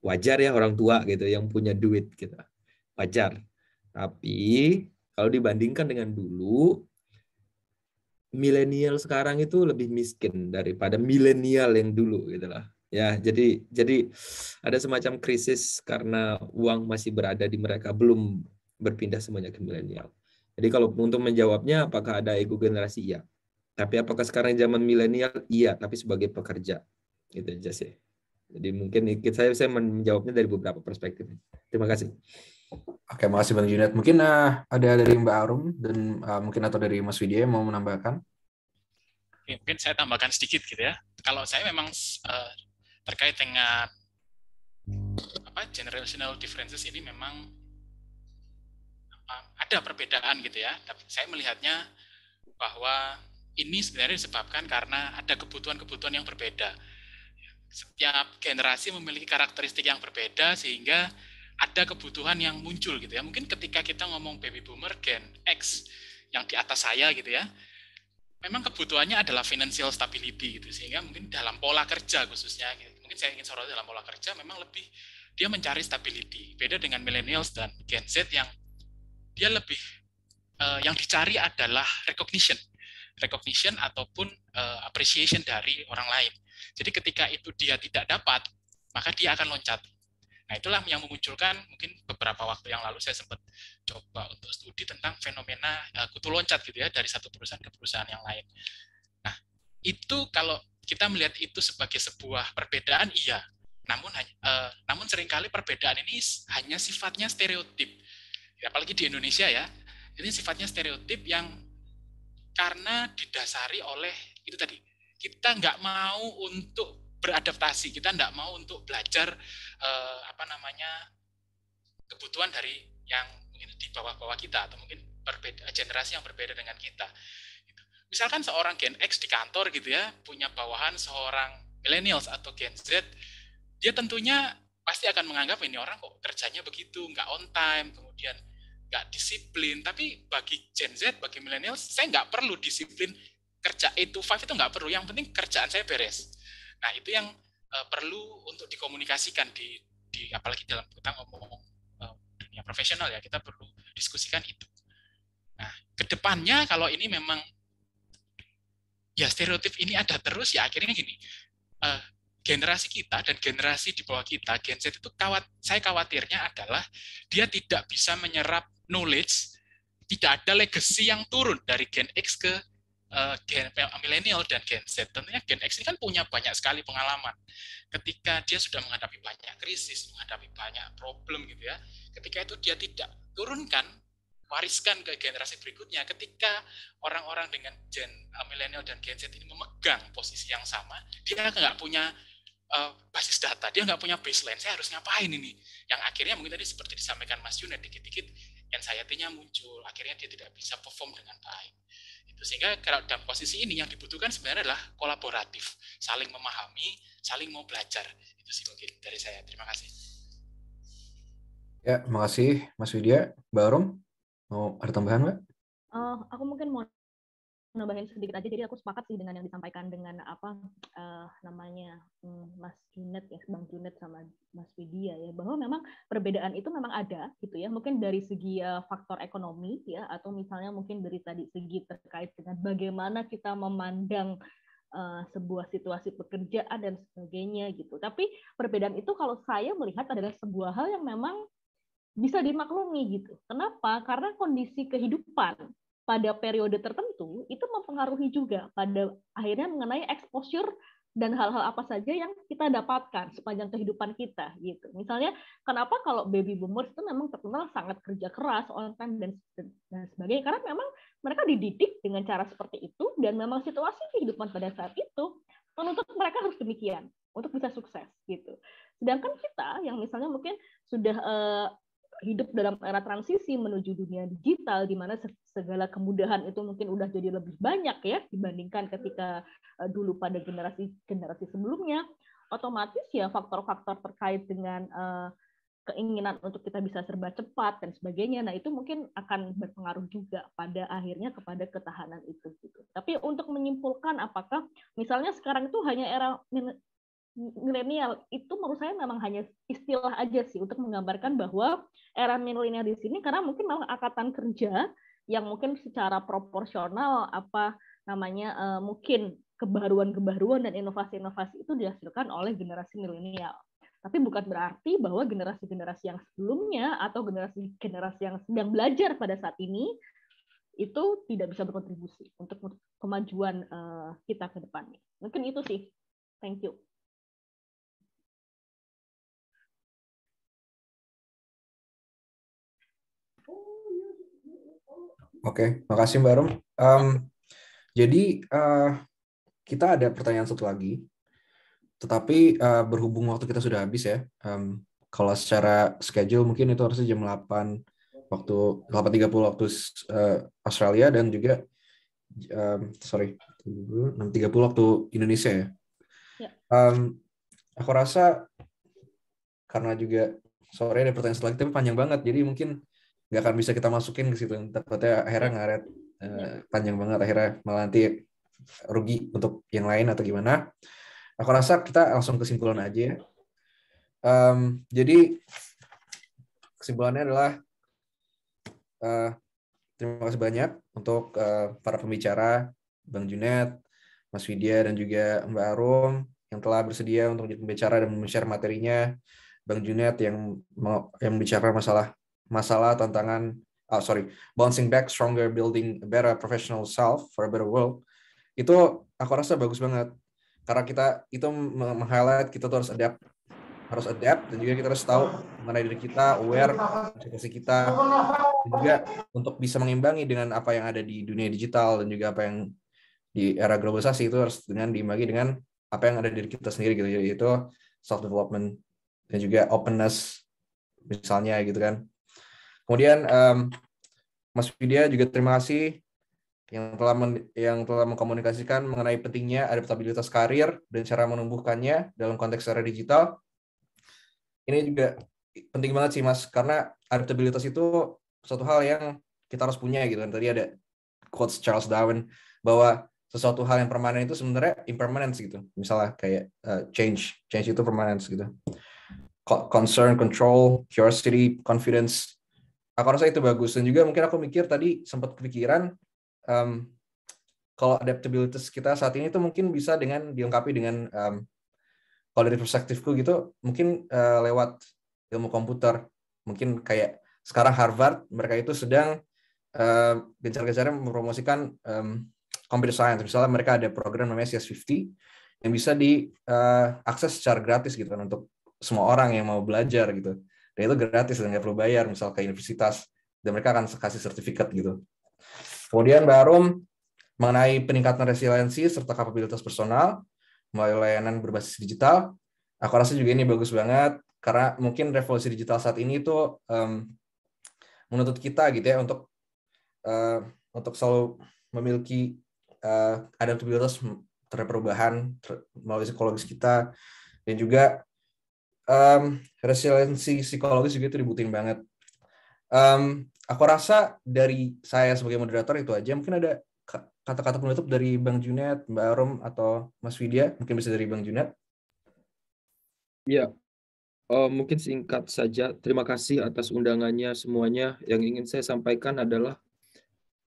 [SPEAKER 5] Wajar ya orang tua gitu yang punya duit gitu. Wajar. Tapi kalau dibandingkan dengan dulu, milenial sekarang itu lebih miskin daripada milenial yang dulu gitu lah. Ya, jadi ada semacam krisis karena uang masih berada di mereka, belum berpindah semuanya ke milenial. Jadi kalau untuk menjawabnya apakah ada ego generasi? Iya. Tapi apakah sekarang zaman milenial? Iya, tapi sebagai pekerja. Gitu aja sih. Jadi mungkin saya menjawabnya dari beberapa perspektif. Terima kasih.
[SPEAKER 4] Oke, makasih Bang Junet. Mungkin ada dari Mbak Arum dan mungkin atau dari Mas Widya yang mau menambahkan.
[SPEAKER 6] Oke, mungkin saya tambahkan sedikit gitu ya. Kalau saya memang terkait dengan generational differences ini memang ada perbedaan gitu ya. Tapi saya melihatnya bahwa ini sebenarnya disebabkan karena ada kebutuhan-kebutuhan yang berbeda. Setiap generasi memiliki karakteristik yang berbeda sehingga ada kebutuhan yang muncul gitu ya. Mungkin ketika kita ngomong baby boomer Gen X yang di atas saya gitu ya, memang kebutuhannya adalah financial stability gitu, sehingga mungkin dalam pola kerja khususnya, mungkin saya ingin sorot dalam pola kerja memang lebih dia mencari stability. Beda dengan millennials dan Gen Z yang dia lebih yang dicari adalah recognition ataupun appreciation dari orang lain. Jadi ketika itu dia tidak dapat, maka dia akan loncat. Nah, itulah yang memunculkan mungkin beberapa waktu yang lalu saya sempat coba untuk studi tentang fenomena kutu loncat gitu ya, dari satu perusahaan ke perusahaan yang lain. Nah, itu kalau kita melihat itu sebagai sebuah perbedaan, iya. Namun seringkali perbedaan ini hanya sifatnya stereotip. Ya, apalagi di Indonesia ya, ini sifatnya stereotip yang karena didasari oleh itu tadi, kita nggak mau untuk beradaptasi, kita nggak mau untuk belajar kebutuhan dari yang mungkin di bawah-bawah kita atau mungkin generasi yang berbeda dengan kita. Misalkan seorang Gen X di kantor gitu ya, punya bawahan seorang millennials atau Gen Z, dia tentunya pasti akan menganggap ini orang kok kerjanya begitu, nggak on time, kemudian nggak disiplin. Tapi bagi Gen Z, bagi millennials, saya nggak perlu disiplin, kerja 8 to 5 itu nggak perlu, yang penting kerjaan saya beres. Nah, itu yang perlu untuk dikomunikasikan di apalagi dalam kita ngomong dunia profesional ya, kita perlu diskusikan itu. Nah, kedepannya kalau ini memang ya stereotip ini ada terus, ya akhirnya gini, generasi kita dan generasi di bawah kita, Gen Z itu saya khawatirnya adalah dia tidak bisa menyerap knowledge, tidak ada legacy yang turun dari Gen X ke Gen milenial dan Gen Z. Tentunya Gen X ini kan punya banyak sekali pengalaman. Ketika dia sudah menghadapi banyak krisis, menghadapi banyak problem gitu ya, ketika itu dia tidak turunkan, wariskan ke generasi berikutnya. Ketika orang-orang dengan Gen milenial dan Gen Z ini memegang posisi yang sama, dia nggak punya basis data, dia nggak punya baseline, saya harus ngapain ini? Yang akhirnya mungkin tadi seperti disampaikan Mas Junet, dikit-dikit anxiety-nya muncul, akhirnya dia tidak bisa perform dengan baik. Itu sehingga kalau dalam posisi ini yang dibutuhkan sebenarnya adalah kolaboratif, saling memahami, saling mau belajar. Itu sih mungkin dari saya. Terima kasih.
[SPEAKER 4] Ya, makasih Mas Widya. Mbak Arum, mau ada tambahan, Mbak?
[SPEAKER 7] Aku mungkin mau nambahin sedikit aja. Jadi aku sepakat sih dengan yang disampaikan dengan Mas Junet ya, Bang Junet sama Mas Widya ya, bahwa memang perbedaan itu memang ada gitu ya. Mungkin dari segi faktor ekonomi ya, atau misalnya mungkin dari tadi segi terkait dengan bagaimana kita memandang sebuah situasi pekerjaan dan sebagainya gitu. Tapi perbedaan itu kalau saya melihat adalah sebuah hal yang memang bisa dimaklumi gitu. Kenapa? Karena kondisi kehidupan pada periode tertentu itu mempengaruhi juga pada akhirnya mengenai exposure dan hal-hal apa saja yang kita dapatkan sepanjang kehidupan kita gitu. Misalnya kenapa kalau baby boomers itu memang terkenal sangat kerja keras, on time dan sebagainya, karena memang mereka dididik dengan cara seperti itu dan memang situasi kehidupan pada saat itu menuntut mereka harus demikian untuk bisa sukses gitu. Sedangkan kita yang misalnya mungkin sudah hidup dalam era transisi menuju dunia digital, di mana segala kemudahan itu mungkin udah jadi lebih banyak ya dibandingkan ketika dulu pada generasi sebelumnya, otomatis ya faktor-faktor terkait dengan keinginan untuk kita bisa serba cepat dan sebagainya, nah itu mungkin akan berpengaruh juga pada akhirnya kepada ketahanan itu gitu. Tapi untuk menyimpulkan apakah misalnya sekarang itu hanya era milenial, itu menurut saya memang hanya istilah aja sih untuk menggambarkan bahwa era milenial di sini karena mungkin memang angkatan kerja yang mungkin secara proporsional mungkin kebaruan-kebaruan dan inovasi-inovasi itu dihasilkan oleh generasi milenial. Tapi bukan berarti bahwa generasi-generasi yang sebelumnya atau generasi yang sedang belajar pada saat ini itu tidak bisa berkontribusi untuk kemajuan kita ke depannya. Mungkin itu sih. Thank you.
[SPEAKER 4] Oke, makasih Mbak Rum. Jadi kita ada pertanyaan satu lagi, tetapi berhubung waktu kita sudah habis ya, kalau secara schedule mungkin itu harusnya jam 8 waktu 8.30 waktu Australia dan juga 6.30 waktu Indonesia ya. Aku rasa karena juga sore ada pertanyaan selanjutnya tapi panjang banget, jadi mungkin nggak akan bisa kita masukin ke situ. Takutnya akhirnya ngaret panjang banget, akhirnya malah nanti rugi untuk yang lain atau gimana. Aku rasa kita langsung kesimpulan aja. Jadi kesimpulannya adalah terima kasih banyak untuk para pembicara, Bang Junet, Mas Widya, dan juga Mbak Arum yang telah bersedia untuk menjadi pembicara dan men-share materinya. Bang Junet yang bicara masalah tantangan, bouncing back stronger, building a better professional self for a better world. Itu aku rasa bagus banget. Karena kita itu meng-highlight kita tuh harus adapt dan juga kita harus tahu mengenai diri kita, aware situasi kita, dan juga untuk bisa mengimbangi dengan apa yang ada di dunia digital dan juga apa yang di era globalisasi itu harus diimbangi dengan apa yang ada di diri kita sendiri gitu, yaitu self development dan juga openness misalnya gitu kan. Kemudian Mas Widya juga terima kasih yang telah mengkomunikasikan mengenai pentingnya adaptabilitas karir dan cara menumbuhkannya dalam konteks era digital. Ini juga penting banget sih Mas, karena adaptabilitas itu suatu hal yang kita harus punya gitu kan. Tadi ada quotes Charles Darwin bahwa sesuatu hal yang permanen itu sebenarnya impermanence gitu. Misalnya kayak change itu permanence gitu. Concern, control, curiosity, confidence. Aku rasa itu bagus. Dan juga mungkin aku mikir tadi sempat kepikiran kalau adaptabilitas kita saat ini tuh mungkin bisa dilengkapi dengan kalau dari perspektifku gitu, mungkin lewat ilmu komputer. Mungkin kayak sekarang Harvard, mereka itu sedang gencar-gencarnya mempromosikan computer science. Misalnya mereka ada program namanya CS50 yang bisa diakses secara gratis gitu kan untuk semua orang yang mau belajar gitu. Dan itu gratis dan nggak perlu bayar, misal ke universitas. Dan mereka akan kasih sertifikat gitu. Kemudian Mbak Arum mengenai peningkatan resiliensi serta kapabilitas personal melalui layanan berbasis digital. Aku rasa juga ini bagus banget karena mungkin revolusi digital saat ini itu menuntut kita gitu ya untuk selalu memiliki adaptabilitas terhadap perubahan melalui psikologis kita, dan juga resiliensi psikologis juga itu dibutuhin banget. Aku rasa dari saya sebagai moderator itu aja. Mungkin ada kata-kata penutup dari Bang Junet, Mbak Arum, atau Mas Widya. Mungkin bisa dari Bang Junet.
[SPEAKER 5] Ya, mungkin singkat saja. Terima kasih atas undangannya semuanya. Yang ingin saya sampaikan adalah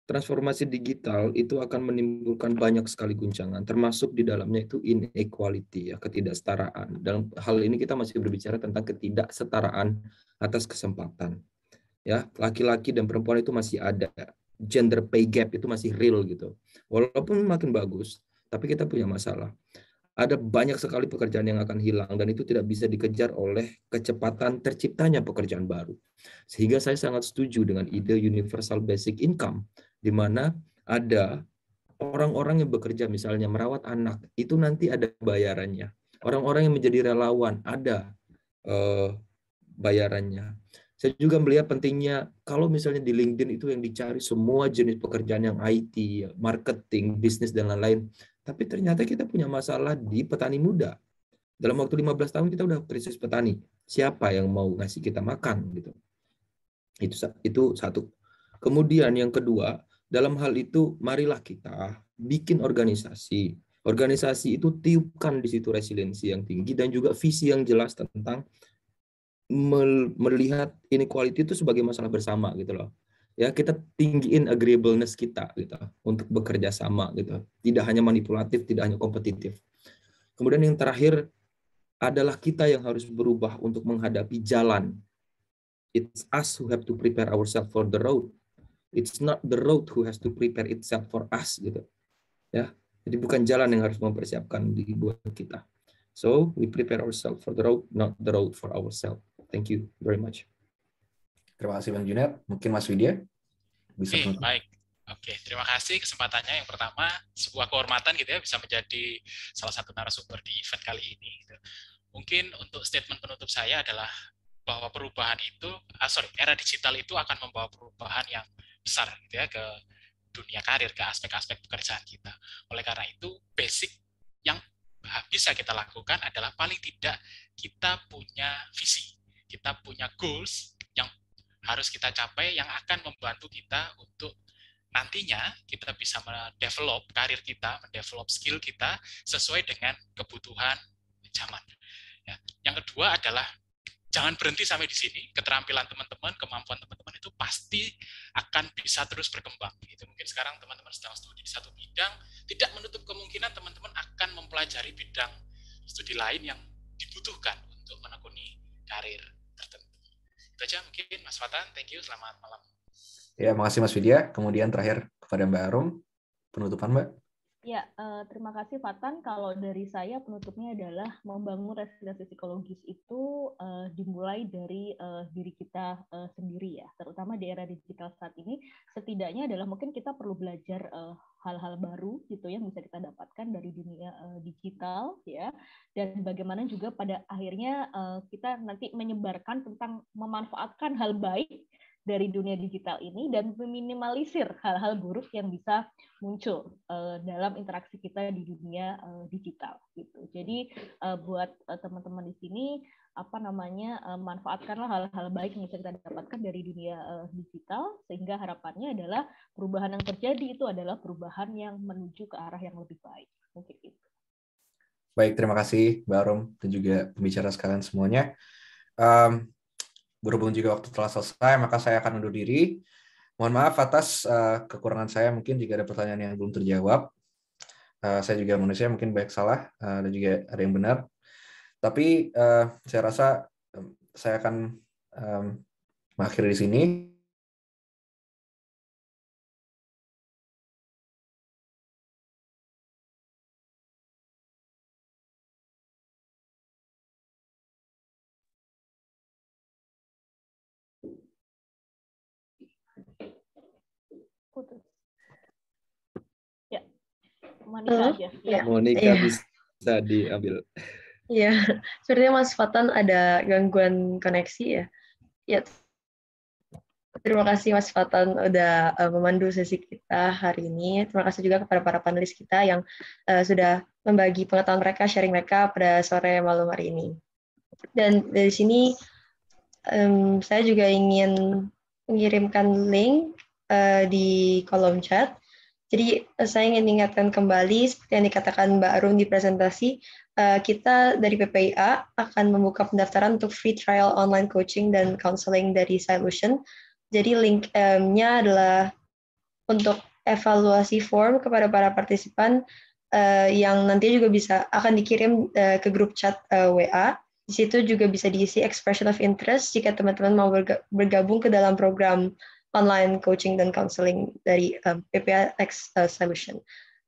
[SPEAKER 5] transformasi digital itu akan menimbulkan banyak sekali guncangan, termasuk di dalamnya itu inequality, ya, ketidaksetaraan. Dalam hal ini kita masih berbicara tentang ketidaksetaraan atas kesempatan. Ya, laki-laki dan perempuan itu masih ada. Gender pay gap itu masih real gitu. Walaupun makin bagus, tapi kita punya masalah. Ada banyak sekali pekerjaan yang akan hilang dan itu tidak bisa dikejar oleh kecepatan terciptanya pekerjaan baru. Sehingga saya sangat setuju dengan ide universal basic income, di mana ada orang-orang yang bekerja misalnya merawat anak, itu nanti ada bayarannya. Orang-orang yang menjadi relawan ada bayarannya. Saya juga melihat pentingnya kalau misalnya di LinkedIn itu yang dicari semua jenis pekerjaan yang IT, marketing, bisnis, dan lain-lain. Tapi ternyata kita punya masalah di petani muda. Dalam waktu 15 tahun kita udah krisis petani. Siapa yang mau ngasih kita makan gitu? Itu satu. Kemudian yang kedua, dalam hal itu marilah kita bikin organisasi. Organisasi itu tiupkan di situ resiliensi yang tinggi dan juga visi yang jelas tentang melihat inequality itu sebagai masalah bersama gitu loh. Ya, kita tinggiin agreeableness kita gitu untuk bekerja sama gitu. Tidak hanya manipulatif, tidak hanya kompetitif. Kemudian yang terakhir adalah kita yang harus berubah untuk menghadapi jalan. It's us who have to prepare ourselves for the road. It's not the road who has to prepare itself for us gitu. Ya. Jadi bukan jalan yang harus mempersiapkan diri buat kita. So, we prepare ourselves for the road, not the road for ourselves. Thank you very much.
[SPEAKER 4] Terima kasih Bang Junet. Mungkin Mas Widya bisa.
[SPEAKER 6] Baik. Oke, terima kasih kesempatannya. Yang pertama, sebuah kehormatan gitu ya bisa menjadi salah satu narasumber di event kali ini. Mungkin untuk statement penutup saya adalah bahwa perubahan itu, era digital itu akan membawa perubahan yang besar gitu ya ke dunia karir, ke aspek-aspek pekerjaan kita. Oleh karena itu, basic yang bisa kita lakukan adalah paling tidak kita punya visi, kita punya goals yang harus kita capai yang akan membantu kita untuk nantinya kita bisa mendevelop karir kita, mendevelop skill kita sesuai dengan kebutuhan zaman. Ya. Yang kedua adalah jangan berhenti sampai di sini. Keterampilan teman-teman, kemampuan teman-teman itu pasti akan bisa terus berkembang. Itu mungkin sekarang teman-teman sedang studi di satu bidang, tidak menutup kemungkinan teman-teman akan mempelajari bidang studi lain yang dibutuhkan untuk menekuni karir tertentu. Itu aja mungkin Mas Fatan. Thank you. Selamat malam.
[SPEAKER 4] Ya, makasih Mas Widya. Kemudian terakhir kepada Mbak Arum, penutupan Mbak.
[SPEAKER 7] Ya, terima kasih Fatan. Kalau dari saya penutupnya adalah membangun resiliensi psikologis itu dimulai dari diri kita sendiri ya, terutama di era digital saat ini. Setidaknya adalah mungkin kita perlu belajar hal-hal baru gitu yang bisa kita dapatkan dari dunia digital ya, dan bagaimana juga pada akhirnya kita nanti menyebarkan tentang memanfaatkan hal baik dari dunia digital ini dan meminimalisir hal-hal buruk yang bisa muncul dalam interaksi kita di dunia digital gitu. Jadi buat teman-teman di sini manfaatkanlah hal-hal baik yang bisa kita dapatkan dari dunia digital, sehingga harapannya adalah perubahan yang terjadi itu adalah perubahan yang menuju ke arah yang lebih baik. Mungkin itu.
[SPEAKER 4] Baik, terima kasih Mbak Arum dan juga pembicara sekalian semuanya. Berhubung juga waktu telah selesai, maka saya akan undur diri. Mohon maaf atas kekurangan saya, mungkin jika ada pertanyaan yang belum terjawab. Saya juga manusia, mungkin banyak salah, dan juga ada yang benar. Tapi saya rasa saya akan mengakhiri di sini.
[SPEAKER 7] Ya, Monica aja.
[SPEAKER 1] Ya.
[SPEAKER 5] Monica bisa diambil.
[SPEAKER 1] Iya, sepertinya Mas Fatan ada gangguan koneksi ya. Ya, terima kasih Mas Fatan udah memandu sesi kita hari ini. Terima kasih juga kepada para panelis kita yang sudah membagi pengetahuan mereka, sharing mereka pada sore malam hari ini. Dan dari sini saya juga ingin mengirimkan link di kolom chat. Jadi saya ingin ingatkan kembali seperti yang dikatakan Mbak Arum di presentasi, kita dari PPIA akan membuka pendaftaran untuk free trial online coaching dan counseling dari Solution. Jadi link-nya adalah untuk evaluasi form kepada para partisipan yang nantinya juga akan dikirim ke grup chat WA. Di situ juga bisa diisi expression of interest jika teman-teman mau bergabung ke dalam program online coaching dan counseling dari PPIX Solution.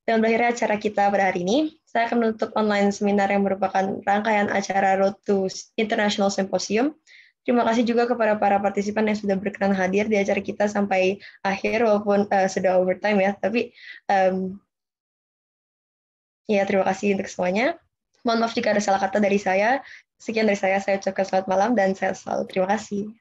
[SPEAKER 1] Dengan berakhirnya acara kita pada hari ini, saya akan menutup online seminar yang merupakan rangkaian acara Road to International Symposium. Terima kasih juga kepada para partisipan yang sudah berkenan hadir di acara kita sampai akhir, walaupun sudah overtime ya. Tapi ya, terima kasih untuk semuanya. Mohon maaf jika ada salah kata dari saya. Sekian dari saya ucapkan selamat malam dan sehat selalu. Terima kasih.